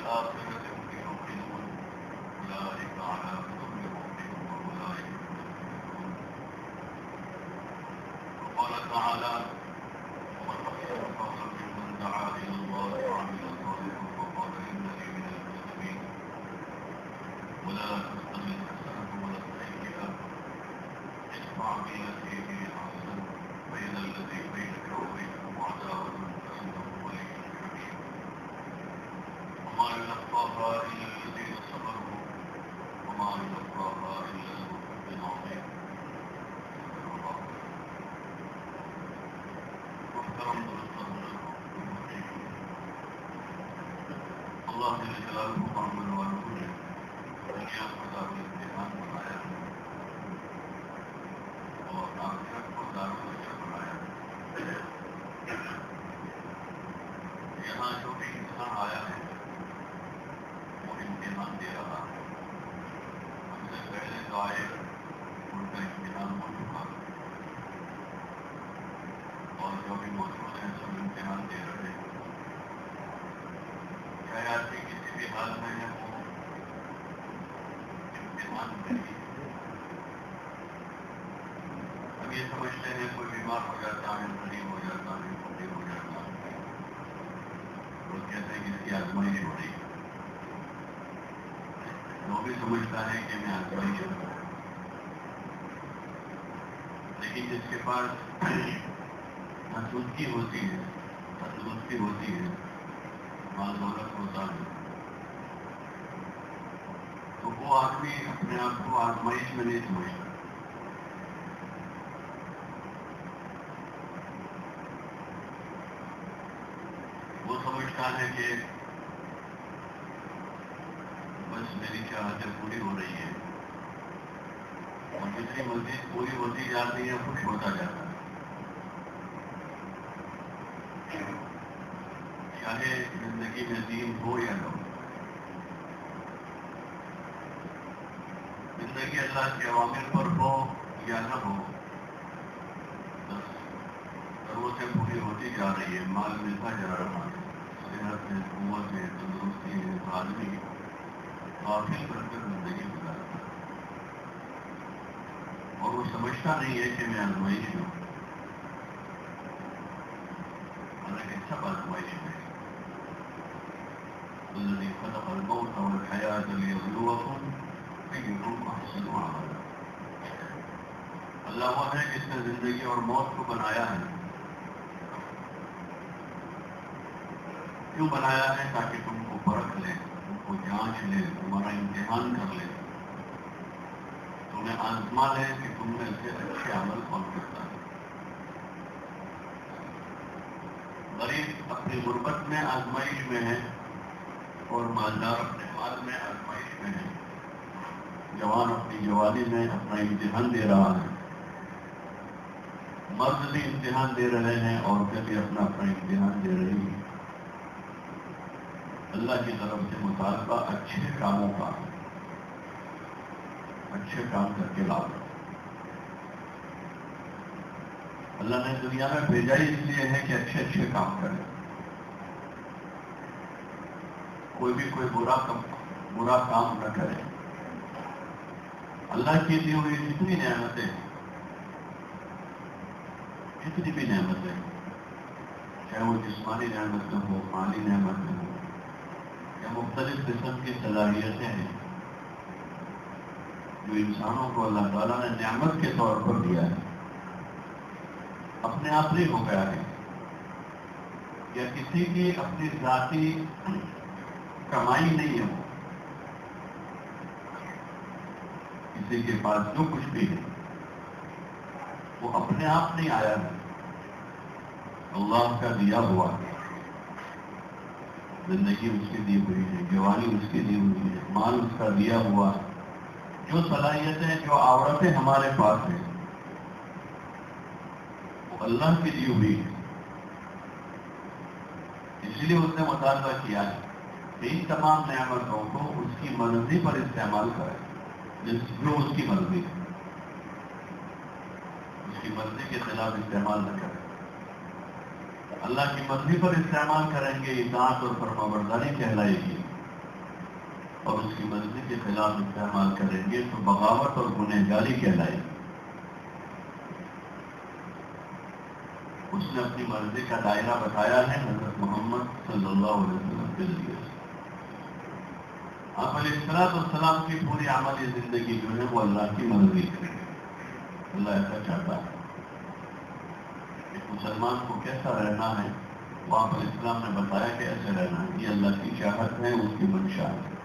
والآخرة هم يوقنون أولئك على هدى من ربهم وأولئك هم المفلحون. وقال تعالى: ومن أحسن قولا ممن دعا إلى الله وعمل صالحا وقال إنني من المسلمين. ولا تستوي الحسنة ولا السيئة، ادفع بالتي هي أحسن فإذا الذي بينك وبينه عداوة كأنه ولي حميم. وما يلقاها إلا الذين صبروا وما يلقاها إلا ذو حظ عظيم. محترم دوستان، اللہ جل جلالہ معاملے والوں نے دنیا کو دار الامتحان بنایا اور آخرت کو دار العزت بنایا. یہاں جو بھی انسان آیا ہے وہ امتحان دے رہا ہے. ہم سے پہلے جو آئے ان کا امتحان ہو چکا اور جو بھی موجود ہیں سب امتحان دے رہے ہیں. چاہے آدمی کسی بھی حال میں ہے وہ امتحان نہیں. ہم یہ سمجھتے ہیں کوئی بیمار ہو جاتا ہے، غریب ہو جاتا ہے، فقیر ہو جاتا ہے، وہ کہتے ہیں کہ اس کی آزمائش ہو رہی ہے. وہ بھی سمجھتا ہے کہ میں آزمائش ہوں. لیکن جس کے پاس حسودگی ہوتی ہے، حسودگی ہوتی ہے، مال دولت ہوتا ہے، تو وہ آدمی اپنے آپ کو آزمائش میں نہیں سمجھتا. وہ سمجھتا ہے کہ بس میری چاہتیں پوری ہو رہی ہے اور جتنی مزید پوری ہوتی جاتی ہے خوش ہوتا جاتا ہے. چاہے زندگی میں دین ہو یا نہ ہو، زندگی اللہ کے عوامر پر ہو یا نہ ہو، بس ضرورتیں پوری ہوتی جا رہی ہے، مال ملتا جا رہا ہے، صحت ہے، قوت ہے، تندرستی ہے، آدمی غافل کر کر زندگی گزارتا ہے اور وہ سمجھتا نہیں ہے کہ میں آزمائش ہوں. حالانکہ سب آزمائش میں ہے. الذي خلق الموت والحياة ليبلوكم أيكم أحسن عملا. اللہ وہ ہے جس نے زندگی اور موت کو بنایا ہے. کیوں بنایا ہے؟ تاکہ تم کو پرکھ لے، تم کو جانچ لے، تمہارا امتحان کر لے، تمہیں آزما لے کہ تم میں سے اچھے عمل کون کرتا ہے. غریب اپنی غربت میں آزمائش میں ہے اور مالدار اپنے مال میں آزمائش میں ہے. جوان اپنی جوانی میں اپنا امتحان دے رہا ہے. مرد بھی امتحان دے رہے ہیں، عورتیں بھی اپنا امتحان دے رہی ہیں. اللہ کی طرف سے مطالبہ اچھے کاموں کا، اچھے کام کر کے لاؤ. اللہ نے دنیا میں بھیجا ہی اس لیے ہے کہ اچھے اچھے کام کرے. کوئی بھی کوئی برا کام نہ کرے. اللہ کی دی ہوئی جتنی نعمتیں ہیں، جتنی بھی نعمتیں ہیں، چاہے وہ جسمانی نعمتیں ہو، مالی نعمتیں ہوں یا مختلف قسم کی صلاحیتیں ہیں جو انسانوں کو اللہ تعالیٰ نے نعمت کے طور پر دیا ہے، اپنے آپ نہیں ہو گیا ہے یا کسی کی اپنی ذاتی کمائی نہیں ہے. کسی کے پاس جو کچھ بھی ہے وہ اپنے آپ نہیں آیا ہے، اللہ کا دیا ہوا ہے. زندگی اس کی دی ہوئی ہے، جوانی اس کی دی ہوئی ہے، مال اس کا دیا ہوا ہے. جو صلاحیتیں، جو عورتیں ہمارے پاس ہیں وہ اللہ کی دی ہوئی ہے. اس لیے اس نے مطالبہ کیا ہے کہ ان تمام نعمتوں کو اس کی مرضی پر استعمال کرے، جو اس کی مرضی ہے، اس کی مرضی کے خلاف استعمال نہ کرے. اللہ کی مرضی پر استعمال کریں گے، اطاعت اور فرمانبرداری کہلائے گی. اور اس کی مرضی کے خلاف استعمال کریں گے تو بغاوت اور گنہگاری کہلائے گی۔ اس نے اپنی مرضی کا دائرہ بتایا ہے حضرت محمد صلی اللہ علیہ وسلم کے ذریعے سے۔ آپ علیہ السلام کی پوری عملی زندگی جو ہے وہ اللہ کی مرضی ہے، اللہ ایسا چاہتا ہے۔ ایک مسلمان کو کیسا رہنا ہے وہ آپ علیہ السلام نے بتایا کہ ایسے رہنا ہے، یہ اللہ کی چاہت ہے، اس کی منشا ہے۔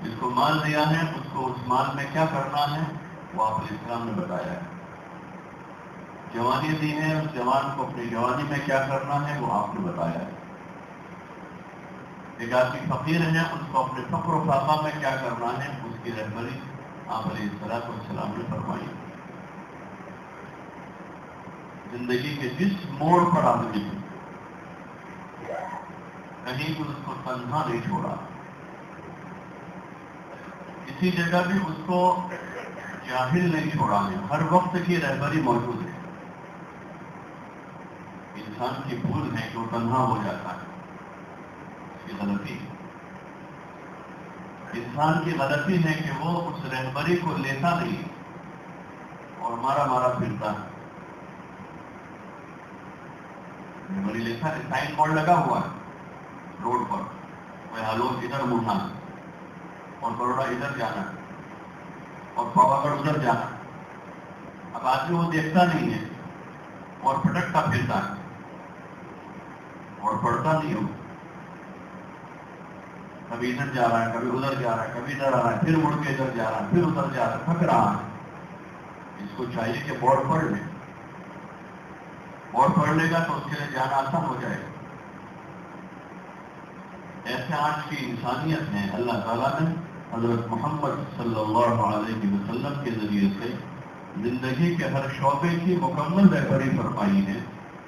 جس کو مال دیا ہے اس کو اس مال میں کیا کرنا ہے وہ آپ علیہ السلام نے بتایا ہے۔ جوانی دی ہے، اس جوان کو اپنی جوانی میں کیا کرنا ہے وہ آپ نے بتایا ہے۔ ایک آدمی فقیر ہے، اس کو اپنے فقر و فاقہ میں کیا کرنا ہے اس کی رہبری آپ علیہ السلام نے فرمائی۔ زندگی کے جس موڑ پر آدمی کہیں بھی اس کو تنہا نہیں چھوڑا، کسی جگہ بھی اس کو جاہل نہیں چھوڑا ہے، ہر وقت کی رہبری موجود ہے۔ انسان کی بھول ہے کہ وہ تنہا ہو جاتا ہے، اس کی غلطی ہے۔ انسان کی غلطی ہے کہ وہ اس رہبری کو لیتا نہیں اور مارا مارا پھرتا ہے۔ رہبری لیتا ہے، سائن بورڈ لگا ہوا ہے روڈ پر، کوئی ہالوز ادھر مڑنا ہے اور بروڑا ادھر جانا ہے اور پاوا گڑھ ادھر جانا ہے۔ اب آدمی وہ دیکھتا نہیں ہے اور پھٹکتا پھرتا ہے اور پڑھتا نہیں ہو، کبھی ادھر جا رہا ہے، کبھی ادھر جا رہا ہے، کبھی ادھر آ رہا ہے، پھر مڑ کے ادھر جا رہا ہے، پھر ادھر جا رہا ہے، تھک رہا ہے۔ اس کو چاہیے کہ بورڈ پڑھ لے، بورڈ پڑھ لے گا تو اس کے لیے جانا آسان ہو جائے گا۔ ایسے آج کی انسانیت ہے، اللہ تعالیٰ نے حضرت محمد صلی اللہ علیہ وسلم کے ذریعے سے زندگی کے ہر شعبے کی مکمل رہبری فرمائی ہے،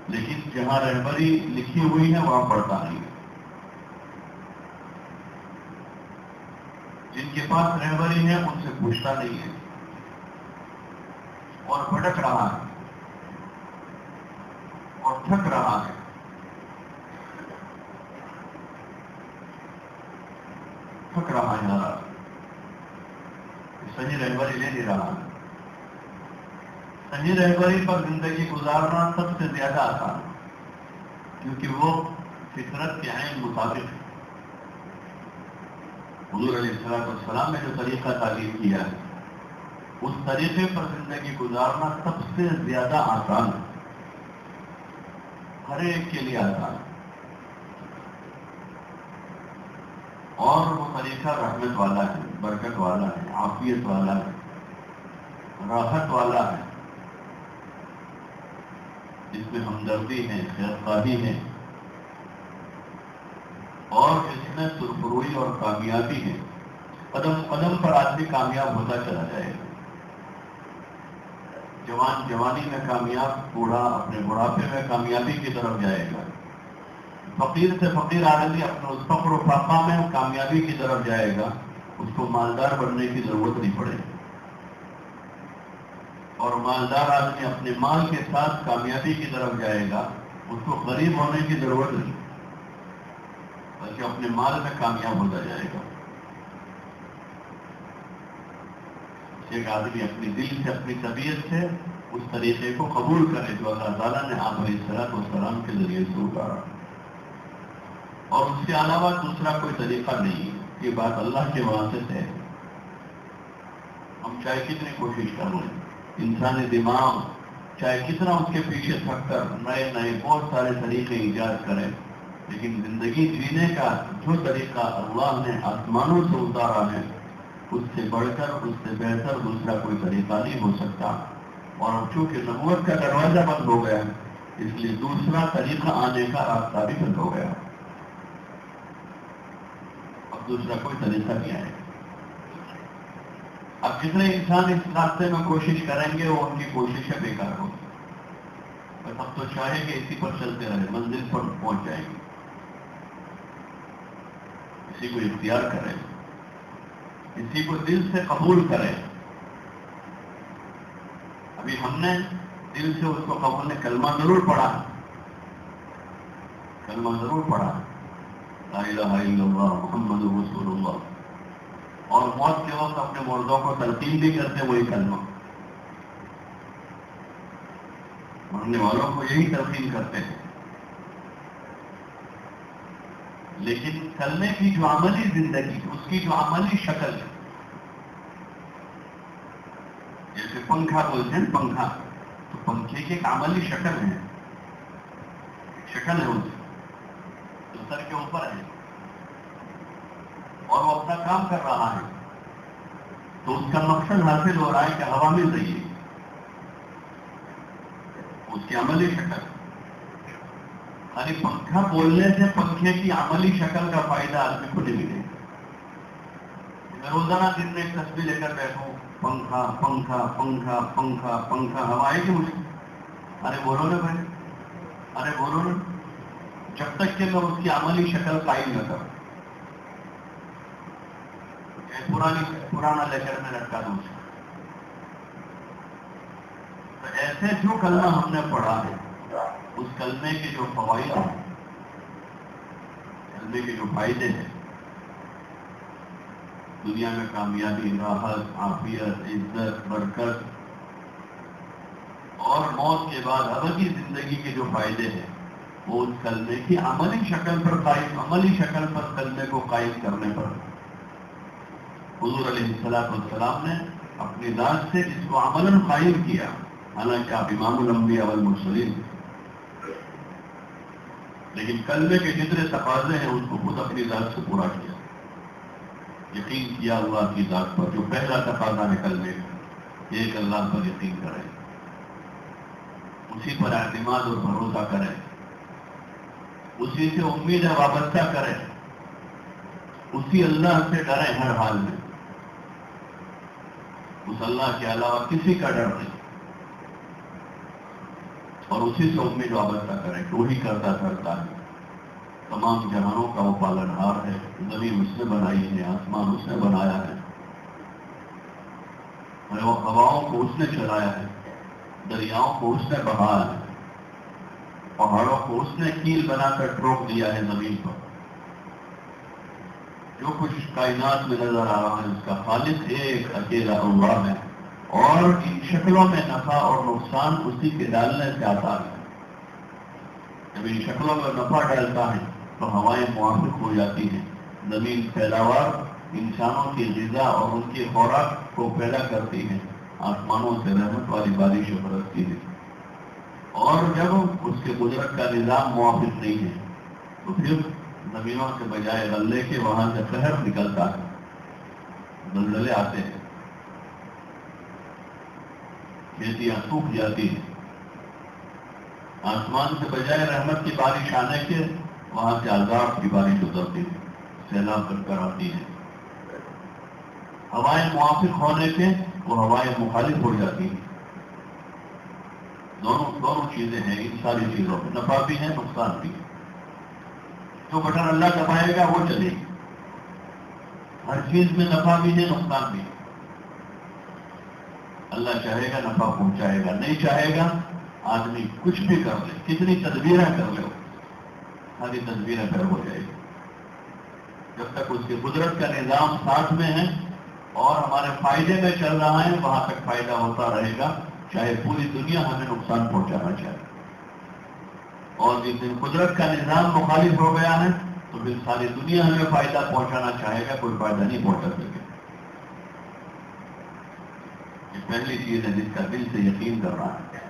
لیکن جہاں رہبری لکھی ہوئی ہے وہاں پڑھتا نہیں ہے۔ جن کے پاس رہبری ہے ان سے پوچھتا نہیں ہے اور بھٹک رہا ہے اور تھک رہا ہے۔ تھک رہا ہے یار، صحیح رہبری لے نہیں رہا ہے۔ صحیح رہبری پر زندگی گزارنا سب سے زیادہ آسان ہے، کیونکہ وہ فطرت کے عین مطابق ہے۔ حضور علیہ السلام نے جو طریقہ تعلیم کیا ہے اس طریقے پر زندگی گزارنا سب سے زیادہ آسان ہے، ہر ایک کے لیے آسان ہے۔ اور وہ طریقہ رحمت والا ہے، برکت والا ہے، عافیت والا ہے، راحت والا ہے، اس میں ہمدردی ہے، خیرخواہی ہے، اور اس میں سرفروئی اور کامیابی ہے۔ قدم قدم پر آدمی کامیاب ہوتا چلا جائے گا۔ جوان جوانی میں کامیاب، بوڑھا اپنے بڑھاپے میں کامیابی کی طرف جائے گا۔ فقیر سے فقیر آدمی اپنے اس فقر و فاقہ میں کامیابی کی طرف جائے گا، اس کو مالدار بننے کی ضرورت نہیں پڑے گی۔ اور مالدار آدمی اپنے مال کے ساتھ کامیابی کی طرف جائے گا، اس کو غریب ہونے کی ضرورت نہیں، بلکہ اپنے مال میں کامیاب ہوتا جائے گا۔ ایک آدمی اپنی دل سے، اپنی طبیعت سے اس طریقے کو قبول کرے جو اللہ تعالیٰ نے آپ علیہ السلام کے ذریعے سے اتارا، اور اس کے علاوہ دوسرا کوئی طریقہ نہیں۔ یہ بات اللہ کے واسطے ہے۔ ہم چاہے کتنی کوشش کر لیں، انسانی دماغ چاہے کتنا اس کے پیچھے تھک کر نئے نئے بہت سارے طریقے ایجاد کریں، لیکن زندگی جینے کا جو طریقہ اللہ نے آسمانوں سے اتارا ہے اس سے بڑھ کر، اس سے بہتر دوسرا کوئی طریقہ نہیں ہو سکتا۔ اور چونکہ نبوت کا دروازہ بند ہو گیا اس لیے دوسرا طریقہ آنے کا راستہ بھی بند ہو گیا، اب دوسرا کوئی طریقہ نہیں آئے گا۔ اب جتنے انسان اس راستے میں کوشش کریں گے وہ ان کی کوششیں بیکار ہوگی، بس اب تو چاہے کہ اسی پر چلتے رہے، منزل پر پہنچ جائیں گے۔ اسی کو اختیار کریں، اسی کو دل سے قبول کریں۔ ابھی ہم نے دل سے اس کو قبول نے کلمہ ضرور پڑھا، کلمہ ضرور پڑھا، لا الہ الا اللہ محمد رسول اللہ، اور موت کے وقت اپنے مردوں کو تلقین بھی کرتے وہی کلمہ، مرنے والوں کو یہی تلقین کرتے ہیں. لیکن کلمے کی جو عملی زندگی، اس کی جو عملی شکل ہے، جیسے پنکھا بولتے ہیں پنکھا، تو پنکھے کی ایک عملی شکل ہے، شکل ہے اس جو سر کے اوپر ہے اور وہ اپنا کام کر رہا ہے، تو اس کا مقصد حاصل ہو رہا ہے کہ ہوا مل رہی ہے، اس کی عملی شکل. یعنی پنکھا بولنے سے پنکھے کی عملی شکل کا فائدہ آدمی کو نہیں ملے. میں روزانہ دن میں ایک تصویر لے کر بیٹھوں، پنکھا پنکھا پنکھا پنکھا پنکھا، ہوا آئے گی مجھے؟ ارے بولو نا بھائی، ارے بولو نا، جب تک کہ میں اس کی عملی شکل قائم نہ کروں. پرانا لیکچر میں لٹکا دوں. تو ایسے جو کلمہ ہم نے پڑھا ہے، اس کلمے کے جو فوائد ہیں، کلمے کے جو فائدے ہیں، دنیا میں کامیابی، راحت، عافیت، عزت، برکت، اور موت کے بعد ابدی زندگی کے جو فائدے ہیں، وہ اس کلمے کی عملی شکل پر کلمے کو قائم کرنے پر. حضور علیہ السلام نے اپنی ذات سے اس کو عملاً قائم کیا، حالانکہ آپ امام الانبیاء والمرسلین، لیکن کلمے کے جتنے تقاضے ہیں اس کو خود اپنی ذات سے پورا کیا. یقین کیا اللہ کی ذات پر، جو پہلا تقاضا ہے کلمے کا، ایک اللہ پر یقین کریں، اسی پر اعتماد اور بھروسہ کریں، اسی سے امید وابستہ کریں، اسی اللہ سے ڈریں ہر حال میں، اس اللہ کے علاوہ کسی کا ڈر نہیں، اور اسی سے امید وابستہ کریں کہ وہی کرتا ہے. تمام جہانوں کا وہ پالنہار ہے، زمین اس نے بنائی ہے، آسمان اس نے بنایا ہے، ہواؤں کو اس نے چلایا ہے، دریاؤں کو اس نے بہایا ہے، پہاڑوں کو اس نے کیل بنا کر ٹروک دیا ہے زمین پر. جو کچھ کائنات میں نظر آ رہا ہے اس کا خالق ایک اکیلا اللہ ہے، اور ان شکلوں میں نفع اور نقصان اسی کے ڈالنے سے آتا ہے. جب ان شکلوں میں نفع ڈالتا ہے تو ہوائیں موافق ہو جاتی ہیں، زمین پیداوار، انسانوں کی غذا اور ان کی خوراک کو پیدا کرتی ہے، آسمانوں سے رحمت والی بارشیں برستی ہے. اور جب اس کے قدرت کا نظام موافق نہیں ہے تو پھر زمینوں کے بجائے غلے کے وہاں سے قہر نکلتا ہے، زلزلے آتے ہیں، کھیتیاں سوکھ جاتی ہیں. آسمان سے بجائے رحمت کی بارش آنے کے وہاں سے عذاب کی بارش اترتی ہے، سیلاب بن کر آتی ہے. ہوائیں موافق ہونے کے وہ ہوائیں مخالف ہو جاتی ہیں. دونوں چیزیں ہیں ان ساری چیزوں میں، نفع بھی ہے نقصان بھی ہے. جو بٹن اللہ دبائے گا وہ چلے گی. ہر چیز میں نفع بھی ہے نقصان بھی ہے. اللہ چاہے گا نفع پہنچائے گا، نہیں چاہے گا آدمی کچھ بھی کر لے، کتنی تدبیریں کر لے، ساری تدبیریں کر ہو جائے گی. جب تک اس کی قدرت کا نظام ساتھ میں ہے اور ہمارے فائدے میں چل رہا ہے، وہاں تک فائدہ ہوتا رہے گا، چاہے پوری دنیا ہمیں نقصان پہنچانا چاہے. اور جس دن قدرت کا نظام مخالف ہو گیا ہے تو پھر ساری دنیا ہمیں فائدہ پہنچانا چاہے گا، کوئی فائدہ نہیں پہنچا سکے. یہ پہلی چیز ہے جس کا دل سے یقین کر رہا ہے.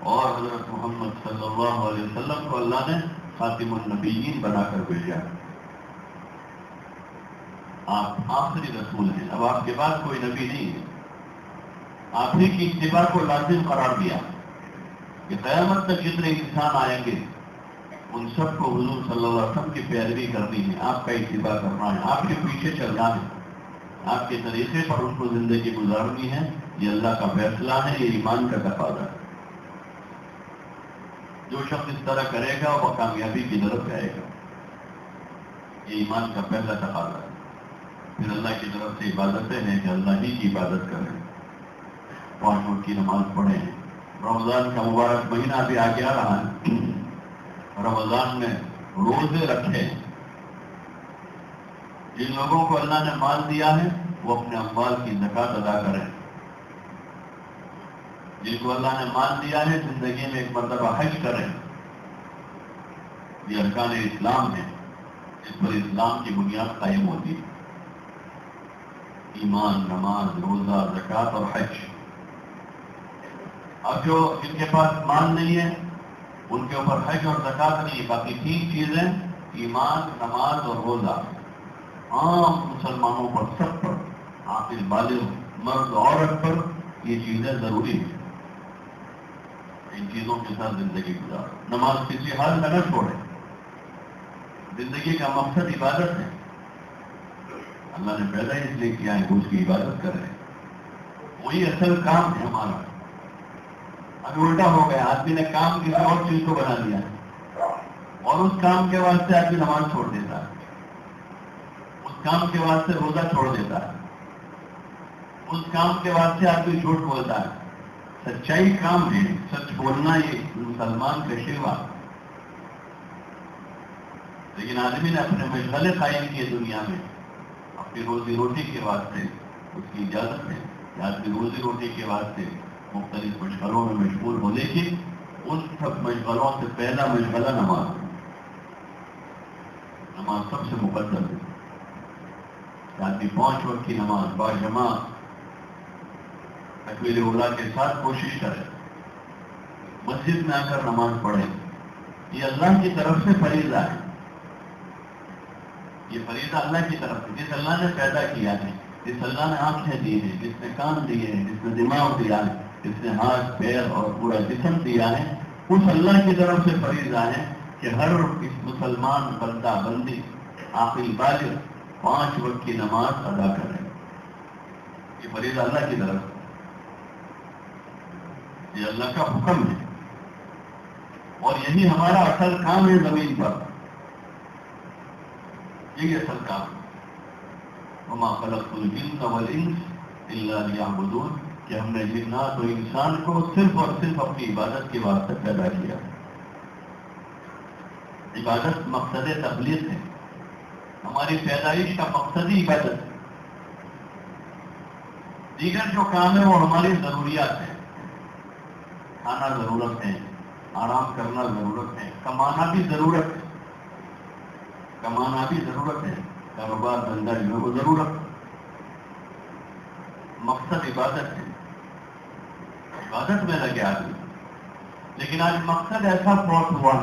اور حضرت محمد صلی اللہ علیہ وسلم کو اللہ نے خاتم النبیین بنا کر بھیجا. آپ آخری رسول ہیں، اب آپ کے بعد کوئی نبی نہیں ہے. آپ ہی کی اتباع کو لازم قرار دیا کہ قیامت تک جتنے انسان آئیں گے ان سب کو حضور صلی اللہ علیہ وسلم کی پیروی کرنی ہے، آپ کا اتباع کرنا ہے، آپ کے پیچھے چلنا ہے، آپ کے طریقے پر ان کو زندگی گزارنی ہے. یہ اللہ کا فیصلہ ہے، یہ ایمان کا تقاضا ہے. جو شخص اس طرح کرے گا وہ کامیابی کی طرف جائے گا. یہ ایمان کا پہلا تقاضا ہے. پھر اللہ کی طرف سے عبادتیں ہیں کہ اللہ ہی کی عبادت کریں، 5 وقت کی نماز پڑھیں. رمضان کا مبارک مہینہ بھی آگے آ رہا ہے. رمضان میں روزے رکھیں. جن لوگوں کو اللہ نے مال دیا ہے وہ اپنے اموال کی زکوٰۃ ادا کریں. جن کو اللہ نے مال دیا ہے زندگی میں ایک مرتبہ حج کریں. یہ ارکان اسلام ہے جس پر اسلام کی بنیاد قائم ہوتی ہے. ایمان، نماز، روزہ، زکوٰۃ اور حج. اب جو جن کے پاس مال نہیں ہے ان کے اوپر حج اور زکوٰۃ نہیں ہے. باقی 3 چیزیں ایمان، نماز اور روزہ عام مسلمانوں پر، سب پر، عاقل بالغ مرد عورت پر یہ چیزیں ضروری ہیں. ان چیزوں کے ساتھ زندگی گزار. نماز کسی حال میں نہ چھوڑے. زندگی کا مقصد عبادت ہے. اللہ نے پیدا اس لیے کیا ہے کہ اس کی عبادت کر رہے ہیں. وہی اصل کام ہے ہمارا. ابھی الٹا ہو گیا، آدمی نے کام کسی اور چیز کو بنا دیا اور اس کام کے واسطے آدمی نماز چھوڑ دیتا ہے، اس کام کے واسطے روزہ چھوڑ دیتا ہے، اس کام کے واسطے آدمی جھوٹ بولتا ہے. سچائی کام ہے، سچ بولنا یہ مسلمان کا شیوا. لیکن آدمی نے اپنے مشغلے قائم کیے دنیا میں اپنی روزی روٹی کے واسطے. اس کی اجازت ہے کہ آدمی روزی روٹی کے واسطے مختلف مشغلوں میں مشغول ہو، لیکن ان سب مشغلوں سے پہلا مشغلہ نماز. نماز سب سے مقدم ہے. آدمی 5 وقت کی نماز باجماعت تکبیر اولیٰ کے ساتھ کوشش کرے، مسجد میں آ کر نماز پڑھے. یہ اللہ کی طرف سے فریضہ ہے. یہ فریضہ اللہ کی طرف سے، جس اللہ نے پیدا کیا ہے، جس اللہ نے آنکھیں دی ہیں، جس نے کان دیے ہیں، جس نے دماغ دیا ہے، جس نے ہاتھ پیر اور پورا جسم دیا ہے، اس اللہ کی طرف سے فریضہ ہے کہ ہر اس مسلمان بندہ بندی عاقل بالغ 5 وقت کی نماز ادا کرے. یہ فریضہ اللہ کی طرف سے، یہ اللہ کا حکم ہے اور یہی ہمارا اصل کام ہے زمین پر. یہی اصل کام ہے. وما خلقت الجن والانس الا لیعبدون، کہ ہم نے جنات و انسان کو صرف اور صرف اپنی عبادت کے واسطے پیدا کیا. عبادت مقصد تخلیق ہے. ہماری پیدائش کا مقصد ہی عبادت ہے. دیگر جو کام ہے وہ ہماری ضروریات ہیں. کھانا ضرورت ہے، آرام کرنا ضرورت ہے، کمانا بھی ضرورت ہے. کمانا بھی ضرورت ہے، کاروبار دھندا جو ہے وہ ضرورت. مقصد عبادت ہے. عبادت میں لگے آدمی. لیکن آج مقصد ایسا فوت ہوا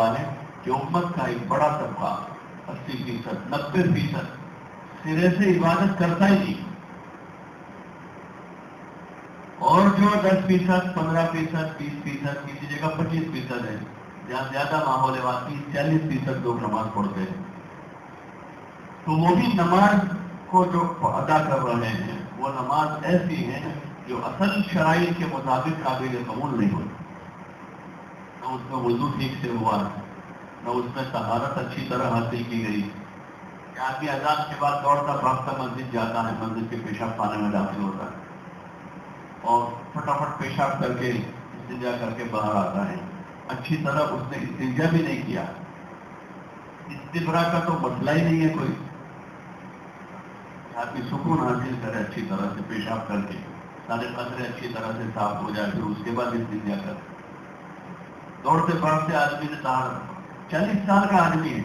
ہے کہ امت کا ایک بڑا طبقہ 80%، 90% سرے سے عبادت کرتا ہی نہیں. اور جو 10%، 15%، 20%، کسی جگہ 25% ہے، جہاں زیادہ ماحول ہے وہاں 30-40% لوگ نماز پڑھتے ہیں. تو وہ بھی نماز کو جو ادا کر رہے ہیں وہ نماز ایسی ہے جو اصل شرائط کے مطابق قابل قبول نہیں ہوتی. نہ اس میں وضو ٹھیک سے ہوا، نہ اس میں طہارت اچھی طرح حاصل کی گئی. آدمی اذان کے بعد دوڑتا بھاگتا مسجد جاتا ہے، مسجد کے پیشاب خانے میں داخل ہوتا ہے اور فٹافٹ پیشاب کر کے استنجا کر کے باہر آتا ہے. اچھی طرح اس نے استنجا بھی نہیں کیا. استبرا کا تو مسئلہ ہی نہیں ہے کوئی. آدمی سکون حاصل کرے اچھی طرح سے پیشاب کر کے، سارے قطرے اچھی طرح سے صاف ہو جائے، پھر اس کے بعد استنجا کر. دوڑتے بڑھتے آدمی نے طہارت، 40 سال کا آدمی ہے،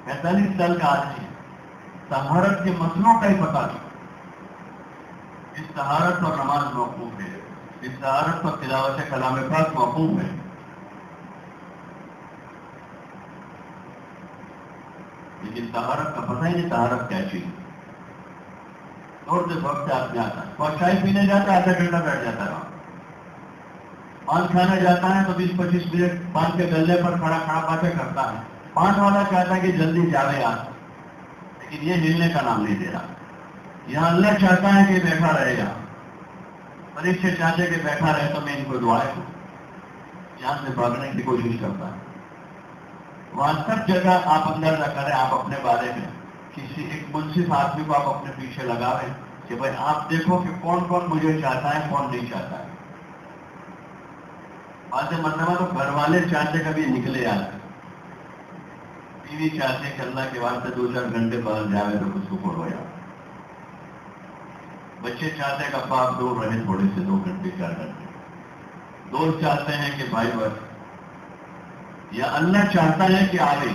45 سال کا آدمی ہے، طہارت کے مسئلوں کا ہی پتہ نہیں. اس طہارت پر نماز موقوف ہے، اس طہارت پر تلاوت کلام پاک موقوف ہے. لیکن طہارت کا پتہ ہی نہیں طہارت کیا چیز. دوڑتے وقت آدمی آتا ہے اور چائے پینے جاتا ہے، 1/2 گھنٹہ بیٹھ جاتا ہے وہاں. پان کھانے جاتا ہے تو 20-25 منٹ پان کے گلے پر کھڑا باتیں کرتا ہے. پان والا چاہتا ہے کہ جلدی جاوے آج، لیکن یہ ہلنے کا نام نہیں دے رہا. یہاں اللہ چاہتا ہے کہ بیٹھا رہے گا. پریچے چاہتے کہ بیٹھا رہے تو میں ان کو دعائیں دوں. یہاں سے بھاگنے کی کوشش کرتا ہے. وہاں سب جگہ آپ اندازہ کریں، آپ اپنے بارے میں کسی ایک منصف آدمی کو آپ اپنے پیچھے لگا رہے ہیں کہ بھائی آپ دیکھو کہ کون کون مجھے چاہتا ہے، کون نہیں چاہتا ہے. بعض مرتبہ تو گھر والے چاہتے کبھی نکلے آتے، بیوی چاہتے کہ اللہ کے واسطے 2-4 گھنٹے باہر جاوے تو کچھ سکون ہو جائے. بچے چاہتے ہیں کہ ابا آپ دور رہے تھوڑے سے 2 گھنٹے 4 گھنٹے. دوست چاہتے ہیں کہ بھائی بس، یا اللہ چاہتا ہے کہ آئے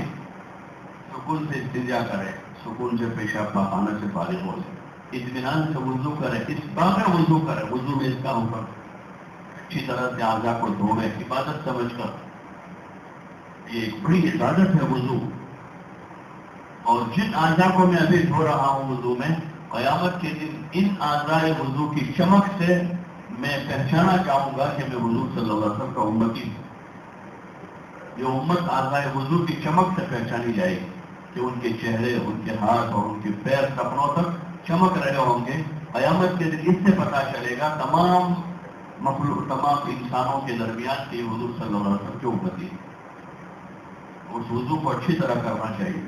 سکون سے استنجا کرے، سکون سے پیشاب پاخانہ سے فارغ ہو جائے، اطمینان سے وضو کرے، اس بات میں وضو کرے، وضو میں اس کا اوپر اچھی طرح سے اعضاء کو دھوئے عبادت سمجھ کر. یہ ایک بڑی عبادت ہے وضو. اور جن اعضاء کو میں ابھی دھو رہا ہوں وضو میں، قیامت کے دن ان اعضاء وضو کی چمک سے میں پہچانا چاہوں گا کہ میں حضور صلی اللہ علیہ وسلم کا امتی ہوں. یہ امت اعضاء وضو کی چمک سے پہچانی جائے گی کہ ان کے چہرے، ان کے ہاتھ اور ان کے پیر کپڑوں تک چمک رہے ہوں گے. قیامت کے دن اس سے پتہ چلے گا تمام انسانوں کے درمیان کہ حضور صلی اللہ علیہ وسلم کے امتی ہے. اس وضو کو اچھی طرح کرنا چاہیے.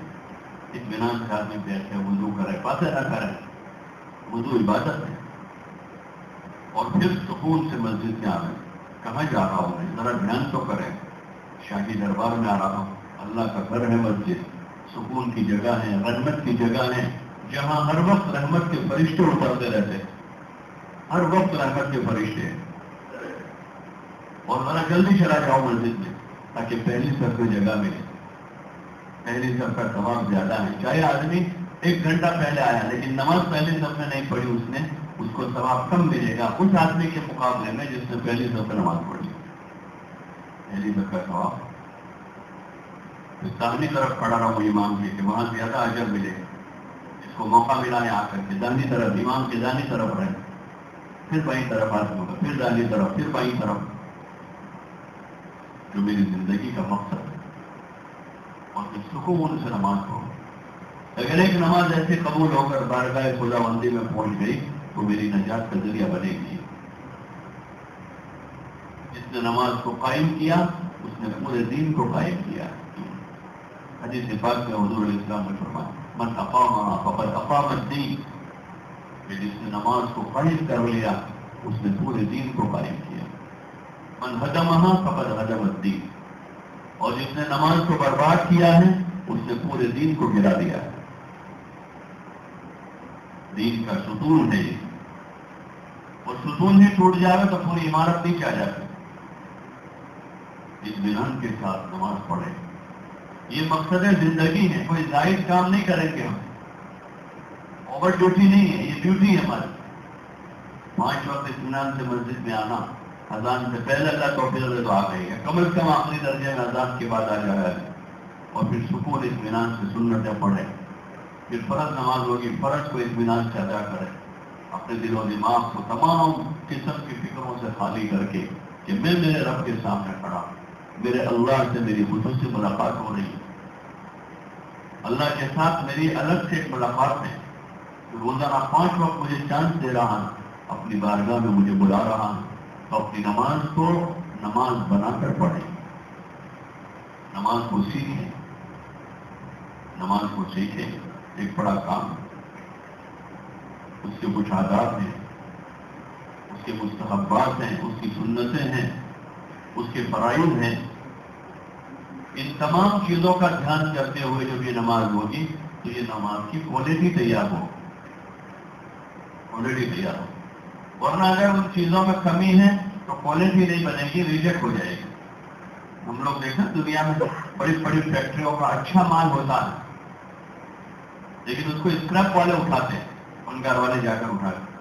اطمینان سے آدمی بیٹھے وضو کرے، باتیں نہ کرے. وضو عبادت ہے. اور پھر سکون سے مسجد میں آئے. کہاں جا رہا ہوں میں؟ ذرا دھیان تو کریں. شاہی دربار میں آ رہا ہوں. اللہ کا گھر ہے مسجد، سکون کی جگہ ہے، رحمت کی جگہ ہے، جہاں ہر وقت رحمت کے فرشتے اترتے رہتے ہیں. ہر وقت رحمت کے فرشتے. اور ذرا جلدی چلا جاؤ مسجد میں تاکہ پہلی صف کی جگہ ملے. پہلی صف کا ثواب زیادہ ہے. چاہے آدمی 1 گھنٹہ پہلے آیا لیکن نماز پہلی صف میں نہیں پڑھی اس کو ثواب کم ملے گا اس آدمی کے مقابلے میں جس نے پہلی صف میں نماز پڑھی. پہلی صف کا ثواب. داہنی طرف کھڑا رہا ہوں امام جی کہ وہاں زیادہ اجر ملے گا. اس کو موقع ملا ہے آ کر کے داہنی طرف، امام کے داہنی طرف رہے، پھر بائیں طرف آدمی ہوگا، پھر داہنی طرف، پھر بائیں طرف. جو میری زندگی کا مقصد ہے. اور پھر سکون سے نماز پڑھو. اگر ایک نماز ایسے قبول ہو کر بارگاہ خداوندی میں پہنچ گئی تو میری نجات کا ذریعہ بنے گی. جس نے نماز کو قائم کیا اس نے پورے دین کو قائم کیا. حدیث پاک میں حضور علیہ السلام نے فرمایا من اقامها فقد اقام الدین، کہ جس نے نماز کو قائم کر لیا اس نے پورے دین کو قائم کیا. من ہدمها فقد ہدم الدین، اور جس نے نماز کو برباد کیا ہے اس نے پورے دین کو گرا دیا ہے. دین کا ستون ہے یہ. اور ستون ہی ٹوٹ جائے تو پوری عمارت نیچے آ جاتی. اطمینان کے ساتھ نماز پڑھے. یہ مقصد زندگی ہے. کوئی زائد کام نہیں کریں گے ہم. اوور ڈیوٹی نہیں ہے، یہ ڈیوٹی ہے ہماری. 5 وقت اطمینان سے مسجد میں آنا، اذان سے پہلے اللہ توفیق دے تو آ گئی ہے. کم از کم آخری درجے میں اذان کے بعد آ جائے. اور پھر سکون اطمینان سے سنتیں پڑھے. پھر فرض نماز ہوگی، فرض کو اطمینان سے ادا کرے. اپنے دل و دماغ کو تمام قسم کی فکروں سے خالی کر کے کہ میں میرے رب کے سامنے کھڑا، میرے اللہ سے میری خصوصی ملاقات ہو رہی ہے. اللہ کے ساتھ میری الگ سے ایک ملاقات ہے. روزانہ 5 وقت مجھے چانس دے رہا ہے، اپنی بارگاہ میں مجھے بلا رہا ہے. تو اپنی نماز کو نماز بنا کر پڑھیں. نماز کو سیکھیں. نماز کو سیکھیں ایک بڑا کام. اس کے کچھ آداب ہیں، اس کے مستحبات ہیں، اس کی سنتیں ہیں، اس کے فرائض ہیں. ان تمام چیزوں کا دھیان کرتے ہوئے جب یہ نماز ہوگی تو یہ نماز کی کوالٹی تیار ہو. کوالٹی تیار ہو. ورنہ اگر ان چیزوں میں کمی ہے تو کوالٹی نہیں بنے گی، ریجیکٹ ہو جائے گی. ہم لوگ دیکھیں دنیا میں بڑی بڑی فیکٹریوں کا اچھا مال ہوتا ہے لیکن اس کو اسکریپ والے اٹھاتے ہیں، ان گھر والے جا کر اٹھاتے ہیں.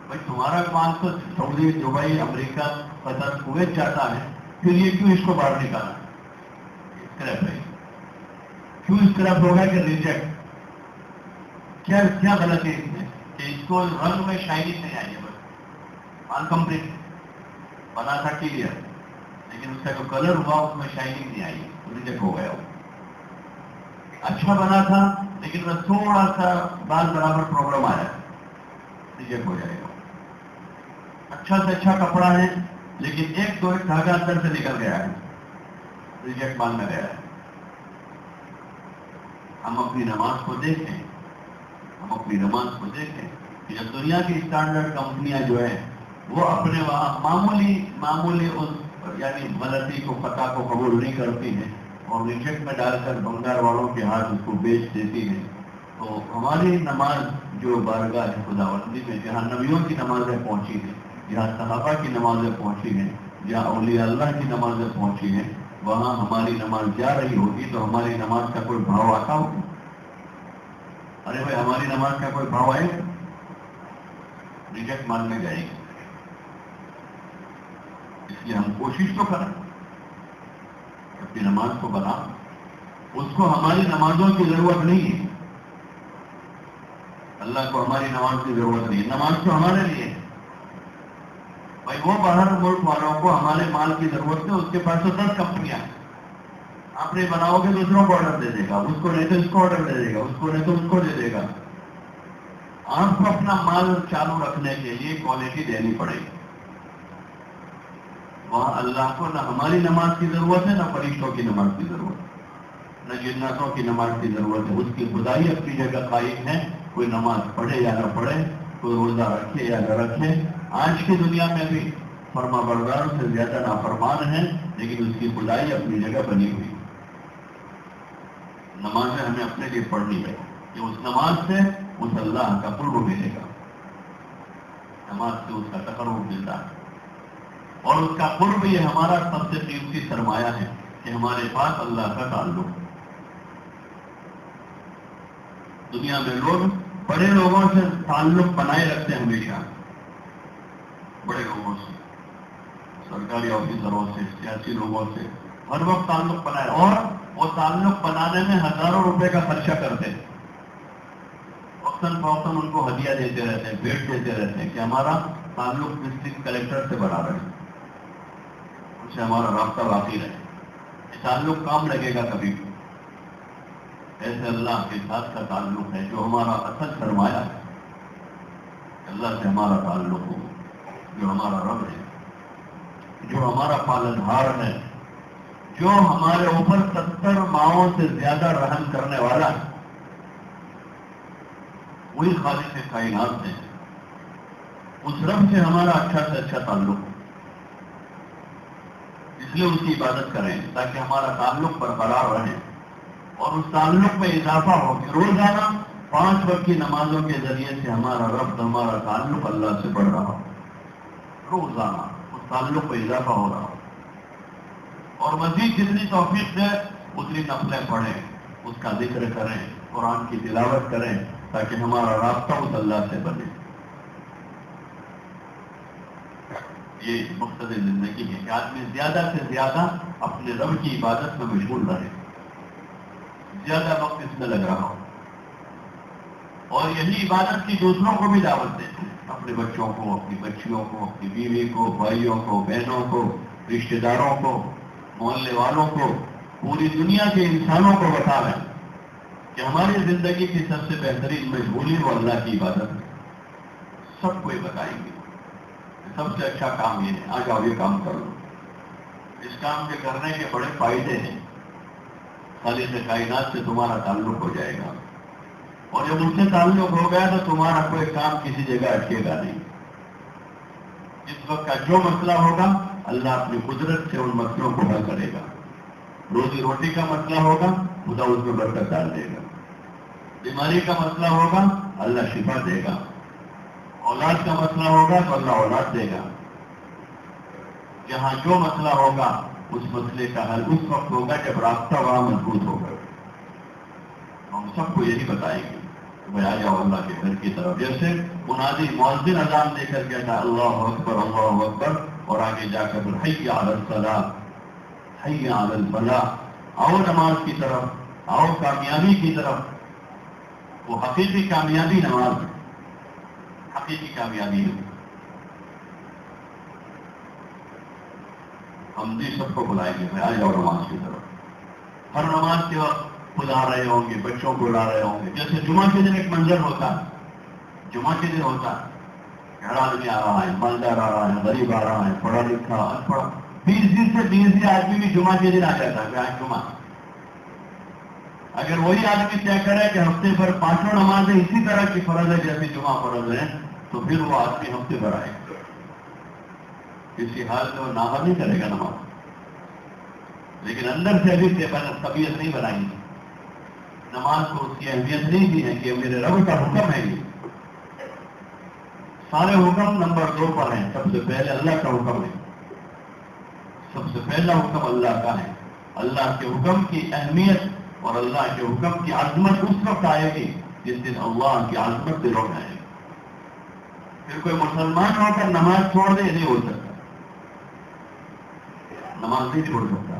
بھائی تمہارا مال تو سعودی، دبئی، امریکہ، قطر، کویت جاتا ہے، پھر یہ کیوں اس کو باہر نکالا؟ اسکریپ ہے. کیوں اسکریپ ہوگا کہ ریجیکٹ؟ کیا غلط ہے اس میں کہ اس کو رنگ میں شائننگ نہیں آئی ہے. بس مال کمپلیٹ بنا تھا کلیئر، لیکن اس کا جو کلر ہوا اس میں شائننگ نہیں آئی، ریجیکٹ ہو گیا. اچھا بنا تھا لیکن بس تھوڑا سا بال برابر پرابلم آیا، ریجیکٹ ہو جائے گا. اچھا سے اچھا کپڑا ہے لیکن ایک دھاگا اندر سے نکل گیا ہے، ریجیکٹ ماننا گیا ہے. ہم اپنی نماز کو دیکھیں، ہم اپنی نماز کو دیکھیں کہ جب دنیا کی اسٹینڈرڈ کمپنیاں جو ہیں وہ اپنے وہاں معمولی اس یعنی غلطی کو، خطا کو قبول نہیں کرتی ہیں، اور ریجیکٹ میں ڈال کر بنگال والوں کے ہاتھ اس کو بیچ دیتی ہے. تو ہماری نماز جو بارگاہ ہے خداوندی میں، جہاں نبیوں کی نمازیں پہنچی ہیں، جہاں صحابہ کی نمازیں پہنچی ہیں، جہاں اولیاء اللہ کی نمازیں پہنچی ہیں، وہاں ہماری نماز جا رہی ہوگی تو ہماری نماز کا کوئی بھاؤ آتا ہوگا؟ ارے بھائی ہماری نماز کا کوئی بھاؤ آئے گا؟ ریجیکٹ ماننے جائے گی. اس لیے ہم کوشش تو کریں اپنی نماز کو بنا. اس کو ہماری نمازوں کی ضرورت نہیں ہے. اللہ کو ہماری نماز کی ضرورت نہیں ہے. نماز تو ہمارے لیے ہے. بھائی وہ باہر ملک والوں کو ہمارے مال کی ضرورت ہے. اس کے پاس تو 10 کمپنیاں ہیں. آپ نہیں بناؤ گے دوسروں کو آرڈر دے دے گا، اس کو نہیں تو اس کو آرڈر دے دے گا، اس کو نہیں تو اس کو دے دے گا. آپ کو اپنا مال چالو رکھنے کے لیے کوالٹی دینی پڑے گی. وہاں اللہ کو نہ ہماری نماز کی ضرورت ہے، نہ فرشتوں کی نماز کی ضرورت ہے، نہ جناتوں کی نماز کی ضرورت ہے. اس کی خدائی اپنی جگہ قائم ہے. کوئی نماز پڑھے یا نہ پڑھے، کوئی روزہ رکھے یا نہ رکھے. آج کی دنیا میں بھی فرما برداروں سے زیادہ نافرمان ہیں، لیکن اس کی خدائی اپنی جگہ بنی ہوئی. نمازیں ہمیں اپنے لیے پڑھنی ہے کہ اس نماز سے اس اللہ کا قرب ملے گا. نماز سے اس کا تقرب ملتا ہے، اور اس کا قرب یہ ہمارا سب سے قیمتی سرمایہ ہے کہ ہمارے پاس اللہ کا تعلق. دنیا میں لوگ بڑے لوگوں سے تعلق بنائے رکھتے ہیں، ہمیشہ بڑے لوگوں سے، سرکاری آفیسروں سے، سیاسی لوگوں سے ہر وقت تعلق بنائے، اور وہ تعلق بنانے میں ہزاروں روپے کا خرچہ کرتے ہیں. وقتاً فوقتاً ان کو ہدیہ دیتے رہتے ہیں، بھیٹ دیتے رہتے ہیں کہ ہمارا تعلق ڈسٹرکٹ کلیکٹر سے برابر ہے، ان سے ہمارا رابطہ باقی رہے. یہ تعلق کام لگے گا کبھی بھی. ایسے اللہ کے ساتھ کا تعلق ہے جو ہمارا اصل سرمایہ ہے. اللہ سے ہمارا تعلق ہو، جو ہمارا رب ہے، جو ہمارا پالنہار ہے، جو ہمارے اوپر 70 ماؤں سے زیادہ رحم کرنے والا ہے. وہی خالق کائنات ہے. اس رب سے ہمارا اچھا سے اچھا تعلق ہو. اس لیے اس کی عبادت کریں تاکہ ہمارا تعلق برقرار رہے، اور اس تعلق میں اضافہ ہو کہ روزانہ 5 وقت کی نمازوں کے ذریعے سے ہمارا رب، ہمارا تعلق اللہ سے بڑھ رہا ہو. روزانہ اس تعلق میں اضافہ ہو رہا ہو، اور مزید جتنی توفیق ہے اتنی نفلیں پڑھیں، اس کا ذکر کریں، قرآن کی تلاوت کریں، تاکہ ہمارا رابطہ اس اللہ سے بنے. یہ مقصد زندگی ہے کہ آدمی زیادہ سے زیادہ اپنے رب کی عبادت میں مشغول رہے، زیادہ وقت اس میں لگ رہا ہو، اور یہی عبادت کی دوسروں کو بھی دعوت دیں. اپنے بچوں کو، اپنی بچیوں کو، اپنی بیوی کو، بھائیوں کو، بہنوں کو، رشتہ داروں کو، محلے والوں کو، پوری دنیا کے انسانوں کو بتا رہے ہیں کہ ہماری زندگی کی سب سے بہترین مشغولی وہ اللہ کی عبادت ہے. سب کو یہ بتائیں گے سب سے اچھا کام یہ ہے، آج آپ یہ کام کر لو. اس کام کے کرنے کے بڑے فائدے ہیں. خالق کائنات سے تمہارا تعلق ہو جائے گا، اور جب ان سے تعلق ہو گیا تو تمہارا کوئی کام کسی جگہ اٹکے گا نہیں. اس وقت کا جو مسئلہ ہوگا اللہ اپنی قدرت سے ان مسئلوں کو حل کرے گا. روزی روٹی کا مسئلہ ہوگا خدا اس میں برکت ڈال دے گا. بیماری کا مسئلہ ہوگا اللہ شفا دے گا. اولاد کا مسئلہ ہوگا تو اللہ اولاد دے گا. جہاں جو مسئلہ ہوگا اس مسئلے کا حل اس وقت ہوگا جب رابطہ وہاں مضبوط ہوگا. ہم سب کو یہی بتائیں گے کہ بھائی آ جاؤ اللہ کے گھر کی طرف. جیسے منادی مؤذن اذان دے کر کہتا اللہ اکبر اللہ اکبر، اور آگے جا کر حی علی الصلاۃ، حی علی الفلاح، آؤ نماز کی طرف، آؤ کامیابی کی طرف. وہ حقیقی کامیابی نماز ہے، حقیقی کامیابی ہے. ہم بھی سب کو بلائیں گے بھائی آ جاؤ نماز کی طرف. ہر نماز کے وقت بلا رہے ہوں گے، بچوں کو لا رہے ہوں گے. جیسے جمعہ کے دن ایک منظر ہوتا ہے، جمعہ کے دن ہوتا ہے ہر آدمی آ رہا ہے، مالدار آ رہا ہے، غریب آ رہا ہے، پڑھا لکھا، ان پڑھا، 20 سے 20 آدمی بھی جمعہ کے دن آ جاتا ہے کہ آج جمعہ. اگر وہی آدمی طے کرے کہ ہفتے بھر 5 نمازیں اسی طرح کی فرض ہے جیسے جمعہ فرض ہے، تو پھر وہ آدمی ہفتے بھر آئے گا. کسی حال میں وہ نافذ نہیں کرے گا نماز. لیکن اندر سے ابھی طبیعت نہیں بنائی. نماز کو اس کی اہمیت نہیں دی ہے کہ میرے رب کا حکم ہے. یہ سارے حکم نمبر 2 پر ہیں. سب سے پہلے اللہ کا حکم ہے. سب سے پہلا حکم اللہ کا ہے. اللہ کے حکم کی اہمیت اور اللہ کے حکم کی عظمت اس وقت آئے گی جس دن اللہ کی عظمت دلوں میں آئے گی. پھر کوئی مسلمان ہو کر نماز چھوڑ دے نہیں ہو سکتا. نماز نہیں چھوڑ سکتا.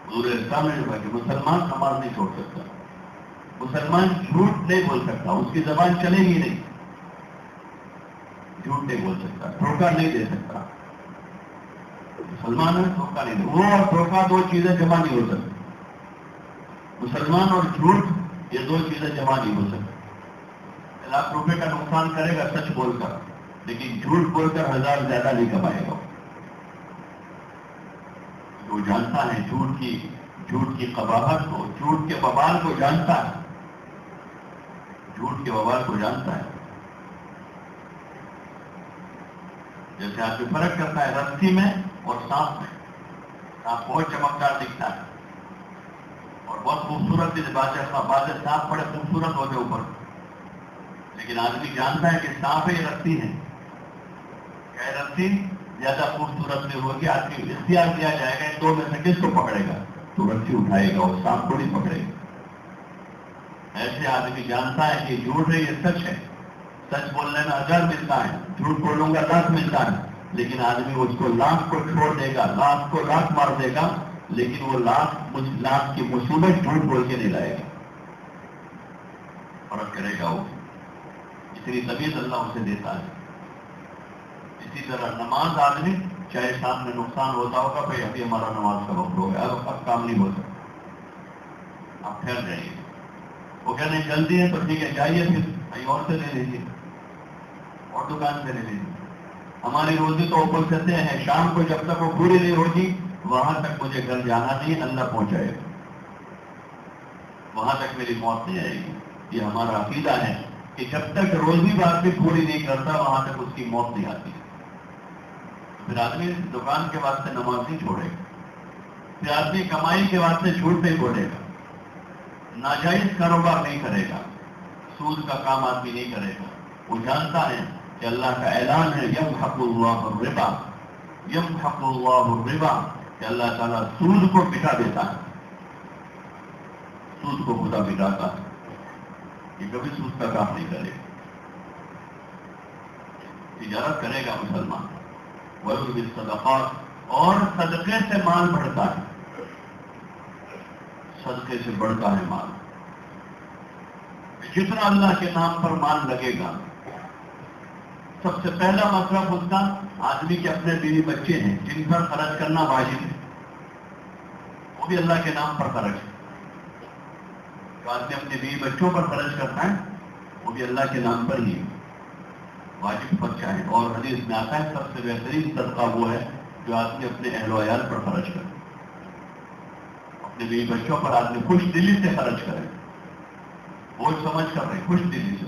حضور اسلام نے کہا کہ مسلمان نماز نہیں چھوڑ سکتا. مسلمان جھوٹ نہیں بول سکتا. اس کی زبان چلے گی نہیں. جھوٹ نہیں بول سکتا. دھوکہ نہیں دے سکتا. مسلمان ہے دھوکہ نہیں دے. وہ اور دھوکہ 2 چیزیں جمع نہیں ہو سکتی. مسلمان اور جھوٹ یہ 2 چیزیں جمع نہیں ہو سکتی. ₹1,00,000 کا نقصان کرے گا سچ بول کر, لیکن جھوٹ بول کر 1000 زیادہ نہیں کمائے گا. وہ جانتا ہے جھوٹ کی قباحت کو, جھوٹ کے وبال کو جانتا ہے. جھوٹ کے وبال کو جانتا ہے. جیسے آپ کو فرق کرتا ہے رسی میں اور سانپ میں. سانپ بہت چمکدار دکھتا ہے اور بہت خوبصورت بھی. بازے سانپ بڑے خوبصورت ہوتے اوپر, لیکن آدمی جانتا ہے کہ سانپ ہی رسی ہے. کیا رسی زیادہ خوبصورت نہیں ہوگی. آدمی اختیار دیا جائے گا 2 میں سے کس کو پکڑے گا, تو رسی اٹھائے گا اور سانپ کو نہیں پکڑے گا. ایسے آدمی جانتا ہے کہ جھوٹ ہے یہ سچ ہے. سچ بولنے میں 1000 ملتا ہے, جھوٹ بولوں گا 10 ملتا ہے. لیکن آدمی اس کو 1,00,000 کو چھوڑ دے گا, 1,00,000 کو 1,00,000 مار دے گا, لیکن وہ 1,00,000 کی مصیبت جھوٹ بول کے نہیں لائے گا. فرق کرے گا وہ. اتنی طبیعت اللہ اسے دیتا ہے. اسی طرح نماز آدمی چاہے سامنے نقصان ہوتا ہوگا, بھائی ابھی ہمارا نماز کا وقت ہو گیا, اب کام نہیں ہو سکتا, آپ پھیل جائیے. وہ کہنے جلدی ہے تو ٹھیک ہے جائیے, پھر کہیں اور سے لے لیجیے, اور دکان سے لے لیجیے. ہماری روزی تو اوپر سے ہیں. شام کو جب تک وہ پوری نہیں ہوگی وہاں تک مجھے گھر جانا نہیں, اللہ پہنچائے گا. وہاں تک میری موت نہیں آئے گی. یہ ہمارا عقیدہ ہے کہ جب تک روزی بات بھی پوری نہیں کرتا وہاں تک اس کی موت نہیں آتی. پھر آدمی دکان کے واسطے نماز نہیں چھوڑے گا. پھر آدمی کمائی کے واسطے جھوٹ نہیں بولے گا. ناجائز کاروبار نہیں کرے گا. سود کا کام آدمی نہیں کرے گا. وہ جانتا ہے کہ اللہ کا اعلان ہے یمحق اللہ الربا, یمحق اللہ الربا, کہ اللہ تعالیٰ سود کو مٹا دیتا ہے. سود کو خدا مٹاتا ہے. یہ کبھی سود کا کام نہیں کرے گا. تجارت کرے گا مسلمان. وَيُؤْتِي الصَّدَقَاتِ, اور صدقے سے مال بڑھتا ہے. صدقے سے بڑھتا ہے مال. جتنا اللہ کے نام پر مال لگے گا, سب سے پہلا مطلب اس کا آدمی کے اپنے بیوی بچے ہیں جن پر خرچ کرنا واجب ہے, وہ بھی اللہ کے نام پر خرچ ہے. جو آدمی اپنے بیوی بچوں پر خرچ کرتا ہے وہ بھی اللہ کے نام پر ہی واجب خرچہ ہے. اور حدیث میں آتا ہے سب سے بہترین صدقہ وہ ہے جو آدمی اپنے اہل و عیال پر خرچ کرے. اپنے بیوی بچوں پر آدمی خوش دلی سے خرچ کرے, بوجھ سمجھ کر رہے, خوش دلی سے,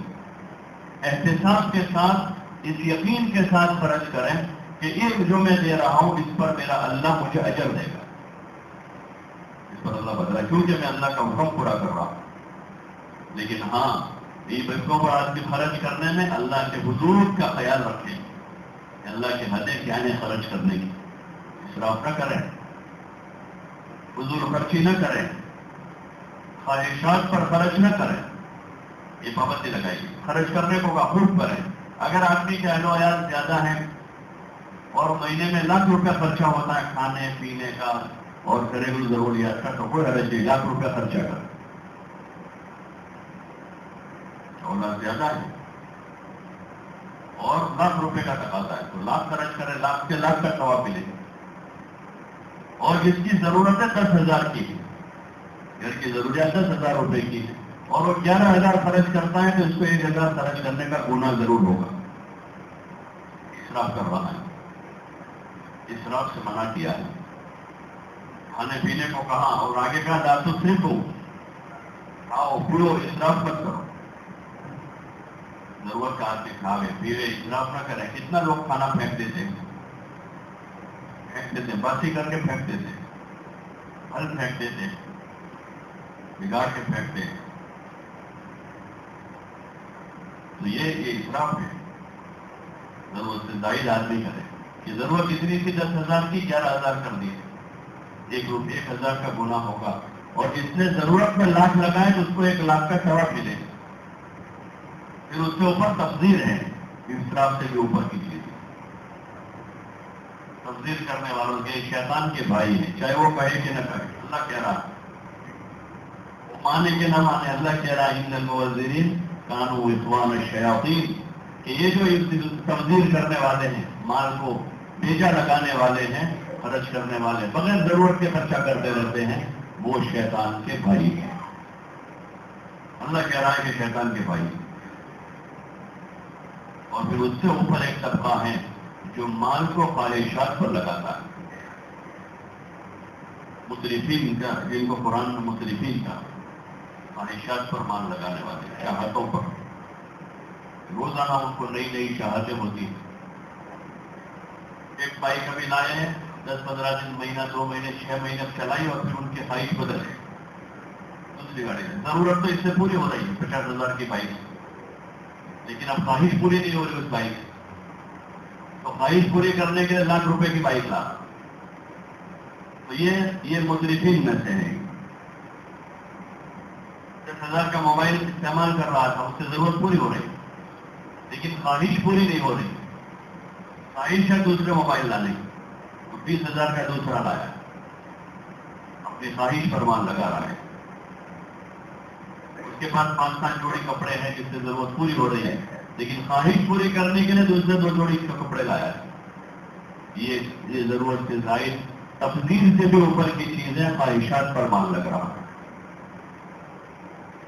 احتساب کے ساتھ, اس یقین کے ساتھ خرچ کریں کہ ایک جو میں دے رہا ہوں اس پر میرا اللہ مجھے اجر دے گا, اس پر اللہ بدلا, کیونکہ میں اللہ کا حکم پورا کر رہا ہوں. لیکن ہاں یہ بچوں پر آدمی خرچ کرنے میں اللہ کے حدود کا خیال رکھیں کہ اللہ کی حدیں کیا ہیں خرچ کرنے کی. اسراف نہ کریں, فضول خرچی نہ کریں, خواہشات پر خرچ نہ کریں. یہ پابندی لگائی. خرچ کرنے کو خوب کریں. اگر آدمی کے اہل و عیال زیادہ ہیں اور مہینے میں ₹1,00,000 خرچہ ہوتا ہے کھانے پینے کا اور گھریلو ضروریات کا, تو کوئی حرج نہیں, ₹1,00,000 خرچہ کریں. اولاد زیادہ ہے اور ₹1,00,000 کا تقاضا ہے تو 1,00,000 خرچ کریں, 1,00,000 کے 1,00,000 کا ثواب ملے. اور جس کی ضرورت ہے 10,000 کی, گھر کی ضروریات ₹10,000 کی ہے اور وہ 11,000 خرچ کرتا ہے تو اس کو 1,000 خرچ کرنے کا گناہ ضرور ہوگا. اسراف کر رہا ہے. اسراف سے منع کیا ہے. کھانے پینے کو کہا اور آگے کہا داتو صرف ہو, کھاؤ پیو, اسراف مت کرو. ضرورت کا آدمی کھاوے پیوے, اسراف نہ کریں. کتنا لوگ کھانا پھینک دیتے, باسی کر کے پھینک دیتے. پھل پھینکتے تھے، بگاڑ کے پھینکتے ہیں، تو یہ اسراف ہے. ضرورت سے زائد آدمی کرے کہ ضرورت اتنی تھی 10,000 کی 11,000 کر دی، 1,000 کا گناہ ہوگا. اور جس نے ضرورت میں لاکھ لگائے تو اس کو 1,00,000 کا ثواب ملے. پھر اس کے اوپر تفضیل ہے، اسراف سے بھی اوپر کی چیز. تفضیل کرنے والوں کے شیطان کے بھائی ہیں، چاہے وہ کہے کہ نہ کہے. اللہ کہہ رہا وہ مانے کہ نہ مانے، اللہ کہہ رہا ان المبذرین کانوا اخوان الشیاطین، کہ یہ جو تبذیر کرنے والے ہیں، مال کو بیجا لگانے والے ہیں، خرچ کرنے والے، بغیر ضرورت کے خرچہ کرتے رہتے ہیں، وہ شیطان کے بھائی ہیں. اللہ کہہ رہا ہے کہ شیطان کے بھائی. اور پھر اس سے اوپر ایک طبقہ ہے جو مال کو خواہشات پر لگاتا ہے. مصرفین کا، جن کو قرآن میں مصرفین کا، خواہشات پر مال لگانے والے، چاہتوں پر. روزانہ ان کو نئی نئی چاہتیں ہوتی ہیں. ایک بائک کبھی لائے ہیں، 10-15 دن، مہینہ، 2 مہینے، 6 مہینے چلائی اور پھر ان کی خواہش بدل گئی. دوسری گاڑی ضرورت تو اس سے پوری ہو رہی ہے، 50,000 کی بائک، لیکن اب خواہش پوری نہیں ہو رہی اس بائک. تو خواہش پوری کرنے کے لیے ₹1,00,000 کی بائک لا. تو یہ مصرفین میں سے ہے. 10,000 کا موبائل استعمال کر رہا تھا، اس سے ضرورت پوری ہو رہی، لیکن خواہش پوری نہیں ہو رہی. خواہش ہے دوسرے موبائل لانے کی، تو 20,000 کا دوسرا لایا، اپنی خواہش پر مال لگا رہا ہے. اس کے پاس 5-5 جوڑی کپڑے ہیں جس سے ضرورت پوری ہو رہی ہے، لیکن خواہش پوری کرنے کے لیے دوسرے 2 جوڑی کپڑے لایا ہے. یہ ضرورت سے زائد تفضیل سے بھی اوپر کی چیزیں، خواہشات پر مال لگ رہا ہے.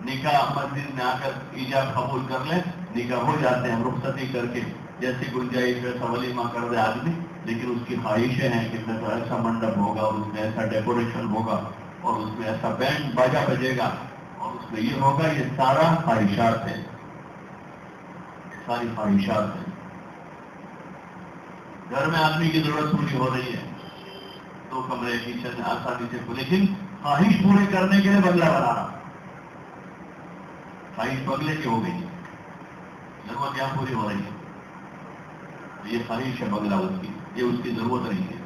نکاح مسجد میں آ کر ایجاب قبول کر لیں، نکاح ہو جاتے ہیں رخصتی کر کے، جیسی گنجائش ویسا ولیمہ کر دے آدمی، لیکن اس کی خواہشیں ہیں کہ ایسا منڈپ ہوگا، اور اس میں ایسا ڈیکوریشن ہوگا، اور اس میں ایسا بینڈ باجا بجے گا، اور اس میں یہ ہوگا. یہ سارا خواہشات ہے، ساری خواہشات ہیں. گھر میں آدمی کی ضرورت پوری ہو رہی ہے، 2 کمرے کچن آسانی سے، لیکن خواہش پوری کرنے کے لیے بنگلہ بنا رہا. خواہش بنگلے کی ہو گئی، ضرورت یہاں پوری ہو رہی ہے. یہ خواہش ہے بنگلہ اس کی، یہ اس کی ضرورت نہیں ہے.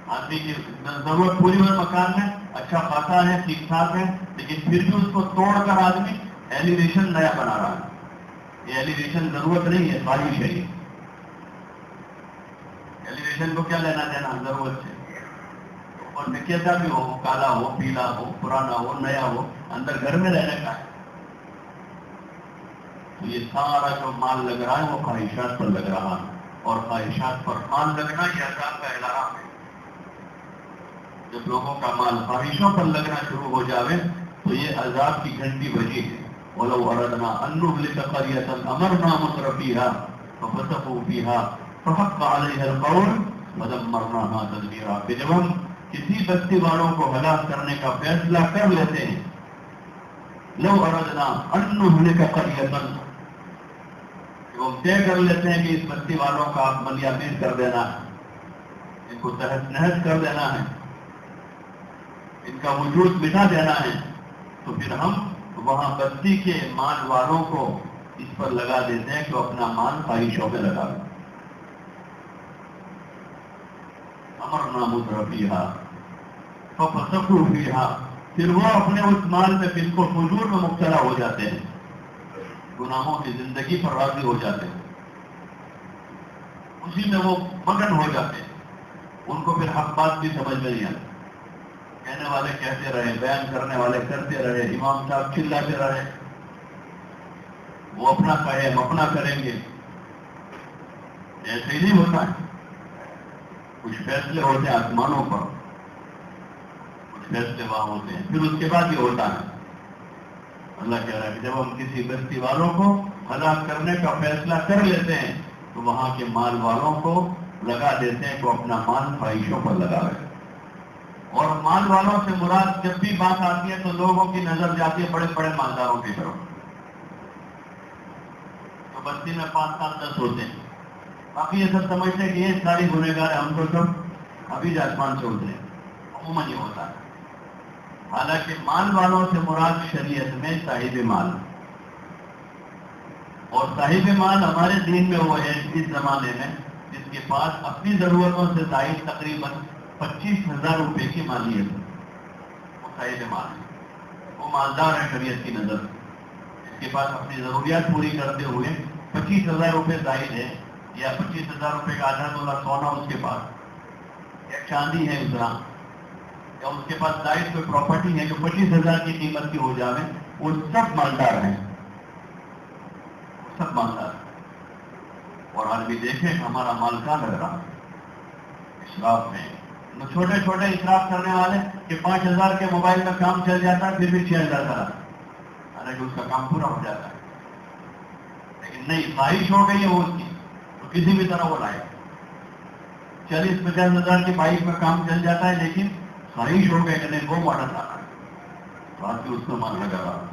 آدمی کی ضرورت پوری ہوئے مکان میں اچھا خاصا ہے، ٹھیک ٹھاک ہے، لیکن پھر بھی اس کو توڑ کر آدمی ایلیویشن نیا بنا رہا ہے. یہ ایلیویشن ضرورت نہیں ہے، خواہش ہے. یہ ایلیویشن کو کیا لینا دینا ضرورت سے. اور کیسا بھی ہو، کالا ہو، پیلا ہو، پرانا ہو، نیا ہو، اندر گھر میں رہنے کا ہے. تو یہ سارا جو مال لگ رہا ہے وہ خواہشات پر لگ رہا ہے، اور خواہشات پر مال لگنا یہ عذاب کا اعلان ہے. جب لوگوں کا مال خواہشوں پر لگنا شروع ہو جاوے تو یہ عذاب کی گھنٹی بجی ہے. وَلَوْ أَرَدْنَا أَن نُهْلِكَ قَرْيَةً أَمَرْنَا مُتْرَفِيهَا فَفَسَقُوا فِيهَا فَحَقَّ عَلَيْهَا الْقَوْلُ فَدَمَّرْنَاهَا تَدْمِيرًا. کہ جب ہم کسی بستی والوں کو ہلاک کرنے کا فیصلہ کر لیتے ہیں، لو أَرَدْنَا أَن نُهْلِكَ قَرْيَةً، وہ طے کر لیتے ہیں کہ اس بستی والوں کا آپ ملیامین کر دینا ہے، ان کو تحس نحس کر دینا ہے، ان کا وجود مٹا دینا ہے، تو پھر ہم وہاں بستی کے مال والوں کو اس پر لگا دیتے ہیں کہ وہ اپنا مال خواہشوں میں لگا دیں. امرنا مترفیہا ففسقوا فیہا، پھر وہ اپنے اس مال میں فسق و فجور میں مبتلا ہو جاتے ہیں، گناہوں کی زندگی پر راضی ہو جاتے ہیں، اسی میں وہ مگن ہو جاتے ہیں. ان کو پھر حق بات بھی سمجھ میں نہیں آتی. کہنے والے کہتے رہے، بیان کرنے والے کرتے رہے، امام صاحب چلاتے رہے، وہ اپنا کہے ہم اپنا کریں گے. ایسے ہی نہیں ہوتا ہے. کچھ فیصلے ہوتے ہیں آسمانوں پر، کچھ فیصلے وہاں ہوتے ہیں، پھر اس کے بعد یہ ہوتا ہے. اللہ کہہ رہا ہے کہ جب ہم کسی بستی والوں کو ہلاک کرنے کا فیصلہ کر لیتے ہیں تو وہاں کے مال والوں کو لگا دیتے ہیں کہ وہ اپنا مال خواہشوں پر لگا رہے. اور مال والوں سے مراد جب بھی بات آتی ہے تو لوگوں کی نظر جاتی ہے بڑے بڑے مالداروں کی طرف. تو بستی میں 5, 7, 10 ہوتے ہیں، باقی یہ سب سمجھتے ہیں کہ یہ ساری گنہگار ہم کو سب ابھی آسمان سے ہوتے ہیں. عموماً یہ ہوتا ہے. حالانکہ مال والوں سے مراد شریعت میں صاحب مال، اور صاحب مال ہمارے دین میں وہ ہے اس زمانے میں جس کے پاس اپنی ضرورتوں سے زائد تقریباً 25,000 روپے کی مالیت ہے. وہ صاحب مال ہے، وہ مالدار ہے شریعت کی نظر سے. اس کے پاس اپنی ضروریات پوری کرتے ہوئے 25,000 روپے زائد ہے، یا 25,000 روپے کا آدھا تولہ سونا اس کے پاس، یا چاندی ہے اتنا، یا اس کے پاس زائد کوئی پراپرٹی ہے جو 25,000 کی قیمت کی ہو جائے، وہ سب مالدار ہیں، وہ سب مالدار ہیں. اور آج بھی دیکھیں کہ ہمارا مال کہاں لگ رہا ہے؟ اسراف میں. چھوٹے چھوٹے اسراف کرنے والے کہ 5,000 کے موبائل میں کام چل جاتا ہے پھر بھی 6,000 کا، حالانکہ اس کا کام پورا ہو جاتا ہے. لیکن نہیں، خواہش ہو گئی ہے وہ اس کی تو کسی بھی طرح وہ لائے. 40-50,000 کی بائک میں کام چل جاتا ہے لیکن خواہش ہو گئی کہ نہیں وہ ماڈل آنا ہے تو آپ کی اس کو مان لگا رہا.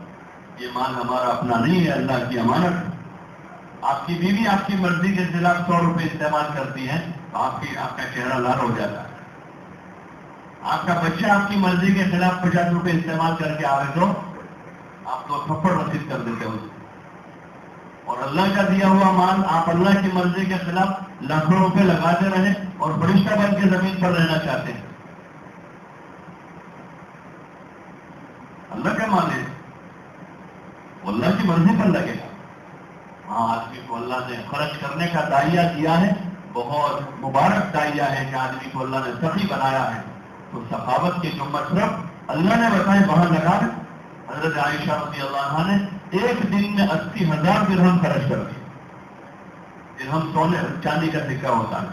یہ مال ہمارا اپنا نہیں ہے، اللہ کی امانت ہے. آپ کی بیوی آپ کی مرضی کے خلاف 100 روپے استعمال کرتی ہے تو آپ کا چہرہ لال ہو جاتا ہے. آپ کا بچہ آپ کی مرضی کے خلاف 50 روپے استعمال کر کے آئے تو آپ کو تھپڑ رسید کر دیتے ہو. اور اللہ کا دیا ہوا مال آپ اللہ کی مرضی کے خلاف لاکھوں روپے لگاتے رہے اور فرشتہ بن کے زمین پر رہنا چاہتے ہیں. اللہ کا مال ہے، وہ اللہ کی مرضی پر لگے گا. ہاں، آدمی کو اللہ نے خرچ کرنے کا دائیا دیا ہے، بہت مبارک دائیا ہے کہ آدمی کو اللہ نے سخی بنایا ہے. تو سخاوت کے جو مطلب اللہ نے بتائے وہاں لگا ہے. حضرت عائشہ رضی اللہ عنہا نے ایک دن میں 80,000 درہم خرچ کر دی. درہم سونے چاندی کا سکہ ہوتا ہے.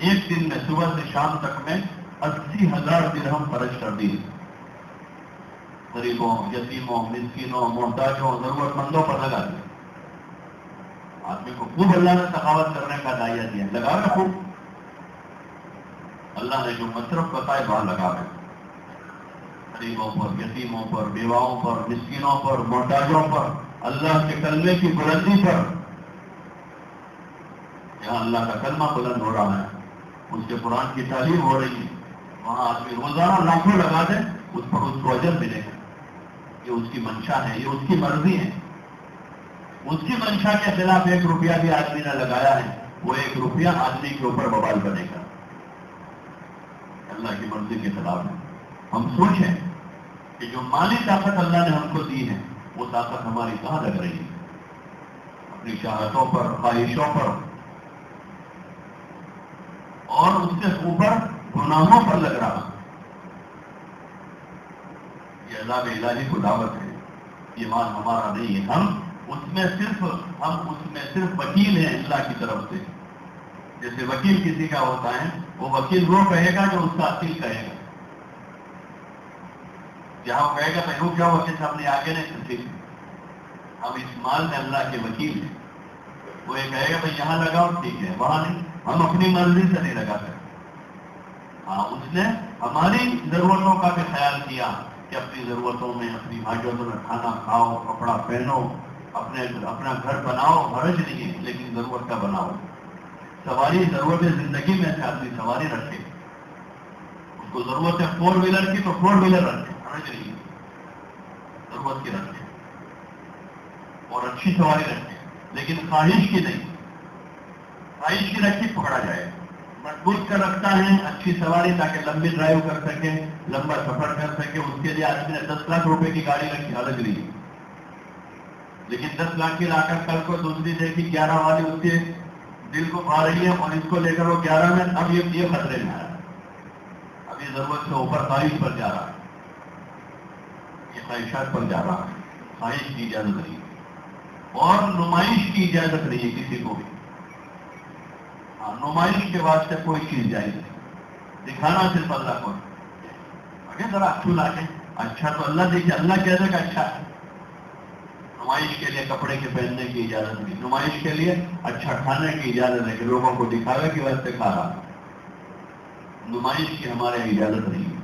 ایک دن میں صبح سے شام تک میں 80,000 درہم خرچ کر دی. غریبوں، یتیموں، مسکینوں، محتاجوں، ضرورت مندوں پر لگا دیا. آدمی کو خوب اللہ نے سخاوت کرنے کا دائیا دیا، لگا رہے خوب. اللہ نے جو مصرف بتائے وہاں لگا رہے. غریبوں پر، یتیموں پر، بیواؤں پر، مسکینوں پر، محتاجوں پر، اللہ کے کلمے کی بلندی پر. جہاں اللہ کا کلمہ بلند ہو رہا ہے، اس کے قرآن کی تعلیم ہو رہی ہے، وہاں آدمی روزانہ لاکھوں لگا دے، اس پر اس کو اجر ملے گا. یہ اس کی منشا ہے، یہ اس کی مرضی ہے. اس کی منشا کے خلاف 1 روپیہ بھی آدمی نے لگایا ہے، وہ 1 روپیہ آدمی کے اوپر بوال بنے گا. اللہ کی مرضی کے خلاف ہے. ہم سوچیں کہ جو مالی طاقت اللہ نے ہم کو دی ہے وہ طاقت ہماری کہاں لگ رہی ہے؟ اپنی چاہتوں پر، خواہشوں پر، اور اس کے اوپر گناہوں پر لگ رہا. یہ عذاب الہی کو دعوت ہے. یہ مال ہمارا نہیں ہے، ہم اس میں صرف وکیل ہیں اللہ کی طرف سے. جیسے وکیل کسی کا ہوتا ہے، وہ وکیل وہ کہے گا جو اس کا عقیل کہے گا. جہاں وہ کہے گا میں رک جاؤ وکیل صاحب نے آگے نہیں سنتی. ہم اس مال میں اللہ کے وکیل ہیں. وہ یہ کہے گا بھائی یہاں لگاؤ، ٹھیک ہے، وہاں نہیں. ہم اپنی مرضی سے نہیں لگا سکتے. ہاں، اس نے ہماری ضرورتوں کا بھی خیال کیا کہ اپنی ضرورتوں میں، اپنی حاجتوں میں کھانا کھاؤ، کپڑا پہنو، اپنا گھر بناؤ. حرج نہیں ہے لیکن ضرورت کا بناؤ. سواری ضرورت زندگی میں سے آدمی سواری رکھے. اس کو ضرورت ہے 4 ویلر کی تو 4 ویلر رکھے، حرج نہیں ہے. ضرورت کی رکھے اور اچھی سواری رکھے، لیکن خواہش کی نہیں. خواہش کی رکھی پکڑا جائے. مضبوط کر رکھتا ہے اچھی سواری تاکہ لمبی ڈرائیو کر سکے، لمبا سفر کر سکے. اس کے لیے آدمی نے 10 لاکھ روپے کی گاڑی رکھی، الگ نہیں. لیکن 10 لاکھ کی لا کر کل کو دوسری دیکھی 11 والی اس کے دل کو کھا رہی ہے اور اس کو لے کر وہ 11 میں، اب یہ خطرے میں آ رہا ہے. اب یہ ضرورت سے اوپر خواہش پر جا رہا ہے، یہ خواہشات پر جا رہا ہے. خواہش کی اجازت نہیں اور نمائش کی اجازت نہیں ہے کسی کو بھی. نمائش کے واسطے کوئی چیز جائز نہیں. دکھانا صرف اللہ کو. اگر ذرا اچھو لا کے اچھا تو اللہ دیکھے، اللہ کہتے کہ اچھا ہے. نمائش کے لیے کپڑے کے پہننے کی اجازت نہیں. نمائش کے لیے اچھا کھانے کی اجازت ہے کہ لوگوں کو دکھاوے کی واسطے کھا رہا. نمائش کی ہمارے اجازت نہیں ہے.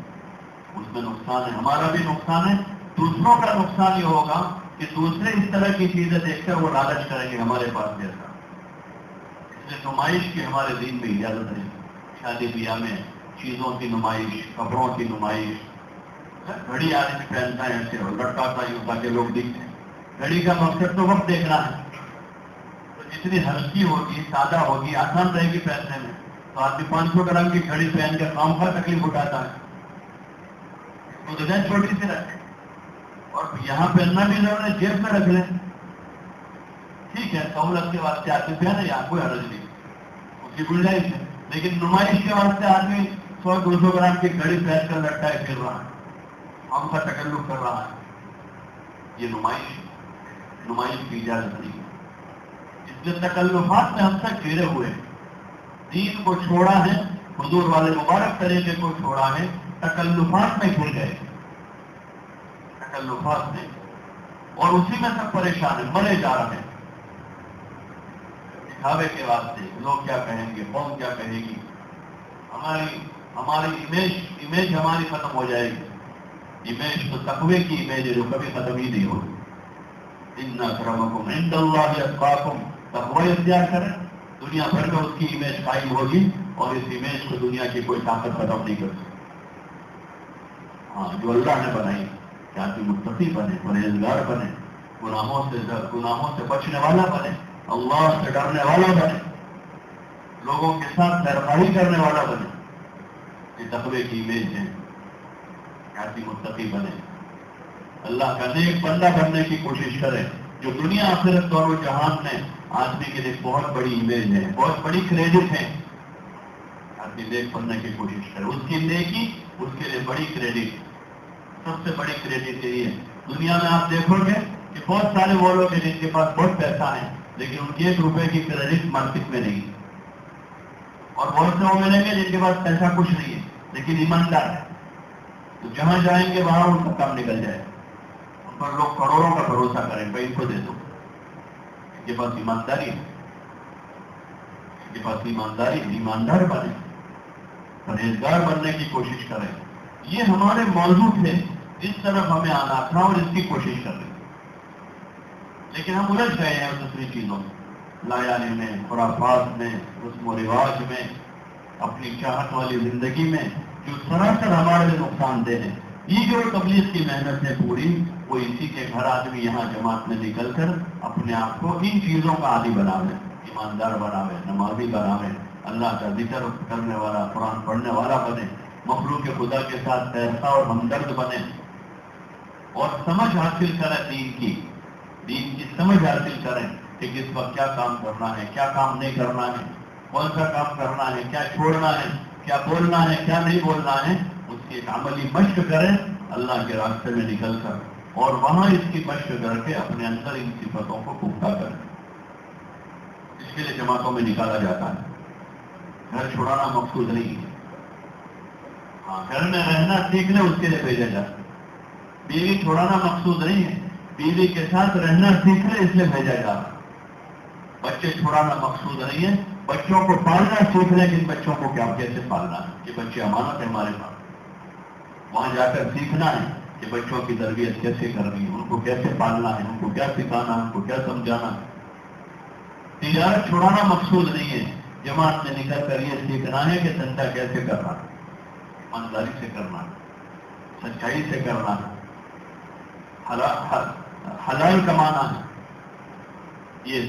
اس میں نقصان ہے، ہمارا بھی نقصان ہے. دوسروں کا نقصان یہ ہوگا کہ دوسرے اس طرح کی چیزیں دیکھ کر وہ لالچ کریں گے ہمارے پاس جیسا. نمائش کی ہمارے دین میں اجازت نہیں. شادی بیاہ میں چیزوں کی نمائش، کپڑوں کی نمائش. گھڑی آدمی پہنتا ہے ایسے اور لٹکاتا یوں تاکہ لوگ دیکھیں. گھڑی کا مقصد تو وقت دیکھنا ہے. تو جتنی ہلکی ہوگی، سادہ ہوگی، آسان رہے گی پہننے میں، تو آدمی 500 گرام کی گھڑی پہن کے خام خواہ تکلیف اٹھاتا ہے. تو ڈیزائن چھوٹی سی رکھے اور یہاں پہننا بھی ضرور ہے، جیب میں رکھ لیں. ٹھیک ہے، سہولت کے واسطے آدمی پہنے یا کوئی حرج نہیں، اس کی گنجائش ہے. لیکن نمائش کے واسطے آدمی 100-200 گرام کی گھڑی پہن کر لٹکائے پھر رہا ہے، ہم کا تکلف کر رہا ہے. یہ نمائش کی اجازت نہیں. اس لیے تکلفات میں ہم تک گھیرے ہوئے، دین کو چھوڑا ہے، حضور والے مبارک طریقے کو چھوڑا ہے، تکلفات میں گھر گئے، تکلفات میں، اور اسی میں سب پریشان ہیں، مرے جا رہے ہیں. دکھاوے کے واسطے لوگ کیا کہیں گے، قوم کیا کہے گی، ہماری امیج ہماری ختم ہو جائے گی. امیج تو تقوی کی امیج ہے جو کبھی ختم ہی نہیں ہوگی. ان اکرمکم عند اللہ اتقاکم، تقوی اختیار کریں، دنیا بھر میں اس کی امیج قائم ہوگی اور اس امیج کو دنیا کی کوئی طاقت ختم نہیں کر سکتی. ہاں، جو اللہ نے بنائی کہ آدمی متقی بنے، پرہیزگار بنے، گناہوں سے بچنے والا بنے، اللہ سے ڈرنے والا بنے، لوگوں کے ساتھ خیرخواہی کرنے والا بنے. یہ تقوی کی امیج ہے. آدمی متقی بنے، اللہ کا نیک بندہ بننے کی کوشش کرے، جو دنیا آخرت دونوں جہان میں آدمی کے لیے بہت بڑی امیج ہے، بہت بڑی کریڈٹ ہے. آدمی نیک بننے کی کوشش کرے، اس کی نیکی اس کے لیے بڑی کریڈٹ، سب سے بڑی کریڈٹ یہی ہے. دنیا میں آپ دیکھو گے کہ بہت سارے وہ لوگ ہیں جن کے پاس بہت پیسہ ہے لیکن ان کی 1 روپے کی کریڈٹ مارکیٹ میں نہیں، اور بہت سے وہ ملیں گے جن کے پاس پیسہ کچھ نہیں ہے لیکن ایماندار ہے. تو جہاں جائیں گے وہاں ان کا کام نکل جائے. ان پر لوگ کروڑوں کا بھروسہ کریں، بھائی ان کو دے دو. ان کے پاس ایمانداری ہے، ان کے پاس ایماندار بنے، پرہیزگار بننے کی کوشش کریں. یہ ہمارے موضوع تھے، اس طرف ہمیں آنا تھا اور اس کی کوشش کر رہے تھے. لیکن ہم الجھ گئے ہیں دوسری چیزوں میں، لایانی میں، خرافات میں، رسم و رواج میں، اپنی چاہت والی زندگی میں، جو سراسر ہمارے لیے نقصان دہ ہے. یہ جو تبلیغ کی محنت ہے پوری، وہ اسی کے گھر آدمی یہاں جماعت میں نکل کر اپنے آپ کو ان چیزوں کا عادی بناوے، ایماندار بناوے، نمازی بناوے، اللہ کا ذکر کرنے والا، قرآن پڑھنے والا بنے، مخلوق خدا کے ساتھ ایسا اور ہمدرد بنے، اور سمجھ حاصل کرے دین کی سمجھ حاصل کریں کہ کس وقت کیا کام کرنا ہے، کیا کام نہیں کرنا ہے، کون سا کام کرنا ہے، کیا چھوڑنا ہے، کیا بولنا ہے، کیا نہیں بولنا ہے. اس کی ایک عملی مشق کریں اللہ کے راستے میں نکل کر، اور وہاں اس کی مشق کر کے اپنے اندر ان صفتوں کو پختہ کریں. اس کے لیے جماعتوں میں نکالا جاتا ہے. گھر چھوڑانا مقصود نہیں ہے. ہاں، گھر میں رہنا سیکھ لیں، اس کے لیے بھیجا جاتا ہے. بیوی چھوڑانا مقصود نہیں ہے، بیوی کے ساتھ رہنا سیکھ لیں، اس لیے بھیجا جا رہا. بچے چھوڑانا مقصود نہیں ہے، بچوں کو پالنا سیکھ لیں کہ ان بچوں کو کیسے پالنا ہے. یہ بچے امانت ہے ہمارے پاس. وہاں جا کر سیکھنا ہے کہ بچوں کی تربیت کیسے کرنی ہے، ان کو کیسے پالنا ہے، ان کو کیا سکھانا ہے، ان کو کیا سمجھانا ہے. تجارت چھوڑانا مقصود نہیں ہے، جماعت میں نکل کر یہ سیکھنا ہے کہ دھندا کیسے کرنا ہے، ایمانداری سے کرنا ہے، سچائی سے کرنا ہے، حلال کمانا ہے. یہ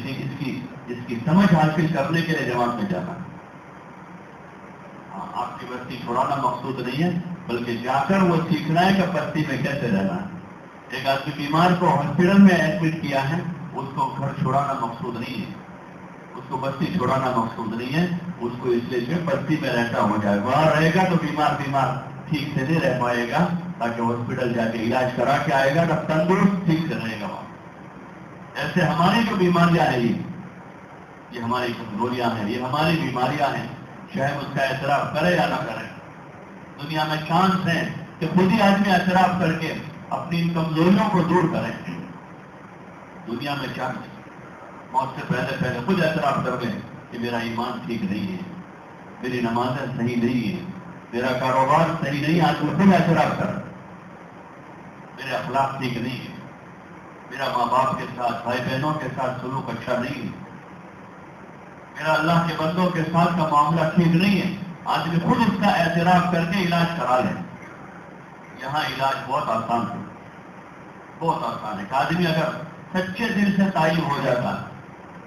اس کی سمجھ حاصل کرنے کے لیے جماعت میں جانا ہے. ہاں، آپ کی بستی چھوڑانا مقصود نہیں ہے، بلکہ جا کر وہ سیکھنا ہے کہ بستی میں کیسے رہنا ہے. ایک آدمی بیمار کو ہاسپٹل میں ایڈمٹ کیا ہے، اس کو گھر چھوڑانا مقصود نہیں ہے، اس کو بستی چھوڑانا مقصود نہیں ہے. اس کو اس لیے بستی میں رہتا ہو جائے، وہاں رہے گا تو بیمار ٹھیک سے نہیں رہ پائے گا، تاکہ ہاسپٹل جا کے علاج کرا کے آئے گا تب تندرست ٹھیک سے رہے گا وہاں. ایسے ہماری جو بیماریاں ہیں، یہ ہماری کمزوریاں ہیں، یہ ہماری بیماریاں ہیں، چاہے اس کا اعتراف کرے یا نہ کرے. دنیا میں چانس ہے کہ خود ہی آدمی اعتراف کر کے اپنی ان کمزوریوں کو دور کریں. دنیا میں چانس موت سے پہلے خود اعتراف کر لیں کہ میرا ایمان ٹھیک نہیں ہے، میری نمازیں صحیح نہیں ہے، میرا کاروبار صحیح نہیں ہے. آج وہ خود اعتراف کر، میرے اخلاق ٹھیک نہیں ہے، میرا ماں باپ کے ساتھ، بھائی بہنوں کے ساتھ سلوک اچھا نہیں ہے، میرا اللہ کے بندوں کے ساتھ کا معاملہ ٹھیک نہیں ہے. آدمی خود اس کا اعتراف کر کے علاج کرا لے. یہاں علاج بہت آسان ہے، بہت آسان ہے. آدمی اگر سچے دل سے تائب ہو جاتا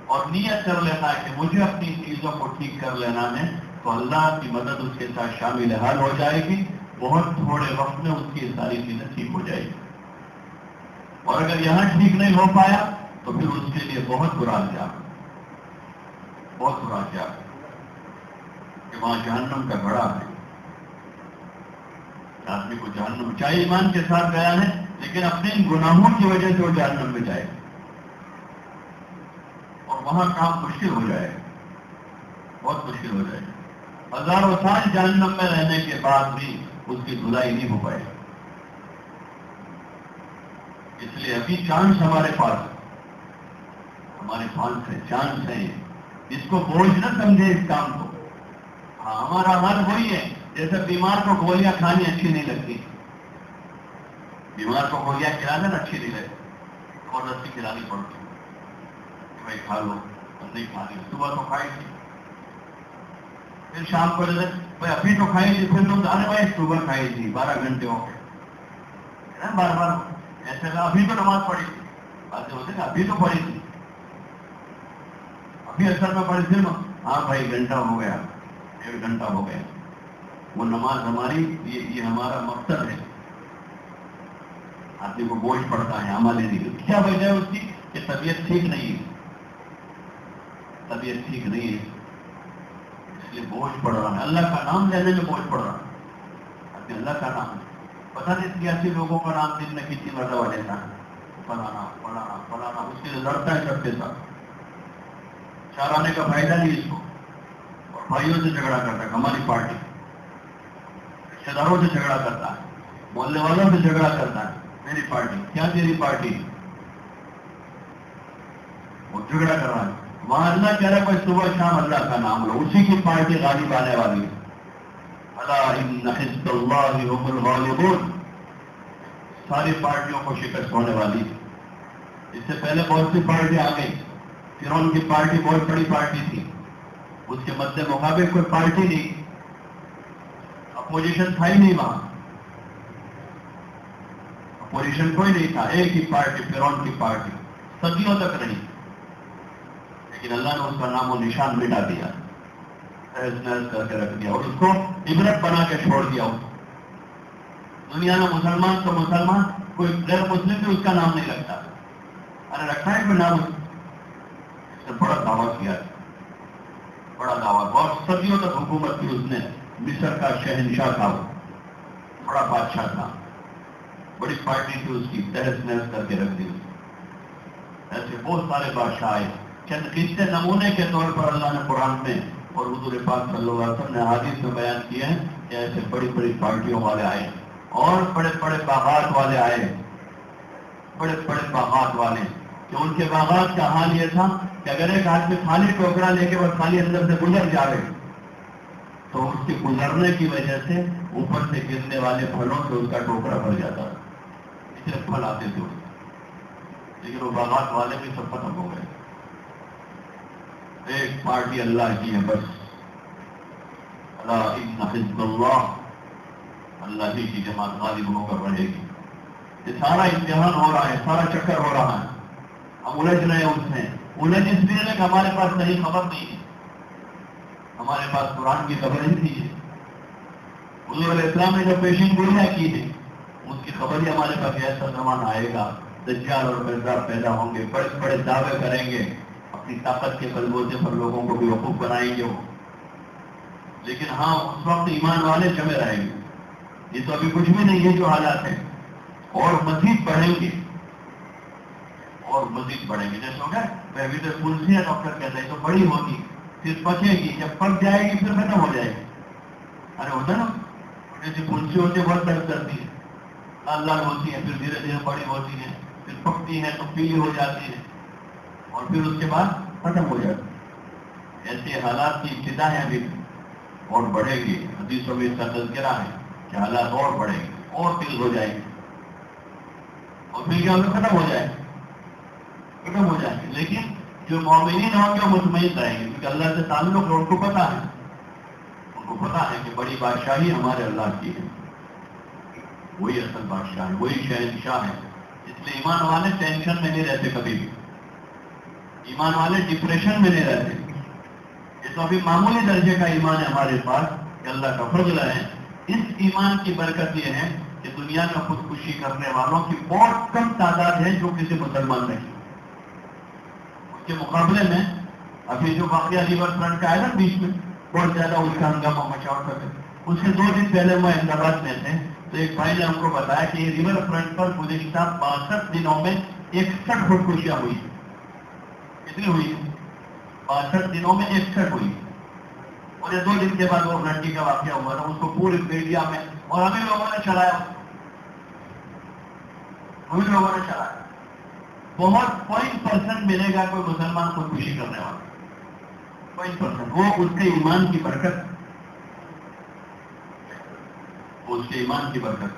اور نیت کر لیتا ہے کہ مجھے اپنی چیزوں کو ٹھیک کر لینا ہے، تو اللہ کی مدد اس کے ساتھ شامل حال ہو جائے گی. بہت تھوڑے وقت میں اس کی ساری چیزیں ٹھیک ہو جائے گی. اور اگر یہاں ٹھیک نہیں ہو پایا تو پھر اس کے لیے بہت برا انجام، بہت برا انجام کہ وہاں جہنم کا گھڑا ہے. آدمی کو جہنم چاہے ایمان کے ساتھ گیا ہے، لیکن اپنے ان گناہوں کی وجہ سے وہ جہنم میں جائے اور وہاں کام مشکل ہو جائے، بہت مشکل ہو جائے. ہزاروں سال جہنم میں رہنے کے بعد بھی اس کی دھلائی نہیں ہو پائے. اس لیے ابھی چانس ہمارے پاس ہے، چانس ہے. اس کو بوجھ نہ سمجھے اس کام کو. ہاں، ہمارا حال وہی ہے جیسے بیمار کو گولیاں کھانی اچھی نہیں لگتی. بیمار کو گولیاں کھلانا اچھی نہیں لگتی، زبردستی کھلانی پڑتی. بھائی کھا لو، نہیں کھانی. صبح تو کھائی تھی، پھر شام کو بھائی ابھی تو کھائی تھی، پھر تم ارے بھائی صبح کھائی تھی 12 گھنٹے ہو گئے. بار بار ایسے کا ابھی تو نماز پڑھی تھی، باتیں ہوتے نا ابھی تو پڑھی تھی، ابھی اثر میں پڑھی تھی نا. ہاں بھائی گھنٹہ ہو گیا، 1 گھنٹہ ہو گیا. وہ نماز ہماری یہ ہمارا مقصد ہے. آدمی کو بوجھ پڑتا ہے عمل نہیں. کیا وجہ ہے اس کی؟ کہ طبیعت ٹھیک نہیں ہے، طبیعت ٹھیک نہیں ہے، اس لیے بوجھ پڑ رہا ہے. اللہ کا نام لینے میں بوجھ پڑ رہا ہے. آدمی اللہ کا نام پتہ نہیں سیاسی لوگوں کا نام دن میں کتنی مرتبہ لیتا ہے، فلانا فلانا فلانا. اس کے لیے لڑتا ہے سب کے ساتھ. چارانے کا فائدہ نہیں اس کو. اور بھائیوں سے جھگڑا کرتا ہے، ہماری پارٹی رشتے داروں سے جھگڑا کرتا ہے، محلے والوں سے جھگڑا کرتا ہے. میری پارٹی کیا تیری پارٹی؟ وہ جھگڑا کر رہا ہے. وہاں اللہ کہہ رہا ہے کوئی صبح شام اللہ کا نام لو، اسی کی پارٹی غالب آنے والی ہے. الا ان حزب اللہ هم الغالبون. ساری پارٹیوں کو شکست ہونے والی ہے. اس سے پہلے بہت سی پارٹی آ گئی. فرعون کی پارٹی بہت بڑی پارٹی تھی، اس کے مد مقابل کوئی پارٹی نہیں، اپوزیشن تھا ہی نہیں. وہاں اپوزیشن کوئی نہیں تھا، ایک ہی پارٹی فرعون کی پارٹی صدیوں تک رہی. لیکن اللہ نے اس کا نام و نشان مٹا دیا، کر کے رکھ دیا اور اس کو عبرت بنا کے چھوڑ دیا. دنیا میں مسلمان تو مسلمان، کوئی غیر مسلم بھی اس کا نام نہیں رکھتا. ارے رکھا ہے کوئی نام؟ اس نے بڑا دعویٰ کیا، بڑا دعویٰ. بہت صدیوں تک حکومت کی اس نے. مصر کا شہنشاہ تھا، وہ بڑا بادشاہ تھا، بڑی پارٹی تھی اس کی، تہس نہس کر کے رکھ دی. ایسے بہت سارے بادشاہ آئے. چند قصے نمونے کے طور پر اللہ نے قرآن میں اور حضور پاک صلی اللہ علیہ وسلم نے حدیث میں بیان کیے ہیں کہ ایسے بڑی بڑی پارٹیوں والے آئے اور بڑے بڑے باغات والے آئے، بڑے بڑے باغات والے. کہ ان کے باغات کا حال یہ تھا کہ اگر ایک آدمی خالی ٹوکرا لے کے وہ خالی اندر سے گزر جاوے تو اس کے گزرنے کی وجہ سے اوپر سے گرنے والے پھلوں سے اس کا ٹوکرا بھر جاتا تھا. اس لیے پھل آتے تھے. لیکن وہ باغات والے بھی سب ختم ہو گئے. ایک پارٹی اللہ کی ہے بس. اللہ ان حزب اللہ، اللہ ہی کی جماعت غالب ہو کر بڑھے گی. یہ سارا امتحان ہو رہا ہے، سارا چکر ہو رہا ہے. ہم الجھ رہے ہیں اس میں. الجھ اس لیے کہ ہمارے پاس صحیح خبر نہیں ہے. ہمارے پاس قرآن کی خبر ہی تھی. حضور علیہ السلام نے جو پیشین گوئیاں کی ہے اس کی خبر ہی ہمارے پاس. ایسا زمانہ آئے گا، دجال اور کذاب پیدا ہوں گے، بڑے بڑے دعوے کریں گے، اپنی طاقت کے بلبوتے پر لوگوں کو بھی وقوف بنائیں گے وہ. لیکن ہاں اس وقت ایمان والے جمے رہیں گے. یہ تو ابھی کچھ بھی نہیں ہے جو حالات ہیں، اور مزید بڑھیں گے اور مزید بڑھیں گے. جیسے ہو گیا ابھی تو پلسی ہے، ڈاکٹر کہتا ہے تو بڑی ہوگی پھر پچے گی، جب پک جائے گی پھر ختم ہو جائے گی. ارے ہوتا نا جیسے پلسی ہوتی ہے بہت درد کرتی ہے، لال لال ہوتی ہے، پھر دھیرے دھیرے بڑی ہوتی ہے، پھر پکتی ہے تو پیلی ہو جاتی ہے اور پھر اس کے بعد ختم ہو جاتی ہے. ایسے حالات کی ابتدا ہے ابھی اور بڑھے گی. حدیثوں میں اس کا تذکرہ ہے کہ حالات اور بڑھیں گے اور تیز ہو جائیں گے اور پھر کیا ختم ہو جائے ختم ہو جائیں گے. لیکن جو مومنین ہوں گے وہ مطمئن رہیں گے کیونکہ اللہ سے تعلق ہے، ان کو پتا ہے، ان ان کو پتا ہے کہ بڑی بادشاہی ہمارے اللہ کی ہے، وہی اصل بادشاہ ہے، وہی شہنشاہ ہے. اس لیے ایمان والے ٹینشن میں نہیں رہتے کبھی بھی، ایمان والے ڈپریشن میں نہیں رہتے. یہ تو ابھی معمولی درجے کا ایمان ہے ہمارے پاس کہ اللہ کا فضل ہے. اس ایمان کی برکت یہ ہے کہ دنیا میں خودکشی کرنے والوں کی بہت کم تعداد ہے جو کسی مسلمان نہیں. اس کے مقابلے میں ابھی جو واقعہ ریور فرنٹ کا ہے نا بیچ میں، بہت زیادہ اس کا ہنگامہ مچا اٹھا تھا. اس کے 2 دن پہلے وہ احمدآباد میں تھے تو ایک بھائی نے ہم کو بتایا کہ یہ ریور فرنٹ پر گزشتہ 62 دنوں میں 61 خودکشیاں ہوئی. کتنی ہوئی؟ 62 دنوں میں 61 ہوئی. اور یہ 2 دن کے بعد وہ لڑکی کا واقعہ ہوا تھا، اس کو پورے میڈیا میں اور ہمیں لوگوں نے چلایا، بہت 0.% ملے گا کوئی مسلمان خودکشی کرنے والا، 0.%. وہ اس کے ایمان کی برکت، اس کے ایمان کی برکت.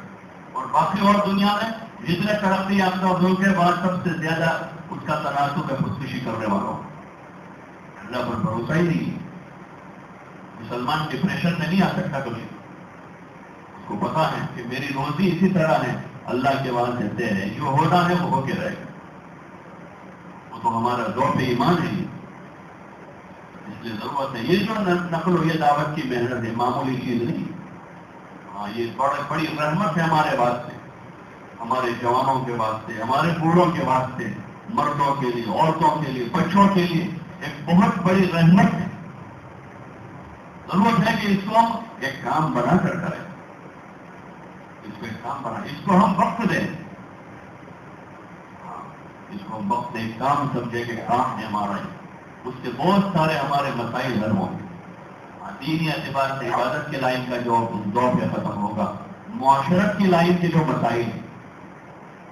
اور باقی اور دنیا میں جتنے ترقی یافتہ ملک کے بعد سب سے زیادہ اس کا تناسب ہے خودکشی کرنے والوں. اللہ پر بھروسہ ہی نہیں ہے. مسلمان ڈپریشن میں نہیں آ سکتا کبھی. اس کو پتا ہے کہ میری روزی اسی طرح ہے، اللہ کے وہاں کہتے ہیں جو ہونا ہے وہ ہو کے رہے گا. وہ تو ہمارا ذوق ایمان ہے. اس لیے ضرورت ہے یہ جو نقل و یہ دعوت کی محنت ہے، معمولی چیز نہیں. ہاں یہ بڑی رحمت ہے ہمارے واسطے، ہمارے جوانوں کے واسطے، ہمارے بوڑھوں کے واسطے، مردوں کے لیے، عورتوں کے لیے، بچوں کے لیے ایک بہت بڑی رحمت ہے. ضرورت ہے کہ اس کو ہم ایک کام بنا کر کریں، اس کو ایک کام بنا، اس کو ہم وقت دیں، اس کو ہم وقت دیں، کام سمجھے کہ کام ہے ہمارا. اس کے بہت سارے ہمارے مسائل حل ہوں گے. دینی اعتبار سے عبادت کے لائن کا جو دور میں ختم ہوگا. معاشرت کی لائن کے جو مسائل ہیں،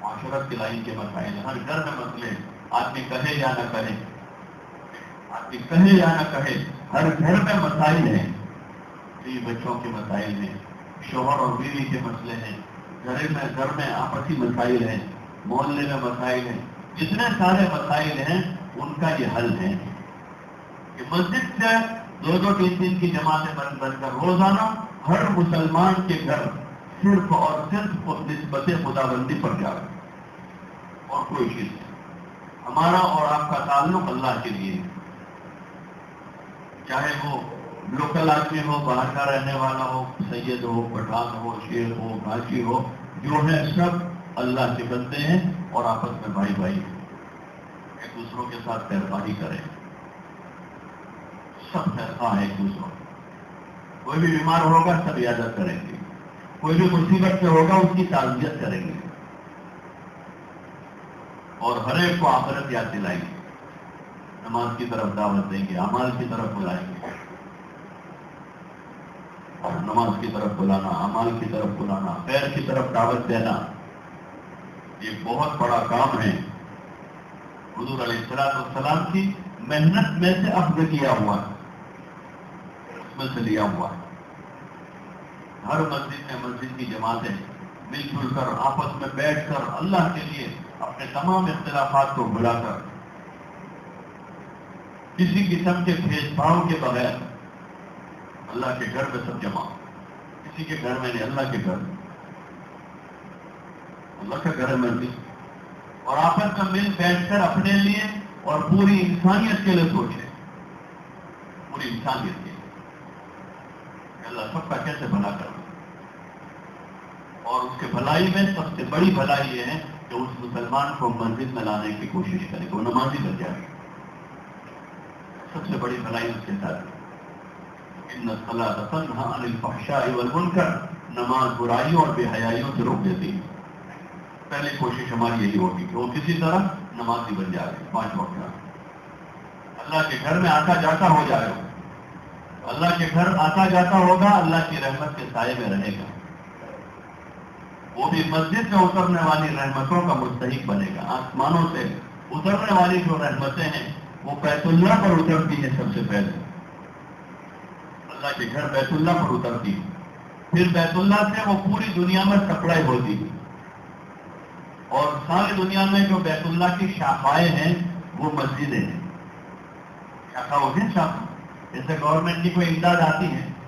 معاشرت کی لائن کے مسائل، ہر گھر میں مسئلے، آدمی کہے یا نہ کہے، آدمی کہے یا نہ کہے، ہر گھر میں مسائل ہیں. بیوی بچوں کے مسائل ہیں، شوہر اور بیوی کے مسئلے ہیں، گھر میں آپسی مسائل ہیں، محلے میں مسائل ہیں. جتنے سارے مسائل ہیں ان کا یہ حل ہے کہ مسجد سے 2-2 3-3 کی جماعتیں بن کر روزانہ ہر مسلمان کے گھر صرف اور صرف نسبت خداوندی پر جائے، اور کوئی چیز نہیں. ہمارا اور آپ کا تعلق اللہ کے لیے، چاہے وہ لوکل آدمی ہو، باہر کا رہنے والا ہو، سید ہو، پٹھان ہو، شیر ہو، گھاچی ہو، جو ہے سب اللہ کے بندے ہیں اور آپس میں بھائی بھائی ہیں. ایک دوسروں کے ساتھ خیرخواہی کریں، سب خیرخواہ ہے ایک دوسروں. کوئی بھی بیمار ہوگا سب عیادت کریں گے، کوئی بھی مصیبت میں ہوگا اس کی تعزیت کریں گے، اور ہر ایک کو آخرت یاد دلائیں گے. نماز کی طرف دعوت دیں گے، اعمال کی طرف بلائیں گے. نماز کی طرف بلانا، اعمال کی طرف بلانا، خیر کی طرف دعوت دینا، یہ بہت بڑا کام ہے. حضور علیہ السلام کی محنت میں سے اخذ کیا ہوا ہے، اس میں سے لیا ہوا ہے. ہر مسجد کی جماعتیں مل جل کر آپس میں بیٹھ کر اللہ کے لیے اپنے تمام اختلافات کو بھلا کر، کسی قسم کے بھید بھاؤ کے بغیر اللہ کے گھر میں سب جمع، کسی کے گھر میں نہیں، اللہ کے گھر میں، اللہ کے گھر میں بھی، اور آپس میں مل بیٹھ کر اپنے لیے اور پوری انسانیت کے لیے سوچیں، پوری انسانیت کے لیے کہ اللہ سب کا کیسے بھلا کرنا. اور اس کے بھلائی میں سب سے بڑی بھلائی یہ ہے کہ اس مسلمان کو مسجد میں لانے کی کوشش کرے کہ وہ نمازی بن جائے. سب سے بڑی بھلائی اس کے ساتھ ان الصلاۃ تنہی عن الفحشاء والمنکر، نماز برائیوں اور بے حیائیوں سے روک دیتی ہے. پہلی کوشش ہماری یہی ہوگی کہ وہ کسی طرح نمازی بن جائے، 5 وقت کا اللہ کے گھر میں آتا جاتا ہو جائے، اللہ کے گھر آتا جاتا ہوگا، اللہ کی رحمت کے سائے میں رہے گا. وہ بھی مسجد سے اترنے والی رحمتوں کا مستحق بنے گا. آسمانوں سے اترنے والی جو رحمتیں ہیں وہ بیت اللہ پر اترتی ہیں. سب سے پہلے اللہ کے گھر بیت اللہ پر اترتی ہے، پھر بیت اللہ سے وہ پوری دنیا میں سپلائی ہوتی ہے. اور ساری دنیا میں جو بیت اللہ کی شاخائیں ہیں وہ مسجدیں ہیں. شاخا ہوتی ہے، شاخا جیسے گورنمنٹ کی کوئی امداد آتی ہے،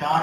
4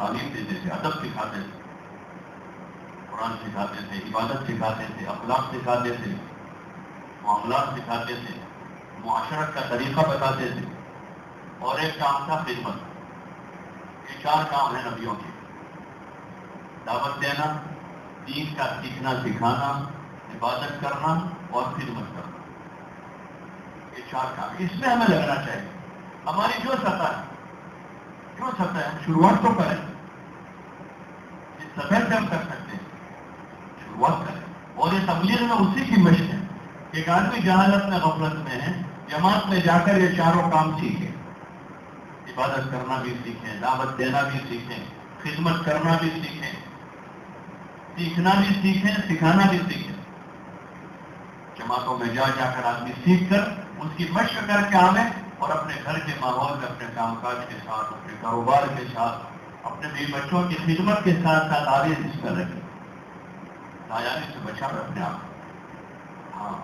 تعلیم دیتے تھے، ادب سکھاتے تھے، قرآن سکھاتے تھے، عبادت سکھاتے تھے، اخلاق سکھاتے تھے، معاملات سکھاتے تھے، معاشرت کا طریقہ بتاتے تھے، اور ایک کام تھا خدمت۔ یہ 4 کام ہیں نبیوں کے: دعوت دینا، دین کا سیکھنا سکھانا، عبادت کرنا اور خدمت کرنا۔ یہ 4 کام، اس میں ہمیں لگنا چاہیے۔ ہماری جو سطح ہے ہم شروعات تو کریں، اس سطح سے ہم کر سکتے ہیں، شروعات کریں۔ اور یہ تبلیغ میں اسی کی مشق ہے۔ ایک آدمی جہالت میں غفلت میں ہے، جماعت میں جا کر یہ 4 کام سیکھے، عبادت کرنا بھی سیکھیں، دعوت دینا بھی سیکھیں، خدمت کرنا بھی سیکھیں، سیکھنا بھی سیکھیں، سکھانا بھی سیکھیں۔ جماعتوں میں جا کر آدمی سیکھ کر اس کی مشق کر کے آوے، اور اپنے گھر کے ماحول میں اپنے کام کاج کے ساتھ، اپنے کاروبار کے ساتھ، اپنے بیوی بچوں کی خدمت کے ساتھ ساتھ آگے اس میں رکھے، لایانی سے بچاوے اپنے آپ کو۔ ہاں،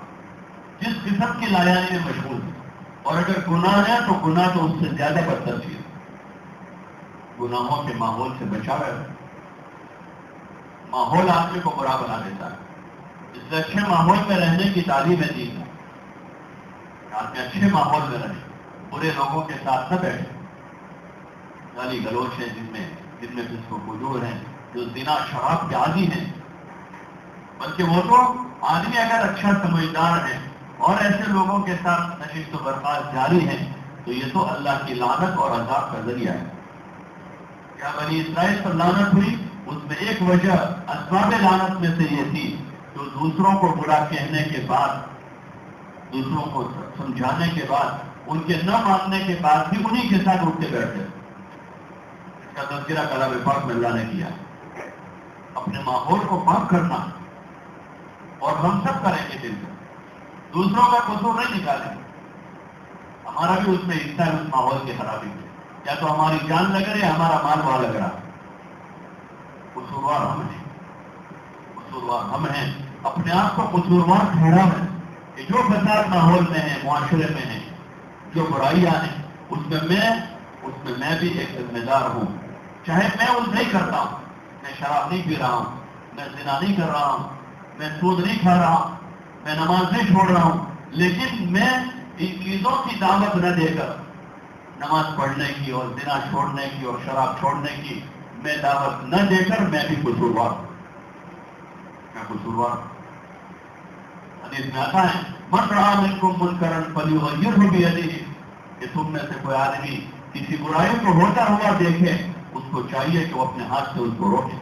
جس قسم کی لایانی میں مشغول ہے، اور اگر گناہ ہے تو گناہ تو اس سے زیادہ بدتر چیز، گناہوں کے ماحول سے بچاوے۔ ماحول آدمی کو برا بنا دیتا ہے، اس لیے اچھے ماحول میں رہنے کی تعلیم ہے دین۔ آدمی اچھے ماحول میں رہے، برے لوگوں کے ساتھ نہ بیٹھے، گالی گلوچ ہیں جن میں جس کو فجور ہیں، جو زنا شراب کے عادی ہیں، بلکہ وہ تو آدمی اگر اچھا سمجھدار ہے اور ایسے لوگوں کے ساتھ نشست و برخاست جاری ہے تو یہ تو اللہ کی لعنت اور عذاب کا ذریعہ ہے۔ کیا بنی اسرائیل پر لعنت ہوئی؟ اس میں ایک وجہ اسباب لعنت میں سے یہ تھی جو دوسروں کو برا کہنے کے بعد، دوسروں کو سمجھانے کے بعد، ان کے نہ ماننے کے بعد بھی انہی کے ساتھ اٹھ کے بیٹھے۔ اس کا تذکرہ کلام پاک میں اللہ نے کیا۔ اپنے ماحول کو پاک کرنا، اور ہم سب کریں گے دل سے، دوسروں کا قصور نہیں نکالیں گے، ہمارا بھی اس میں حصہ ہے اس ماحول کی خرابی میں۔ یا تو ہماری جان لگ رہی ہے، ہمارا مال وہاں لگ رہا، قصوروار ہم ہیں، اپنے آپ کو قصوروار ٹھہرا ہے کہ جو فساد ماحول میں ہے، معاشرے میں ہے، جو برائیاں ہیں، اس میں میں بھی ایک ذمہ دار ہوں۔ چاہے میں اس نہیں کرتا ہوں، میں شراب نہیں پی رہا ہوں، میں زنا نہیں کر رہا ہوں، میں سود نہیں کھا رہا ہوں، میں نماز نہیں چھوڑ رہا ہوں، لیکن میں ان چیزوں کی دعوت نہ دے کر نماز پڑھنے کی اور زنا چھوڑنے کی اور شراب چھوڑنے کی میں دعوت نہ دے کر میں بھی قصوروار ہوں۔ میں قصوروار ہوں۔ حدیث میں آتا ہے من رأى منكم منكرا فليغيره بيده، کہ تم میں سے کوئی آدمی کسی برائی کو ہوتا ہوا دیکھے، اس کو چاہیے کہ وہ اپنے ہاتھ سے اس کو روکے۔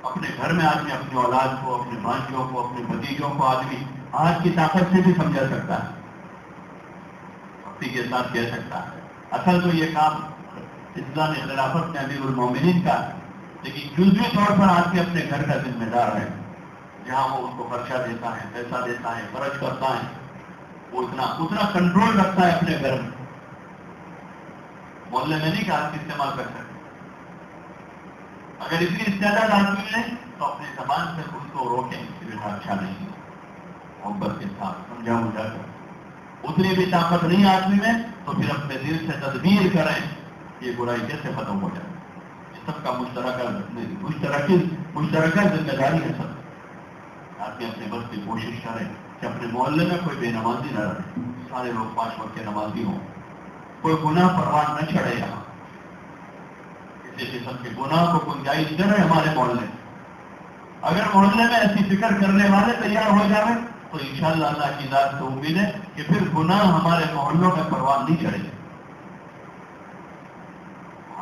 اپنے گھر میں آدمی اپنی اولاد کو، اپنے بھائیوں کو، اپنے بھتیجوں کو آدمی آج کی طاقت سے بھی سمجھا سکتا ہے، وقتی کے ساتھ کہہ سکتا ہے۔ اصل تو یہ کام اسلامی خلافت میں امیر المومنین کا ہے، لیکن جزوی طور پر آدمی اپنے گھر کا ذمہ دار ہے، جہاں وہ اس کو خرچہ دیتا ہے، پیسہ دیتا ہے، خرچ کرتا ہے، وہ اتنا کنٹرول رکھتا ہے اپنے گھر میں۔ محلے میں نہیں کہ آدمی استعمال کر سکتے۔ اگر اتنی استعداد آدمی ہے تو اپنی زبان سے اس کو روکیں کہ بیٹا اچھا نہیں، محبت کے ساتھ سمجھا بجھا کر۔ اتنی بھی طاقت نہیں آدمی میں تو پھر اپنے دل سے تدبیر کریں یہ برائی کیسے ختم ہو جائے۔ یہ سب کا مشترکہ ذمہ داری ہے سب۔ آدمی اپنے بس کی کوشش کرے کہ اپنے محلے میں کوئی بے نمازی نہ رہے، سارے لوگ 5 وقت کے نمازی ہوں، کوئی گناہ پروان نہ چڑھے یہاں، کسی قسم کے گناہ کو گنجائش نہ رہے ہمارے محلے میں۔ اگر محلے میں ایسی فکر کرنے والے تیار ہو جائیں تو انشاءاللہ اللہ کی ذات سے امید ہے کہ پھر گناہ ہمارے محلوں میں پروان نہیں چڑھے گا۔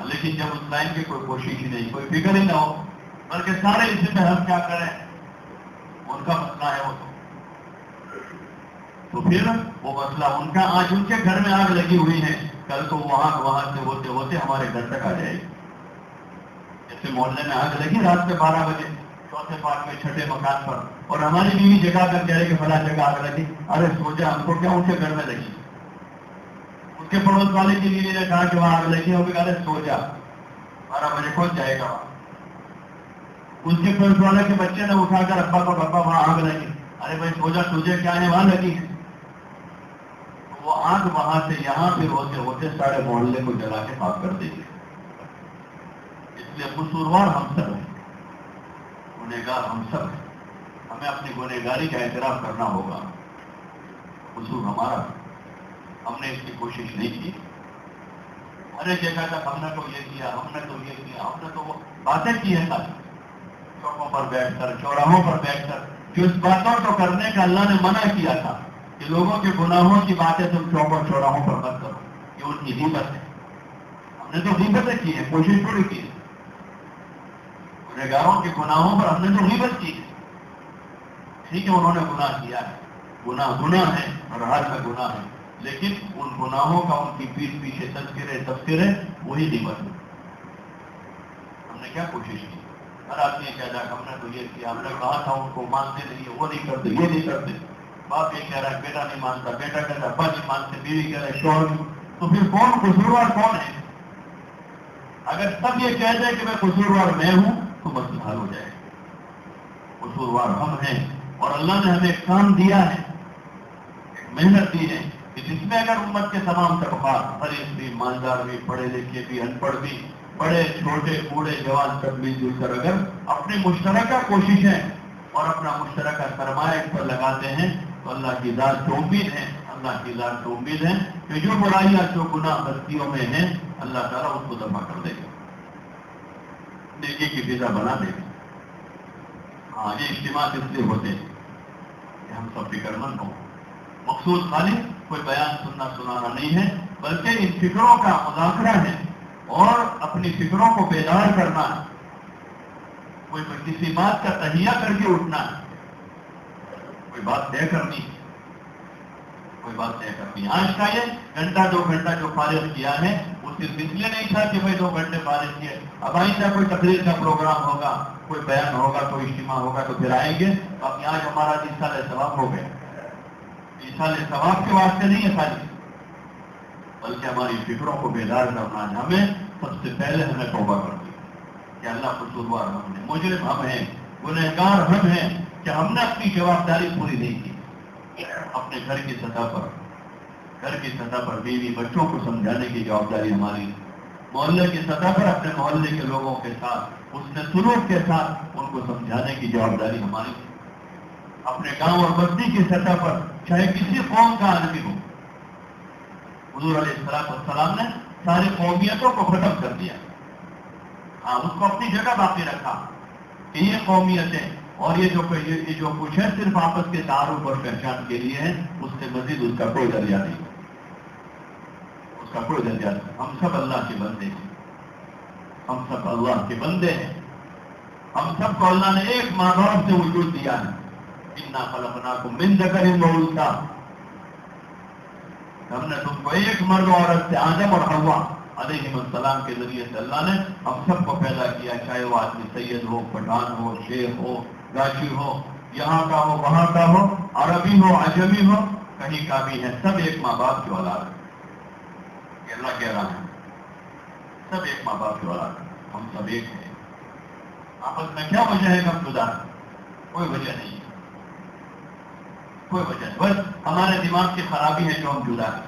لیکن جب اس لائن کی کوئی کوشش ہی نہیں، کوئی فکر ہی نہ ہو، بلکہ سارے اسی میں ہم کیا کریں، ان کا مسئلہ ہے وہ تو پھر وہ مسئلہ ان کا، آج ان کے گھر میں آگ لگی ہوئی ہے، کل تو وہاں سے ہوتے ہوتے ہمارے گھر تک آ جائے گی۔ جیسے محلے میں آگ لگی رات میں 12 بجے چوتھے پارٹ میں چھٹے مکان پر، اور ہماری بیوی جگہ کر کہہ رہے کہ فلاں جگہ آگ لگی، ارے سو جا، ہم کو کیا ان کے گھر میں لگی؟ اس کے پڑوس والے کی بیوی نے کہا کہ وہاں آگ لگی ہوگی، ارے سو جا، 12 بجے کون جائے گا وہاں؟ اس کے پڑوس والے کے بچے نے اٹھا کر ابا کو، ابا وہاں آگ لگی، ارے بھائی سو جا، تجھے کیا ہے، وہاں لگی۔ وہ آگ وہاں سے یہاں پھر ہوتے ہوتے سارے محلے کو جلا کے پاک کر دے گی۔ اس لیے قصوروار ہم سب ہیں، گنہگار ہم سب ہیں، ہمیں اپنی گنہگاری کا اعتراف کرنا ہوگا. قصور ہمارا، ہم نے اس کی کوشش نہیں کی. ارے جگہ تک ہم نے تو یہ کیا، ہم نے تو یہ کیا، ہم نے تو وہ باتیں کی ہیں ساری چوکوں پر بیٹھ کر، چوراہوں پر بیٹھ کر. جو اس باتوں کو کرنے کا اللہ نے منع کیا تھا کہ لوگوں کے گناہوں کی باتیں تم چوکوں چوراہوں پر مت کرو، یہ ان کی غیبت ہے. ہم نے تو غیبتیں کی ہیں، کوشش تھوڑی کی ہے. گنہگاروں کے گناہوں پر ہم نے تو غیبت کی ہے. ٹھیک ہے انہوں نے گناہ کیا ہے، گناہ ہے اور ہر میں گناہ ہے، لیکن ان گناہوں کا ان کی پیٹھ پیچھے تذکرے وہی غیبت ہے. ہم نے کیا کوشش کی؟ ہر آدمی کہتا ہے ہم نے تو یہ کیا، ہم نے کہا تھا ان کو مانتے نہیں، وہ نہیں کرتے، یہ نہیں کرتے. باپ یہ کہہ رہا ہے بیٹا نہیں مانتا، بیٹا کہتا ہے ابا نہیں مانتے، بیوی کہہ رہا ہے شوہر نہیں. تو پھر کون قصوروار کون ہے؟ اگر سب یہ کہہ دیں کہ میں قصوروار میں ہوں تو مسئلہ حل ہو جائے گا. قصوروار ہم ہیں اور اللہ نے ہمیں کام دیا ہے، محنت دی ہے کہ جس میں اگر امت کے تمام طبقات، غریب بھی، مالدار بھی، پڑھے لکھے بھی، ان پڑھ بھی، بڑے چھوٹے بوڑھے جوان سب مل جل کر اگر اپنی مشترکہ کوششیں اور اپنا مشترکہ سرمایہ پر لگاتے ہیں تو اللہ کی ذات سے امید ہے، اللہ کی ذات سے امید ہے کہ جو برائیاں جو گناہ بستیوں میں ہیں اللہ تعالیٰ اس کو دفع کر دے گا، نیکی کی فضا بنا دے گا. ہاں یہ اجتماع اس لیے ہوتے ہیں کہ ہم سب فکر مند ہوں. مقصود خالی کوئی بیان سننا سنانا نہیں ہے، بلکہ ان فکروں کا مذاکرہ ہے اور اپنی فکروں کو بیدار کرنا ہے. کوئی کسی بات کا تہیہ کر کے اٹھنا ہے، کوئی بات طے کرنی ہے، کوئی بات طے کرنی ہے. آج کا یہ گھنٹہ 2 گھنٹہ جو فارغ کیا ہے وہ صرف اس لیے نہیں تھا کہ بھائی 2 گھنٹے فارغ کیے، اب آئندہ کوئی تقریر کا پروگرام ہوگا، کوئی بیان ہوگا، کوئی اجتماع ہوگا تو پھر آئیں گے. اب یہاں ہمارا ایسال ثواب ہو گیا، ایسال ثواب کے واسطے نہیں ہے خالی، بلکہ ہماری فکروں کو بیدار کرنا ہے. ہمیں سب سے پہلے ہمیں توبہ کرنی کہ اللہ قصوروار ہم ہیں، مجرم ہم ہیں، گنہگار ہم ہیں کہ ہم نے اپنی جوابداری پوری نہیں کی. اپنے گھر کی سطح پر بیوی بچوں کو سمجھانے کی جوابداری ہماری، محلے کی سطح پر اپنے محلے کے لوگوں کے ساتھ حسن سلوک کے ساتھ ان کو سمجھانے کی جوابداری ہماری، اپنے گاؤں اور بستی کی سطح پر چاہے کسی قوم کا آدمی ہو. حضور علیہ السلام نے ساری قومیتوں کو ختم کر دیا. ہاں اس کو اپنی جگہ باقی رکھا کہ یہ قومیتیں اور یہ جو کچھ ہے صرف آپس کے تعارف اور پہچان کے لیے ہے، اس سے مزید اس کا کوئی درجہ نہیں، اس کا کوئی درجہ نہیں. ہم سب اللہ کے بندے ہیں، ہم سب اللہ کے بندے ہیں. ہم سب کو اللہ نے ایک ماں باپ سے وجود دیا ہے. انا خلقناکم من ذکر و انثی، ہم نے تم کو ایک مرد و عورت سے، آدم اور حوا علیہ السلام کے ذریعے سے اللہ نے ہم سب کو پیدا کیا، چاہے وہ آدمی سید ہو، پٹھان ہو، شیخ ہو، گاشی ہو، یہاں کا ہو، وہاں کا ہو، عربی ہو، عجمی ہو، کہیں کا بھی ہے، سب ایک ماں باپ کی اولاد ہے. یہ اللہ کہہ رہا ہے سب ایک ماں باپ کی اولاد ہے، ہم سب ایک ہیں. آپس میں کیا وجہ ہے کہ ہم جدا ہیں؟ کوئی وجہ نہیں ہے، کوئی وجہ نہیں، بس ہمارے دماغ کی خرابی ہے جو ہم جدا ہیں.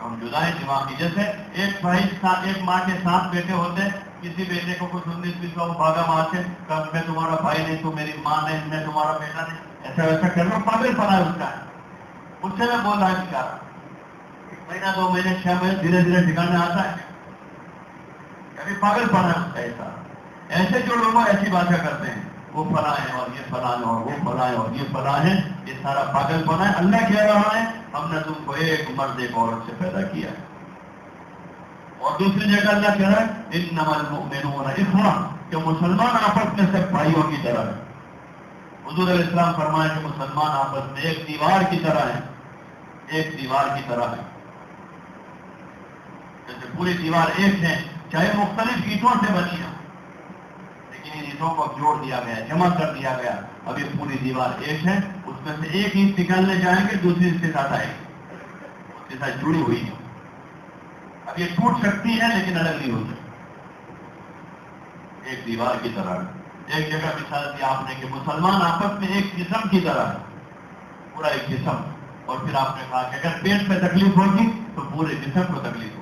ہم جدا ہیں دماغ کی. جیسے ایک بھائی ایک ماں کے 7 بیٹے ہوتے ہیں، کسی بیٹے کو کچھ 19-20 وہ بھاگا وہاں سے، میں تمہارا بھائی نہیں، تو میری ماں نہیں، میں تمہارا بیٹا نہیں، ایسا ویسا کر رہا ہوں، پاگل پڑا ہے اس کا. اس سے میں بول رہا نہیں کر رہا 1 مہینہ 2 مہینے 6 مہینے دھیرے دھیرے ٹھکانے آتا ہے، کبھی پاگل پڑا ہے اس کا. ایسا ایسے جو لوگ ایسی باتیں کرتے ہیں وہ فلاں ہے اور یہ فلاں ہے اور وہ فلاں ہے اور یہ فلاں ہے، یہ سارا پاگل پنا ہے. اللہ کہہ رہا ہے ہم نے تم کو ایک مرد ایک عورت سے پیدا کیا ہے. اور دوسری جگہ اللہ کہہ رہا ہے انما المؤمنون اخوہ، کہ مسلمان آپس میں سب بھائیوں کی طرح ہے. حضور علیہ السلام فرمائے کہ مسلمان آپس میں ایک دیوار کی طرح ہے، ایک دیوار کی طرح ہے. جیسے پوری دیوار ایک ہے، چاہے مختلف اینٹوں سے بنی ہے، لیکن ان اینٹوں کو جوڑ دیا گیا، جمع کر دیا گیا. اب یہ پوری دیوار ایک ہے، اس میں سے ایک اینٹ نکالنے جائیں گے دوسری اس کے ساتھ آئے گی، اس کے ساتھ جڑی ہوئی ہے. اب یہ ٹوٹ سکتی ہے لیکن الگ نہیں ہو سکتی، ایک دیوار کی طرح. ایک جگہ مثال دی آپ نے کہ مسلمان آپس میں ایک جسم کی طرح ہے، پورا ایک جسم. اور پھر آپ نے کہا کہ اگر پیٹ میں تکلیف ہوگی تو پورے جسم کو تکلیف ہوگی.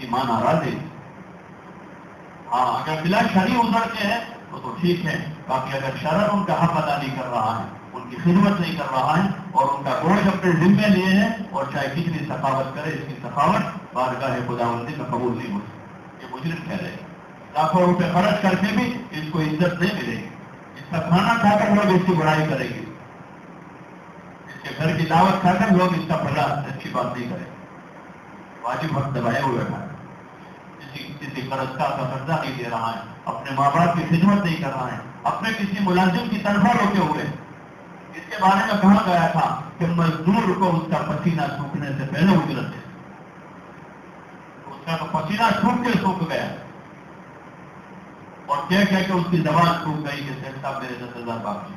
کی ماں ناراض ہے. ہاں اگر بلا شرعی عذر کے ہے تو ٹھیک ہے، باقی اگر شرع ان کا حق ادا نہیں کر رہا ہے، ان کی خدمت نہیں کر رہا ہے اور ان کا بوجھ اپنے ذمے لیے ہیں، اور چاہے کتنی سخاوت کرے، اس کی سخاوت بارگاہ خداوندی میں قبول نہیں ہوتی. یہ مجرم ٹھہرے. لاکھوں روپے خرچ کر کے بھی اس کو عزت نہیں ملے گی. اس کا کھانا کھا کر لوگ اس کی برائی کریں گے، اس کے گھر کی دعوت کھا کر لوگ اس کا بھلا اچھی بات نہیں کریں. واجب حق دبائے ہوئے ہیں. کسی قرض کا قرضہ نہیں دے رہا ہے، اپنے ماں باپ کی خدمت نہیں کر رہا ہے، اپنے کسی ملازم کی تنخواہ روکے ہوئے. اس کے بارے میں کہا گیا تھا کہ مزدور کو اس کا پسینہ سوکھنے سے پہلے اجرت ہے. اس کا تو پسینہ سوکھ کے سوکھ گیا اور کہہ کہ اس کی زبان سوکھ گئی کہ شیخ صاحب میرے 10,000 باقی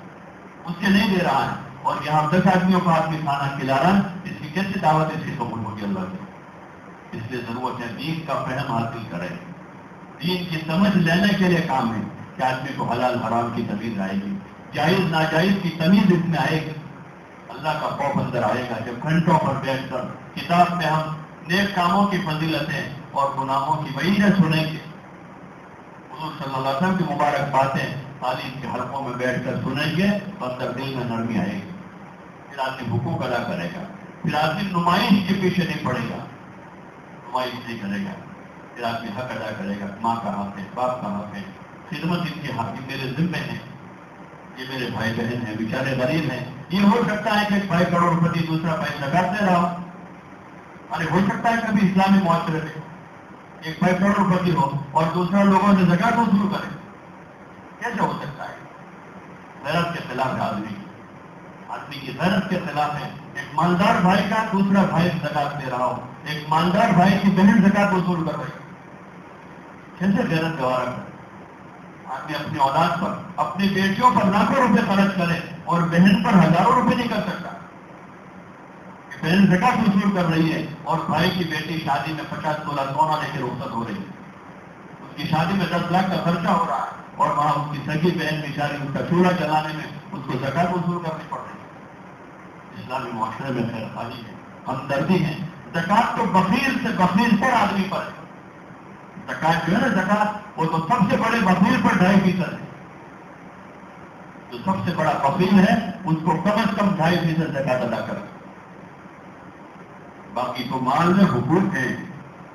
اس کے نہیں دے رہا ہے، اور یہاں 10 آدمیوں کا آدمی کھانا کھلا رہا ہے. اس کی کیسے دعوت اس کی قبول ہوگی اللہ سے؟ اس لیے ضرورت ہے دین کا فہم حاصل کرے، دین کی سمجھ لینے کے لیے کام ہے کہ آدمی کو حلال حرام کی تمیز آئے گی، جائز ناجائز کی تمیز اس میں آئے گی، اللہ کا خوف اندر آئے گا. جب گھنٹوں پر بیٹھ کر کتاب میں ہم نیک کاموں کی فضیلتیں اور گناہوں کی وعیدیں سنیں گے، حضور صلی اللہ علیہ وسلم کی مبارک باتیں تعلیم کے حلقوں میں بیٹھ کر سنیں گے تو اندر دل میں نرمی آئے گی. پھر آدمی حقوق ادا کرے گا، پھر آدمی نمائش کے پیچھے نہیں پڑے گا، نمائش نہیں کرے گا، پھر آدمی حق ادا کرے گا. ماں کا حق ہے، باپ کا حق ہے، خدمت ان کے حق میرے ذمے ہیں. یہ میرے بھائی بہن ہیں، بیچارے غریب ہیں. یہ ہو سکتا ہے کہ ایک بھائی کروڑ پتی دوسرا بھائی زکات دے رہا ہو. ارے ہو سکتا ہے کبھی اسلامی معاشرے میں ایک بھائی کروڑ پتی ہو اور دوسرا لوگوں سے زکات وصول کرے. کیسے ہو سکتا ہے؟ غیرت کے خلاف ہے آدمی کی غیرت کے خلاف ہے. ایک مالدار بھائی کا دوسرا بھائی زکات دے رہا ہو، ایک مالدار بھائی کی بہن زکات وصول کر رہی. کیسے غیرت گوارا کرے؟ آدمی اپنی اولاد پر، اپنی بیٹیوں پر لاکھوں روپے خرچ کرے اور بہن پر ہزاروں روپے نہیں کر سکتا. بہن زکات وصول کر رہی ہے اور بھائی کی بیٹی شادی میں 50 تولہ سونا لے کے رخصت ہو رہی ہے. اس کی شادی میں 10 لاکھ کا خرچہ ہو رہا ہے اور وہاں اس کی سگی بہن بیچاری اس کا چولہا چلانے میں اس کو زکات وصول کرنی پڑ رہی ہے. اسلامی معاشرے میں خیر خواہی ہے، ہمدردی ہے. زکات تو بخیل سے بخیل پر آدمی پر ہے. زکات جو ہے نا زکات، وہ تو سب سے بڑے بخیل پر 2.5% ہے. جو سب سے بڑا بخیل ہے اس کو کم از کم 2.5% زکات ادا کرے. باقی تو مال میں حقوق ہیں،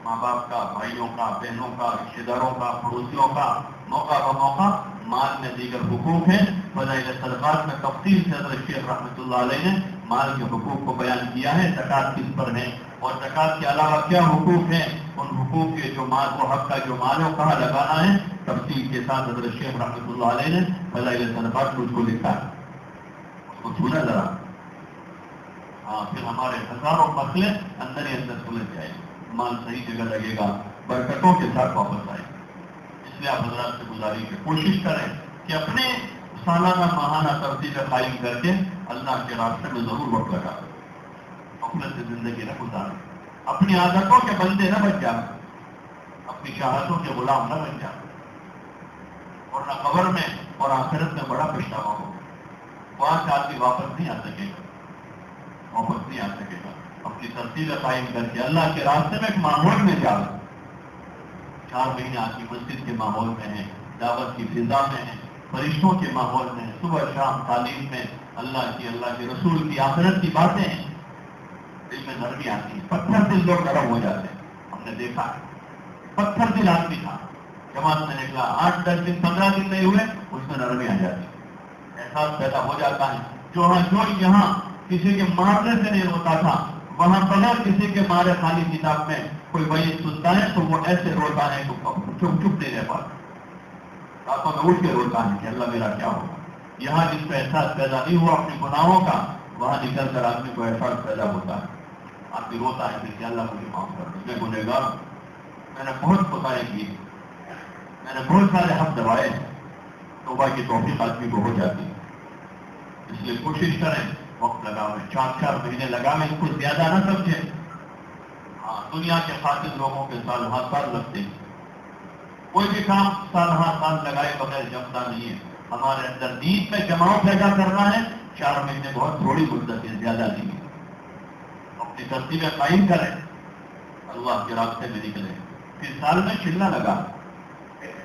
ماں باپ کا، بھائیوں کا، بہنوں کا، رشتے داروں کا، پڑوسیوں کا. موقع بموقع مال میں دیگر حقوق ہیں. فضائل صدقات میں تفصیل سے حضرت شیخ رحمۃ اللہ علیہ نے مال کے حقوق کو بیان کیا ہے. زکات کس پر ہے اور زکات کے علاوہ کیا حقوق ہیں، ان حقوق کے جو مال و حق کا جو مال و کہاں لگانا ہے، تفصیل کے ساتھ حضرت شیخ رحمۃ اللہ علیہ نے فضائل صدقات میں اس کو لکھا ہے. اس کو سنا ذرا. ہاں پھر ہمارے ہزاروں مسئلے اندر ہی اندر سلجھ جائیں گے، مال صحیح جگہ لگے گا، برکتوں کے ساتھ واپس آئے گا. اس لیے آپ حضرات سے گزارش کی کوشش کریں کہ اپنے سالانہ ماہانہ ترتیب قائم کر کے اللہ کے راستے میں ضرور وقت لگا دیں. اپنے سے زندگی نہ گزاریں، اپنی عادتوں کے بندے نہ بن جائیں، اپنی چاہتوں کے غلام نہ بن جائیں، ورنہ قبر میں اور آخرت میں بڑا پچھتاوا ہوگا. وہاں سے آدمی واپس نہیں آ سکے گا، واپس نہیں آ سکے گا. اپنی ترتیب قائم کر کے اللہ کے راستے میں ایک ماحول میں جا رہا. 4 مہینے آدمی مسجد کے ماحول میں ہے، دعوت کی فضا میں ہے، فرشتوں کے ماحول میں ہے، صبح شام تعلیم میں اللہ کے رسول کی آخرت کی باتیں ہیں. دل میں نرمی آتی ہے. پتھر دل لوگ نرم ہو جاتے ہیں. ہم نے دیکھا ہے پتھر دل آدمی تھا، جماعت میں نکلا 8 10 دن 15 دن نہیں ہوئے اس میں نرمی آ جاتی ہے، احساس پیدا ہو جاتا ہے. جو یہاں کسی کے مارنے سے نہیں روتا تھا، وہاں بغیر کسی کے مارے خالی کتاب میں کوئی وہی سنتا ہے تو وہ ایسے روتا ہے تو چپ نہیں رہ پاتا، راتوں میں اٹھ کے روتا ہے کہ اللہ میرا کیا ہوگا. یہاں جس کو احساس پیدا نہیں ہوا اپنے گناہوں کا، وہاں نکل کر آدمی کو احساس پیدا ہوتا ہے. آدمی روتا ہے کہ اللہ مجھے معاف کر دے، میں گنہگار ہوں، میں نے بہت خطائیں کی، میں نے بہت سارے حق دبائے ہیں. توبہ کی توفیق آدمی کو ہو جاتی ہے. اس لیے کوشش کریں، وقت لگاویں، 4 مہینے لگاویں، اس کو زیادہ نہ سمجھیں. ہاں دنیا کے خاطر لوگوں کے سال سال لگتے ہیں، کوئی بھی کام سال لگائے بغیر جمتا نہیں ہے. ہمارے اندر نیند میں جماؤ پیدا کرنا ہے. 4 مہینے بہت تھوڑی مدت ہے، زیادہ نہیں ہے. اپنی ترتیبیں قائم کریں، اللہ کے راستے میں نکلیں. پھر سال میں چلنا لگا،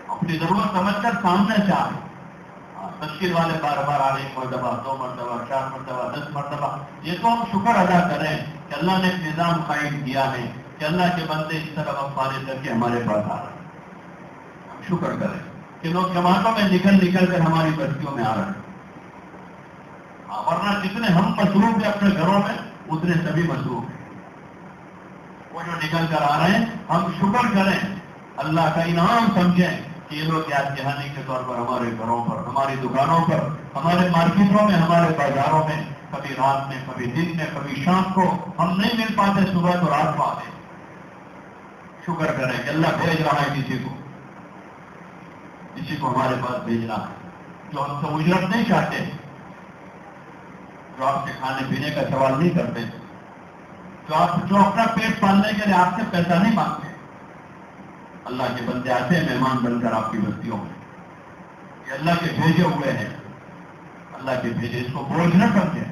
اپنی ضرورت سمجھ کر سامنے سے آئے. تشکیل والے بار بار آ رہے، 1 مرتبہ 2 مرتبہ 4 مرتبہ 10 مرتبہ. یہ تو ہم شکر ادا کریں کہ اللہ نے ایک نظام قائم کیا ہے کہ اللہ کے بندے اس طرح وقت فارغ کر کے ہمارے پاس آ رہے ہیں. ہم شکر کریں کہ لوگ جماعتوں میں نکل کر ہماری بستیوں میں آ رہے ہیں. ورنہ جتنے ہم مصروف ہیں اپنے گھروں میں اتنے سبھی مصروف ہیں. وہ جو نکل کر آ رہے ہیں ہم شکر کریں، اللہ کا انعام سمجھیں کہ یہ لوگ یاد دہانی کے طور پر ہمارے گھروں پر، ہماری دکانوں پر، ہمارے مارکیٹوں میں، ہمارے بازاروں میں، کبھی رات میں، کبھی دن میں، کبھی شام کو ہم نہیں مل پاتے، صبح تو رات کو آتے. شکر کریں کہ اللہ بھیج رہا ہے کسی کو ہمارے پاس بھیجنا ہے جو ہم سے اجرت نہیں چاہتے، جو آپ سے کھانے پینے کا سوال نہیں کرتے، جو اپنا پیٹ پالنے کے لیے آپ سے پیسہ نہیں مانگتے. اللہ کے بندے آتے ہیں مہمان بن کر آپ کی بستیوں میں. یہ اللہ کے بھیجے ہوئے ہیں، اللہ کے بھیجے، اس کو بوجھ نہ سمجھیں.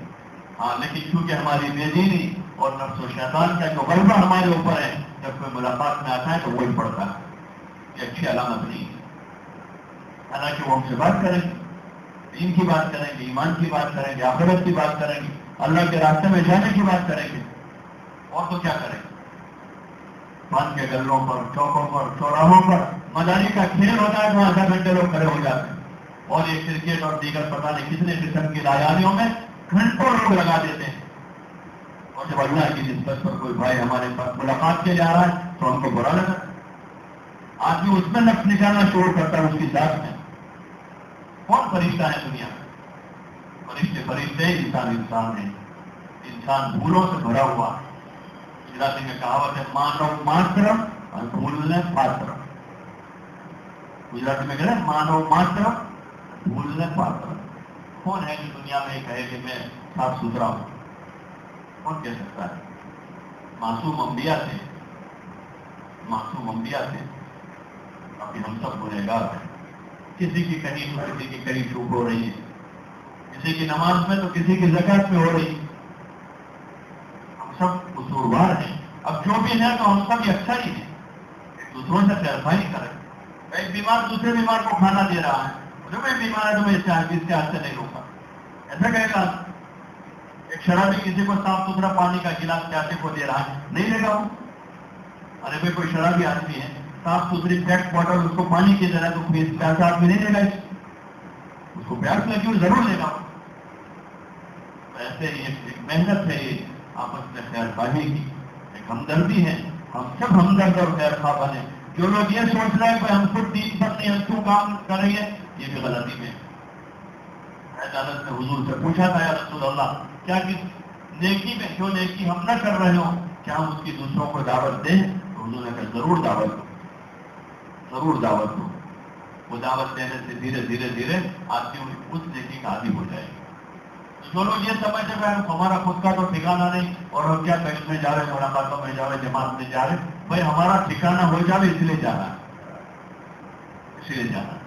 ہاں لیکن کیونکہ ہماری بے دینی اور نفس و شیطان کا جو غلبہ ہمارے اوپر ہے، جب کوئی ملاقات میں آتا ہے تو وہی پڑتا ہے. یہ اچھی علامت نہیں ہے. حالانکہ وہ ہم سے بات کریں گے، دین کی بات کریں گے، ایمان کی بات کریں گے، آخرت کی بات کریں گے، اللہ کے راستے میں جانے کی بات کریں گے. اور تو کیا کریں گے؟ پان کے گلوں پر، چوکوں پر، چوراہوں پر مداری کا کھیل ہوتا ہے تو آدھا گھنٹے لوگ کھڑے ہو جاتے ہیں. اور یہ کرکٹ اور دیگر پتہ نہیں کتنے قسم کی لایاریوں میں گھنٹوں لوگ لگا دیتے ہیں. اور جب اللہ کی نسبت پر کوئی بھائی ہمارے پاس ملاقات کے لیے آ رہا ہے تو ہم کو برا لگا. آدمی اس میں نفس نکالنا شروع کرتا ہے اس کی ذات میں. کون فرشتہ ہے دنیا میں؟ فرشتے، انسان ہے. انسان بھولوں سے بھرا ہوا. گجراتی میں کہاوت ہے، مانو ماترم اور بھولنے پاترم. گجراتی میں کہتے ہیں مانو ماترم بھولنے پاترم. کون ہے جو دنیا میں کہے کہ میں صاف ستھرا ہوں؟ کون کہہ سکتا ہے؟ معصوم انبیاء تھے، معصوم انبیاء تھے. ابھی ہم سب گنہگار ہیں. کسی کی کہیں تو کسی کی کہیں چوک ہو رہی ہے، کسی کی نماز میں تو کسی کی زکات میں ہو رہی ہے. ہم سب قصوروار ہیں. اب جو بھی ہے تو ہم سب اچھا ہی ہیں. دوسروں سے خیرخواہی کریں. ایک بیمار دوسرے بیمار کو کھانا دے رہا ہے، جو میں بیمار ہے تو میں اس کے ہاتھ سے نہیں روکا، ایسا کہے گا. ایک شرابی کسی کو صاف ستھرا پانی کا گلاس پیاسے کو دے رہا ہے، نہیں لے گا وہ. ارے بھائی کوئی شرابی آدمی ہے، صاف ستھری پیٹ بوٹل اس کو پانی کی طرح تو پیاسا آدمی نہیں لے گا. اس کو پیاس لگی وہ ضرور لے گا. ایسے ہی ایک محنت ہے یہ آپس میں خیر خواہی کی، ایک ہمدردی ہے. ہم سب ہمدرد اور خیر خواہ بنے. جو لوگ یہ سوچ رہے ہیں کہ ہم خود دین پر نہیں، ہم کیوں کام کریں گے، یہ بھی غلطی میں. عدالت نے حضور سے پوچھا تھا، یا رسول اللہ، کیا کس نیکی میں جو نیکی ہم نہ کر رہے ہوں کیا ہم اس کی دوسروں کو دعوت دیں؟ تو حضور نے کہا ضرور دعوت دو، ضرور دعوت دو. وہ دعوت دینے سے دھیرے دھیرے دھیرے آدمی اس نیکی کا عادی ہو جائے گا. جو لوگ یہ سمجھتے ہیں ہمارا خود کا تو ٹھکانا نہیں اور ہم کیا کہیں میں جا رہے، ملاقاتوں میں جا رہے، جماعت میں جا رہے. بھائی ہمارا ٹھکانا ہو جائے اس لیے جانا ہے، اس لیے جانا ہے.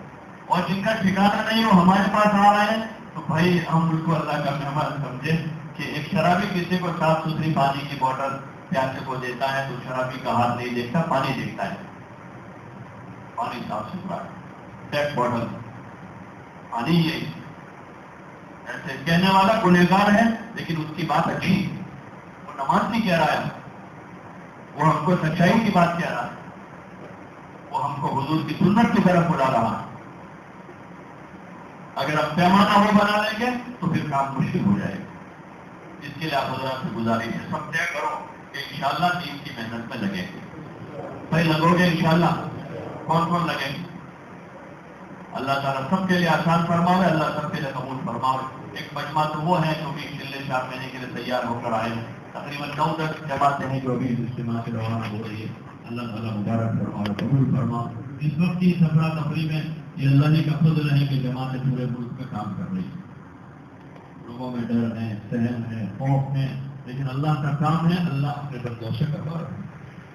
اور جن کا ٹھکانا نہیں وہ ہمارے پاس آ رہے ہیں تو بھائی ہم اس کو اللہ کا مہمان سمجھے کہ ایک شرابی کسی کو صاف ستھری پانی کی بوتل پیاسے کو دیتا ہے تو شرابی کا ہاتھ نہیں دیکھتا، پانی دیکھتا ہے. پانی صاف ستھرا ہے، پیٹ بوتل پانی. یہ ایسے کہنے والا گنہگار ہے لیکن اس کی بات اچھی. وہ نماز نہیں کہہ رہا ہے، وہ ہم کو سچائی کی بات کہہ رہا ہے، وہ ہم کو حضور کی سنت کی طرف بلا رہا ہے. اگر آپ پیمانہ وہ بنا لیں گے تو پھر کام مشکل ہو جائے گا. اس کے لیے آپ حضرات سے گزارش ہے، سب طے کرو کہ انشاءاللہ دین کی محنت میں لگیں گے. بھائی لگو گے انشاءاللہ؟ کون کون لگیں گے؟ اللہ تعالیٰ سب کے لیے آسان فرماوے، اللہ سب کے لیے قبول فرماوے. ایک مجمع تو وہ ہے جو بھی چلے شاپ لینے کے لیے تیار ہو کر آئے ہیں. تقریباً 9 جماعتیں ہیں جو ابھی اس اجتماع سے روانہ ہو رہی ہے. اللہ تعالیٰ مبارک فرماوے، قبول فرماؤ. اس وقت کی سفرہ تفریح میں یہ اللہ کا فضل ہے کہ جماعتیں پورے ملک میں کام کر رہی ہیں. لوگوں میں ڈر ہے، سہم ہے، خوف ہے، لیکن اللہ کا کام ہے، اللہ اپنے بندوں سے کروا رہا ہے.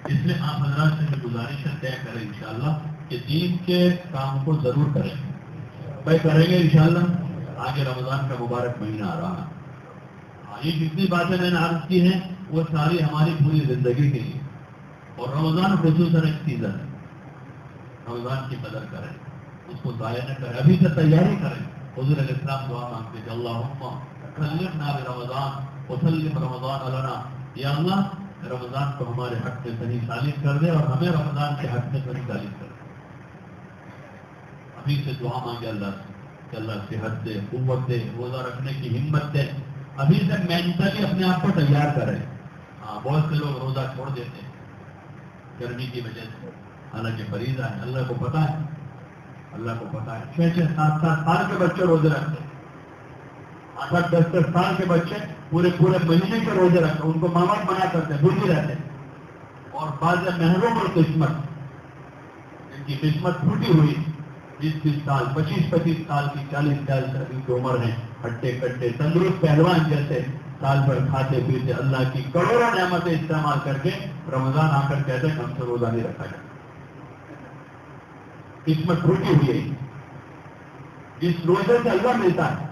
اس لیے آپ حضرات سے گزارش طے کریں انشاءاللہ کہ دین کے کام کو ضرور کریں. بھائی کریں گے انشاءاللہ. آگے رمضان کا مبارک مہینہ آ رہا ہے. یہ جتنی باتیں میں نے عرض کی ہیں وہ ساری ہماری پوری زندگی کے لیے، اور رمضان خصوصاً ایک سیزن ہے. رمضان کی قدر کریں، اس کو ضائع نہ کریں، ابھی سے تیاری کریں۔ حضور علیہ السلام دعا مانگتے کہ اللہم کلمنا برمضان وسلم رمضان لنا، یا اللہ رمضان کو ہمارے حق میں صحیح ثابت کر دے اور ہمیں رمضان کے حق میں صحیح ثابت کر دے۔ ابھی سے دعا مانگے اللہ سے کہ اللہ صحت دے، قوت دے، روزہ رکھنے کی ہمت دے، ابھی سے مینٹلی اپنے آپ کو تیار کریں۔ بہت سے لوگ روزہ چھوڑ دیتے ہیں گرمی کی وجہ سے، حالانکہ فریضہ ہے، اللہ کو پتا ہے، اللہ کو پتا ہے۔ 6-6 7-7 سال کے بچے روزے رکھتے ہیں، 8-8 10-10 سال کے بچے پورے مہینے کے روزے رکھتے ہیں، ان کو مامت بنا کرتے ہیں، بھوکے رہتے ہیں۔ اور بعض محروم اور قسمت، ان کی قسمت ٹوٹی ہوئی 20-20 سال 25-25 سال کی 40-40 سال کی عمر ہے، ہٹے کٹے تندرست پہلوان جیسے سال بھر کھاتے پیتے اللہ کی کروڑوں نعمتیں استعمال کر کے رمضان آ کر کہتے ہیں ہم سے روزہ نہیں رکھا جائے۔ قسمت ٹوٹی ہوئی ہے۔ جس روزے سے اللہ ملتا ہے،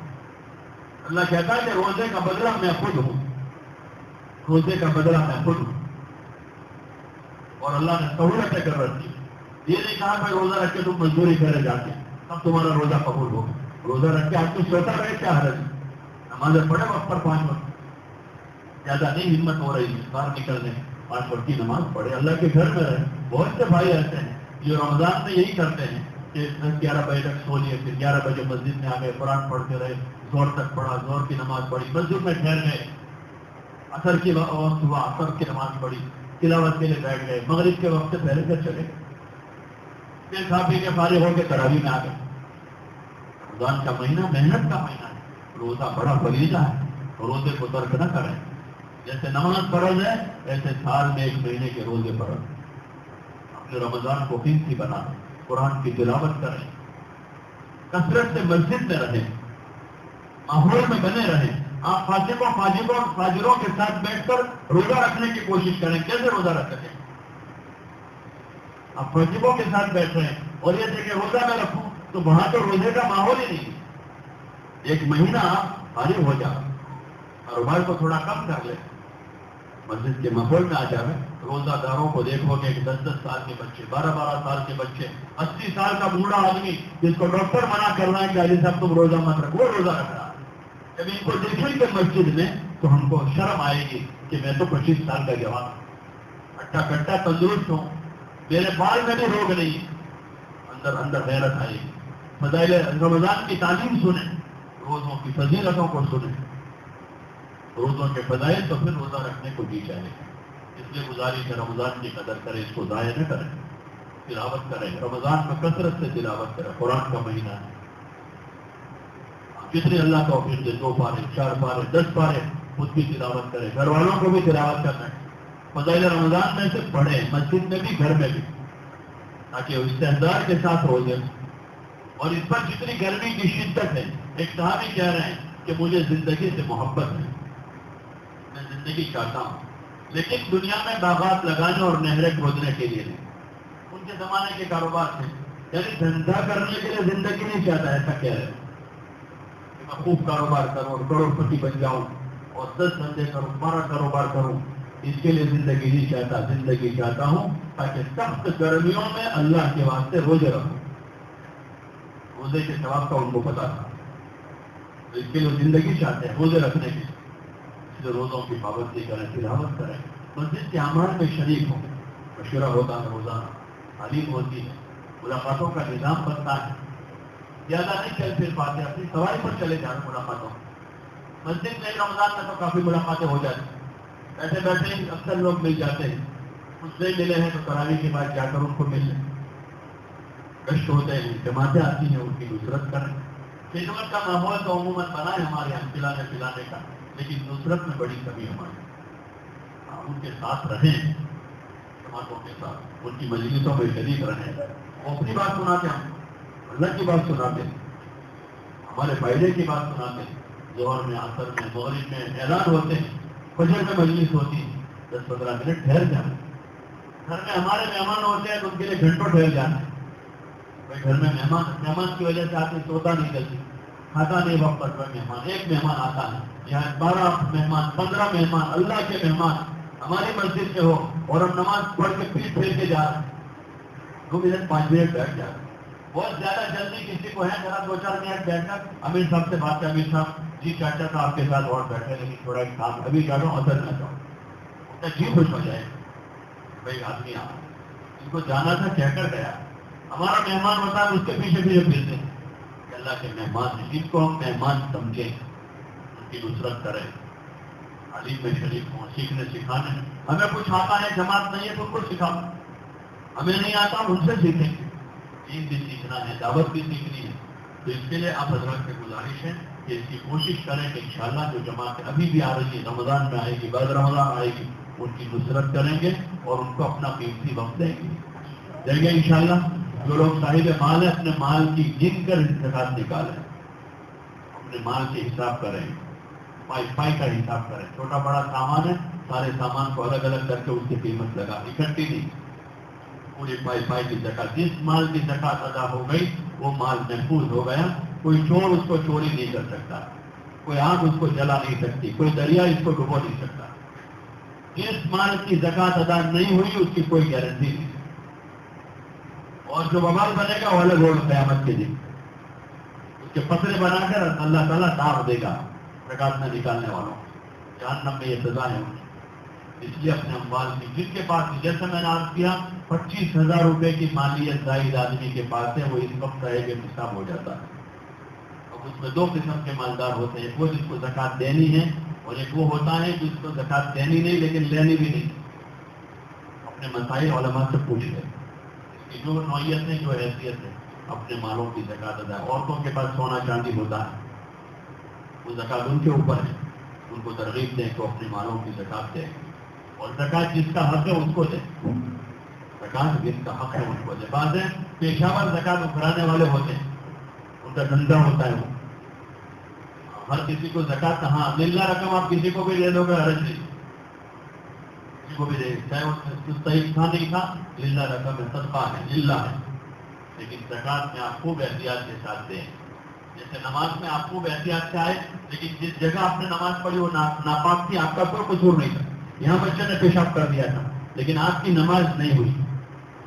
اللہ کہتا ہے کہ روزے کا بدلہ میں خود ہوں، روزے کا بدلہ میں خود ہوں، اور اللہ نے سہولتیں کر رکھی۔ یہ نہیں کہا کہ روزہ رکھ کے تم مزدوری کرے جاتے تب تمہارا روزہ قبول ہوگا۔ روزہ رکھ کے آپ کو سوتا رہے کیا حرج؟ نمازیں پڑھے وقت پر 5 وقت، زیادہ نہیں ہمت ہو رہی ہے باہر نکلنے 5 وقت کی نماز پڑھے، اللہ کے گھر میں رہے۔ بہت سے بھائی ایسے ہیں جو رمضان میں یہی کرتے ہیں کہ 10-11 بجے تک سو لیے، پھر 11 بجے مسجد میں آ گئے، قرآن پڑھتے رہے، زور تک پڑھا، زور کی نماز پڑھی، مسجد میں ٹھہر گئے، عصر کی وقت ہوا، عصر کی نماز پڑھی، تلاوت کے لیے بیٹھ گئے، مغرب کے وقت سے پہلے سے چلے گئے، پھر کھا پی کے فارغ ہو کے تراویح میں آ گئے۔ رمضان کا مہینہ محنت کا مہینہ ہے، روزہ بڑا فریضہ ہے، روزے کو ترک نہ کریں۔ جیسے نماز فرض ہے ایسے سال میں 1 مہینے کے روزے فرض۔ اپنے رمضان کو قیمتی بنا، قرآن کی تلاوت کریں، کثرت سے مسجد میں رہیں، ماحول میں بنے رہیں۔ آپ فاجروں کے ساتھ بیٹھ کر روزہ رکھنے کی کوشش کریں۔ کیسے روزہ رکھ سکیں؟ آپ فاجروں کے ساتھ بیٹھ رہے ہیں اور یہ دیکھیں روزہ میں رکھوں تو وہاں تو روزے کا ماحول ہی نہیں ہے۔ 1 مہینہ آپ فارغ ہو جائے، کاروبار کو تھوڑا کم کر لیں، مسجد کے ماحول میں آ جائے۔ روزہ داروں کو دیکھو گے کہ 10-10 سال کے بچے، 12-12 سال کے بچے، 80 سال کا بوڑھا آدمی جس کو ڈاکٹر منع کر رہا ہے کہ علی صاحب تم روزہ مت رکھو، وہ روزہ رکھ رہا ہے۔ جب ان کو دیکھیں گے مسجد میں تو ہم کو شرم آئے گی کہ میں تو 25 سال کا جوان ہوں، ہٹا کٹا تندرست ہوں، میرے بال میں بھی روگ نہیں، اندر غیرت آئے گی۔ فضائل رمضان کی تعلیم سنیں، روزوں کی فضیلتوں کو سنیں، روزوں کے فضائل تو پھر روزہ رکھنے کو دی جائے۔ اس لیے گزارش ہے رمضان کی قدر کریں، اس کو ضائع نہ کریں، تلاوت کریں، رمضان میں کثرت سے تلاوت کریں، قرآن کا مہینہ ہے، جتنے اللہ توفیق دے 2 پارے 4 پارے 10 پارے خود کی تلاوت کریں، گھر والوں کو بھی تلاوت کرنا ہے۔ فضائل رمضان میں سے پڑھیں، مسجد میں بھی گھر میں بھی، تاکہ استحضار کے ساتھ روزے۔ اور اس پر جتنی گرمی کی شدت ہے، ایک صحابی کہہ رہے ہیں کہ مجھے زندگی سے محبت ہے، میں زندگی چاہتا ہوں، لیکن دنیا میں باغات لگانے اور نہریں کھودنے کے لیے نہیں۔ ان کے زمانے کے کاروبار تھے، یعنی دھندا کرنے کے لیے زندگی نہیں چاہتا، ایسا کہہ رہے ہیں کہ میں خوب کاروبار کروں اور کروڑ پتی بن جاؤں اور 10 دھندے کروں، 12 کاروبار کروں، اس کے لیے زندگی نہیں چاہتا۔ زندگی چاہتا ہوں تاکہ سخت گرمیوں میں اللہ کے واسطے روزے رکھوں۔ روزے کے ثواب کا ان کو پتا تھا، اس کے لیے زندگی چاہتے ہیں روزے رکھنے کی۔ جو روزوں کی پابندی کریں، تلاوت کریں، مسجد کے اعمال میں شریک ہوں، مشورہ ہوتا ہے روزانہ، تعلیم ہوتی ہے، ملاقاتوں کا نظام بنتا ہے، زیادہ نہیں چل پھر پاتے، اپنی سواری پر چلے جائیں ملاقاتوں۔ مسجد میں رمضان میں تو کافی ملاقاتیں ہو جاتی ہیں، بیٹھے بیٹھے اکثر لوگ مل جاتے ہیں، کچھ نہیں ملے ہیں تو تراویح کے بعد جا کر ان کو مل لیں، کشٹ ہوتے ہیں، جماعتیں آتی ہیں، ان کی نصرت کریں۔ خدمت کا ماحول تو عموماً بنا ہے ہمارے یہاں پلانے کا، لیکن نصرت میں بڑی کمی ہماری۔ ان کے ساتھ رہیں، جماعتوں کے ساتھ، ان کی مجلسوں میں شریک رہیں، وہ اپنی بات سناتے ہیں، اللہ کی بات سناتے ہیں، ہمارے فائدے کی بات سناتے ہیں۔ ظہر میں، عصر میں، مغرب میں اعلان ہوتے ہیں، فجر میں مجلس ہوتی ہے، 10-15 منٹ ٹھہر جانا۔ گھر میں ہمارے مہمان ہوتے ہیں تو ان کے لیے گھنٹوں ٹھہر جانا ہے۔ بھائی گھر میں مہمان کی وجہ سے آدمی سوتا نہیں جلدی، کھاتا نہیں وقت پر۔ مہمان، ایک مہمان آتا ہے، یہاں 12 مہمان، 15 مہمان، اللہ کے مہمان ہماری مسجد سے ہو اور ہم نماز پڑھ کے پیٹ پھیر کے جا رہے ہیں، 2 منٹ 5 منٹ بیٹھ جائے. بہت زیادہ جلدی کسی کو ہے ذرا 2-4 منٹ بیٹھ کر امیر صاحب سے بات کر. امیر صاحب جی چاچا تو آپ کے ساتھ اور بیٹھے لیکن تھوڑا ایک کام ابھی جا رہا ہوں اثر نہ جاؤ. جی خوش ہو جائے بھائی آدمی آ ان کو جانا تھا کہہ کر گیا. ہمارا مہمان ہوتا ہے اس کے پیچھے پیچھے پھرتے ہیں. اللہ کے مہمان ہیں جن کو ہم مہمان سمجھیں ان کی نصرت کریں. علیم میں شریف ہوں سیکھنے سکھانے. ہمیں کچھ آتا ہے جماعت نہیں ہے تو کچھ سکھاؤ. ہمیں نہیں آتا ان سے سیکھیں. دین بھی سیکھنا ہے دعوت بھی سیکھنی ہے. تو اس کے لیے آپ حضرات سے گزارش ہے کہ اس کی کوشش کریں کہ انشاءاللہ جو جماعت ابھی بھی آ رہی ہے رمضان میں آئے گی بعد رمضان آئے گی ان کی نصرت کریں گے اور ان کو اپنا قیمتی وقت دیں گے. دیں گے انشاءاللہ. جو لوگ صاحب مال ہے اپنے مال کی گن کر زکات نکالیں. اپنے مال کے حساب کریں. پائی کا حساب کریں. چھوٹا بڑا سامان ہے سارے سامان کو الگ الگ کر کے اس کی قیمت لگا اکٹھی نہیں. پوری پائی کی زکات. جس مال کی زکات ادا ہو گئی وہ مال محفوظ ہو گیا. کوئی چور اس کو چوری نہیں کر سکتا. کوئی آگ اس کو جلا نہیں سکتی. کوئی دریا اس کو ڈبو نہیں سکتا. جس مال کی زکات ادا نہیں ہوئی اس کی کوئی گارنٹی نہیں. اور جو وبال بنے گا وہ الگ ہوگا قیامت کے دن. اس کے پترے بنا کر اللہ تعالیٰ داغ دے گا زکات میں نکالنے والوں. جہنم میں یہ سزا ہے. اس لیے اپنے اموال کی جن کے پاس جیسے میں نے عرض کیا 25,000 روپے کی مالیت زائد آدمی کے پاس ہے وہ اس وقت رہے گا نصاب ہو جاتا ہے. اب اس میں 2 قسم کے مالدار ہوتے ہیں. وہ جس کو زکات دینی ہے اور ایک وہ ہوتا ہے جس کو زکات دینی نہیں لیکن لینی بھی نہیں. اپنے مسائل علماء سے پوچھ لیں. کہ جو نوعیت ہے جو حیثیت ہے اپنے مالوں کی زکات ادا. عورتوں کے پاس سونا چاندی ہوتا ہے وہ زکات ان کے اوپر ہے. ان کو ترغیب دیں کہ اپنے مالوں کی زکات دیں اور زکات جس کا حق ہے اس کو دیں. زکات جس کا حق ہے ان کو دیں. بعض ہیں پیشاور زکات اکھرانے والے ہوتے ہیں ان کا دھندا ہوتا ہے. وہ ہر کسی کو زکات ہاں للہ رقم آپ کسی کو بھی دے دو گے حرج نہیں. کسی کو بھی دے چاہے وہ صحیح تھا نہیں تھا للہ رقم ہے صدقہ ہے للہ ہے. لیکن زکات میں آپ خوب احتیاط کے ساتھ دیں. جیسے نماز میں آپ خوب احتیاط سے آئے لیکن جس جگہ آپ نے نماز پڑھی وہ ناپاک تھی آپ کا کوئی قصور نہیں تھا. یہاں بچے نے پیشاب کر دیا تھا لیکن آپ کی نماز نہیں ہوئی.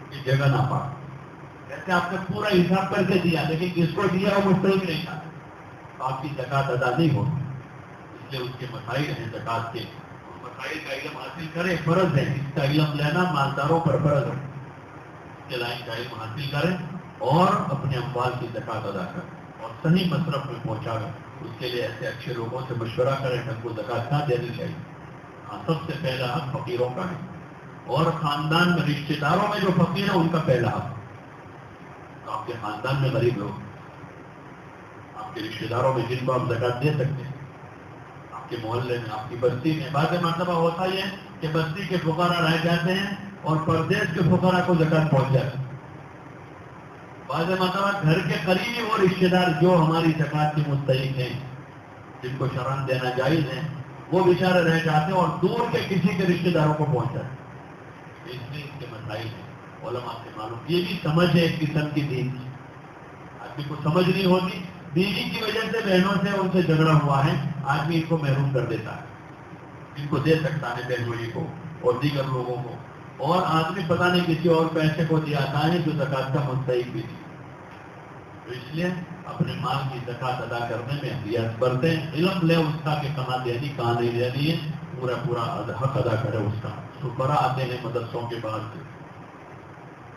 اس جگہ ناپاک. جیسے آپ نے پورا حساب کر کے دیا لیکن جس کو دیا وہ مستحق نہیں تھا تو آپ کی زکات ادا نہیں ہوگی. اس لیے اس کے مسائل ہیں زکات کے. مسائل کا علم حاصل کریں فرض ہے. اس کا علم لینا مالداروں پر فرض ہے. اس کے لائن کا علم حاصل کریں اور اپنے اموال کی زکات ادا کریں اور صحیح مصرف میں پہنچا گا. اس کے لیے ایسے اچھے لوگوں سے مشورہ کریں کہ ہم کو زکات کہاں دینی چاہیے. سب سے پہلا حق فقیروں کا ہے اور خاندان میں رشتے داروں میں جو فقیر ہے ان کا پہلا حق. تو آپ کے خاندان میں غریب لوگ آپ کے رشتے داروں میں جن کو آپ زکات دے سکتے ہیں آپ کے محلے میں آپ کی بستی میں. بعض مرتبہ ہوتا یہ ہے کہ بستی کے فقراء رہ جاتے ہیں اور پردیش کے فقراء کو زکات پہنچ جاتی ہے. بعض مرتبہ گھر کے قریبی وہ رشتے دار جو ہماری زکات کے مستحق ہیں جن کو شرم دینا جائز ہے وہ بیچارے رہ جاتے ہیں اور دور کے کسی کے رشتے داروں کو پہنچ جاتے ہیں. اس لیے اس کے مسائل ہیں. علماء سے معلوم یہ بھی سمجھ ہے ایک قسم کی دین کی. آدمی کو سمجھ نہیں ہوتی. بیوی کی وجہ سے بہنوں سے ان سے جھگڑا ہوا ہے آدمی ان کو محروم کر دیتا ہے. ان کو دے سکتا ہے بہنوئی کو اور دیگر لوگوں کو اور آدمی پتہ نہیں کسی اور پیسے کو دیا آتا ہے جو زکات کا مستحق بھی نہیں. تو اس لیے اپنے مال کی زکات ادا کرنے میں احتیاط برتیں. علم لے اس کا کہ کہاں دینی کہاں نہیں دینی ہے. پورا حق ادا کرے اس کا. شکرا آتے ہیں مدرسوں کے بعد سے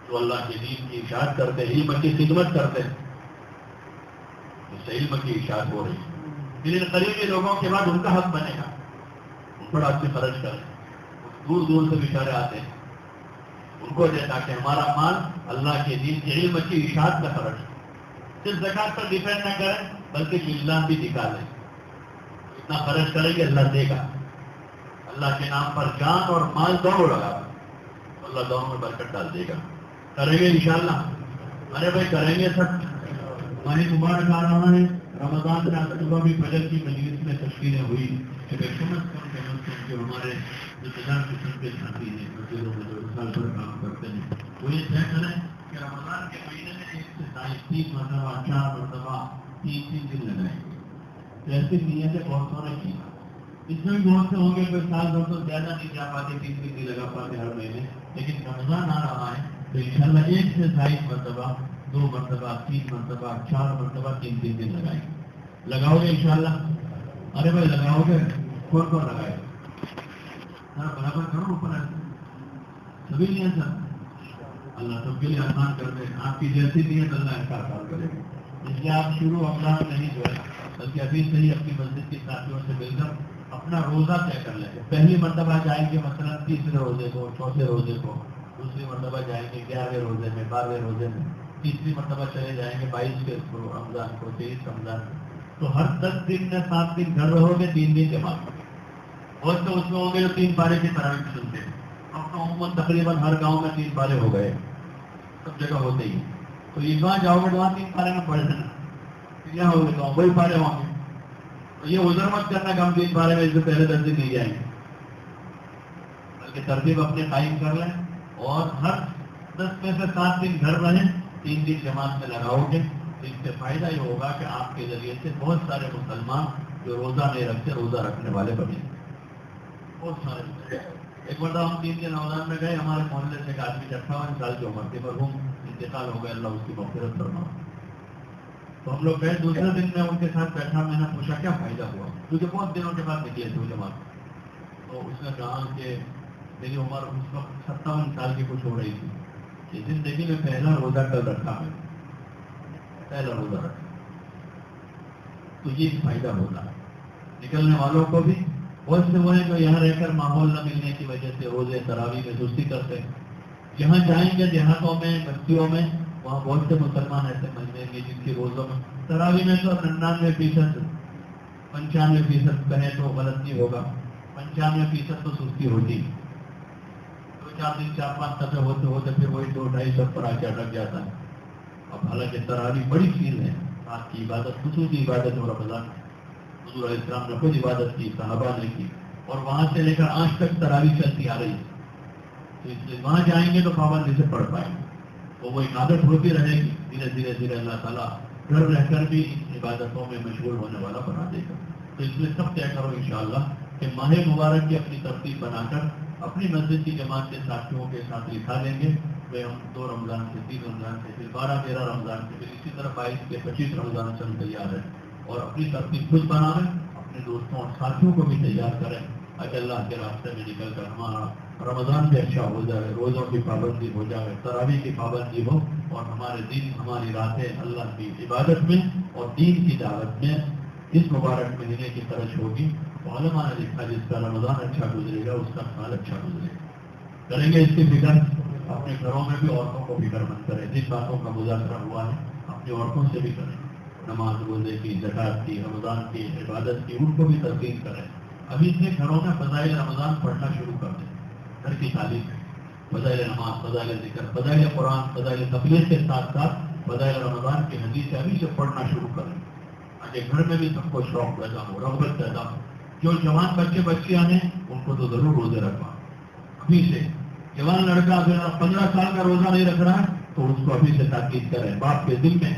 جو اللہ کے دین کی اشاعت کرتے ہیں علم کی خدمت کرتے ہیں اس سے علم کی اشاعت ہو رہی ہے. ان قریبی لوگوں کے بعد ان کا حق بنے گا. ان پر آپ سے خرچ کریں. دور دور سے بیچارے آتے ہیں ان کو دے تاکہ ہمارا مال اللہ کے دین کے علم کی اشاعت کا خرچ ہے. صرف زکات پر ڈیپینڈ نہ کریں بلکہ للہ بھی نکالیں. اتنا خرچ کریں گے اللہ دے گا. اللہ کے نام پر جان اور مال دونوں لگا اللہ دونوں میں برکت ڈال دے گا. کریں گے انشاءاللہ. ارے بھائی کریں گے سب. ہماری مبارک آ رہا ہے رمضان میں آج صبح بھی فجر کی مجلس میں تشکیلیں ہوئی کہ جو ہمارے رشتےدار قسم کے ساتھی ہیں مسجدوں میں جو سال بھر کام کرتے ہیں وہ یہ طے کریں کہ رمضان کے مہینے میں 1 سے 3 مرتبہ 4 مرتبہ 3 دن لگائیں گے. ایسی نیتیں بہت نے کی. اس میں بھی بہت سے ہوں گے کوئی سال بھر تو زیادہ نہیں جا پاتے 3 دن نہیں لگا پاتے ہر مہینے. لیکن رمضان آ رہا ہے تو انشاءاللہ 1 سے 2.5 مرتبہ 2 مرتبہ 3 مرتبہ 4 مرتبہ 3 دن لگائیں گے. لگاؤ گے انشاءاللہ؟ ارے بھائی لگاؤ گے؟ کون کون لگائے؟ سر برابر کرو اوپر سبھی نہیں ہے سر. اللہ سب کے لیے آسان کر دے. آپ کی جیسی نیت اللہ ایسا آسان کرے گا. اس لیے آپ شروع رمضان نہیں جو ہے بلکہ ابھی سے ہی اپنی مسجد کے ساتھیوں سے مل کر اپنا روزہ طے کر لیں گے. پہلی مرتبہ جائیں گے مثلا 3 روزے کو، 4 روزے کو، دوسری مرتبہ جائیں گے 11ویں روزے میں، 12ویں روزے میں، تیسری مرتبہ چلے جائیں گے 22 کے رمضان کو، 23 رمضان کو. تو ہر 10 دن میں 7 دن گھر رہو گے، 3 دن جماعت کرو. اور تو اس میں ہوں گے جو 3 پارے کی تراویح سنتے ہیں. اب تو عموماً تقریباً ہر گاؤں میں 3 پارے ہو گئے، سب جگہ ہوتے ہی. تو عیدگاہ جاؤ گے تو وہاں 3 پارے میں پڑھ لینا. یہاں ہو گئے تو وہی پارے ہوں گے. تو یہ عذر مت کرنا کہ ہم 3 پارے میں اس سے پہلے 10 دن نہیں جائیں گے، بلکہ ترتیب اپنے قائم کر لیں اور ہر 10 میں سے 7 دن گھر رہیں، 3 دن جماعت میں لگاؤ گے. تو اس سے فائدہ یہ ہوگا کہ آپ کے ذریعے سے بہت سارے مسلمان جو روزہ نہیں رکھتے روزہ رکھنے والے بنے. بہت سارے. ایک بار ہم 3 دن رمضان میں گئے، ہمارے محلے سے ایک آدمی 58 سال کی عمر کے مرحوم انتقال ہو گئے، اللہ اس کی مغفرت فرمائے. تو ہم لوگ گئے، دوسرے دن میں ان کے ساتھ بیٹھا، میں نے پوچھا کیا فائدہ ہوا، کیونکہ بہت دنوں کے بعد نکلے تھے وہ جماعت. تو اس نے کہا کہ میری عمر اس وقت 57 سال کی کچھ ہو رہی تھی کہ زندگی میں پہلا روزہ کل رکھا ہے، پہلا روزہ رکھا. تو یہ فائدہ ہوتا ہے نکلنے والوں کو بھی. بہت سے وہ ہیں جو یہاں رہ کر ماحول نہ ملنے کی وجہ سے روزے تراویح میں سستی کرتے ہیں. یہاں جائیں گے دیہاتوں میں، بستیوں میں، وہاں بہت سے مسلمان ایسے ملیں گے جن کی روزوں میں تراویح میں تو 99%، 95% کہیں تو غلط نہیں ہوگا، 95% تو سستی ہوتی. 2-4 دن 4-5 دفعے ہوتے ہوتے پھر وہی 2-2.5 سب پر آ کے اٹک جاتا ہے. اب حالانکہ تراویح بڑی چیز ہے، رات کی عبادت خصوصی عبادت ہو. رمضان حضور علیہ السلام نے خود عبادت کی، صحابہ نے کی، اور وہاں سے لے کر آج تک تراویح چلتی آ رہی ہے. تو اس لیے وہاں جائیں گے تو پابندی سے پڑھ پائیں گے. تو وہ ایک عادت ہوتی رہے گی. دھیرے دھیرے اللہ تعالیٰ گھر رہ کر بھی ان عبادتوں میں مشغول ہونے والا بنا دے گا. تو اس لیے سب طے کرو انشاءاللہ کہ ماہ مبارک کی اپنی ترتیب بنا کر اپنی مسجد کی جماعت کے ساتھیوں کے ساتھ لکھا دیں گے. ہم 2 رمضان سے 3 رمضان سے پھر 12-13 رمضان سے پھر اسی طرح 22 کے 25 رمضان سے ہم تیار ہیں اور اپنی ترتیب خود بنائیں، اپنے دوستوں اور ساتھیوں کو بھی تیار کریں اگر اللہ کے راستے میں نکل کر ہمارا رمضان بھی اچھا ہو جائے، روزوں کی پابندی ہو جائے، تراویح کی پابندی ہو، اور ہمارے دن ہماری راتیں اللہ کی عبادت میں اور دین کی دعوت میں اس مبارک مہینے کی ترش ہوگی. علماء نے لکھا جس کا رمضان اچھا گزرے گا اس کا سال اچھا گزرے گا. کریں گے اس کی فکر. اپنے گھروں میں بھی عورتوں کو فکر مند کریں. جن باتوں کا مذاکرہ ہوا ہے اپنی عورتوں سے بھی کریں. نماز روزے کی، زکات کی، رمضان کی، عبادت کی، ان کو بھی تلقین کریں. ابھی سے گھروں میں فضائل رمضان پڑھنا شروع کر دیں. گھر کی تعلیم، فضائل نماز، فضائل ذکر، فضائل قرآن، فضائل تبلیغ کے ساتھ ساتھ فضائل رمضان کی حدیث ابھی سے پڑھنا شروع کریں تاکہ گھر میں بھی سب کو شوق پیدا ہو، رغبت پیدا ہو. جو جوان بچے بچیاں ہیں ان کو تو ضرور روزے رکھوا ابھی سے. جوان لڑکا اگر 15 سال کا روزہ نہیں رکھ رہا ہے تو اس کو ابھی سے تاکید کریں. باپ کے دل میں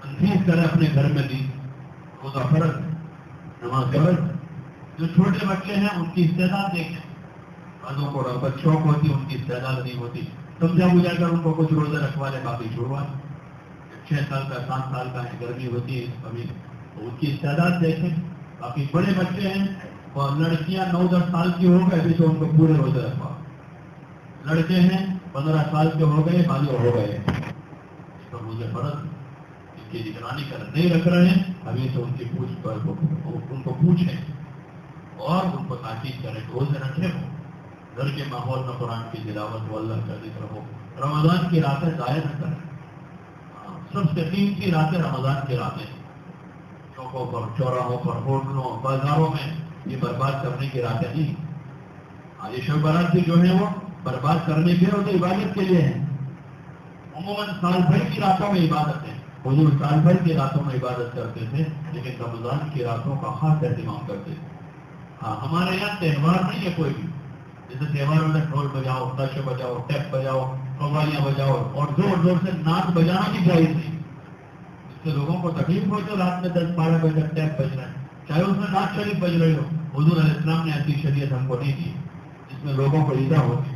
انگیز کریں اپنے گھر میں دی روزہ فرض، نماز فرض. جو چھوٹے بچے ہیں ان کی استعداد دیکھیں. بعضوں کو رغبت شوق ہوتی، ان کی استعداد نہیں ہوتی، سمجھا بجھا کر ان کو کچھ روزے رکھوا لیں، باقی چھوڑوا. 6 سال کا 7 سال کا ہے، گرمی ہوتی ہے ابھی تو ان کی استعداد دیکھیں. باقی بڑے بچے ہیں اور لڑکیاں 9-10 سال کی ہو گئے ابھی تو ان کو پورے روزے رکھوا. لڑکے ہیں 15 سال کے ہو گئے، بالغ ہو گئے، اس پر روزے فرض ان کی نگرانی کر نہیں رکھ رہے ہیں ابھی تو ان کی پوچھ پر ان کو پوچھیں اور ان کو تاکید کریں کہ روزے رکھے ہو. گھر کے ماحول میں قرآن کی تلاوت ہو، اللہ کا ذکر ہو. رمضان کی راتیں ضائع نہ کریں. سب سے قیمتی راتیں رمضان کی راتیں. چوکوں پر، چوراہوں پر، ہوٹلوں، بازاروں میں یہ برباد کرنے کی راتیں نہیں. یہ شب برات کی جو ہے وہ برباد کرنے کے اور تو عبادت کے لیے ہیں. عموماً سال بھر کی راتوں میں عبادت ہے. حضور سال بھر کی راتوں میں عبادت کرتے تھے لیکن رمضان کی راتوں کا خاص اہتمام کرتے تھے. ہاں ہمارے یہاں تہوار نہیں ہے کوئی بھی. جیسے تہواروں میں ڈھول بجاؤ، تش بجاؤ، ٹیپ بجاؤ، قوالیاں بجاؤ اور زور زور سے نعت بجانا بھی جائز نہیں. اس سے لوگوں کو تکلیف ہوئی تو رات میں 10-12 بجے تک ٹیپ بج رہے ہیں، چاہے اس میں نعت شریف بج رہی ہو. حضور علیہ السلام نے ایسی شریعت ہم کو نہیں دی جس میں لوگوں کو ایزا ہوتی.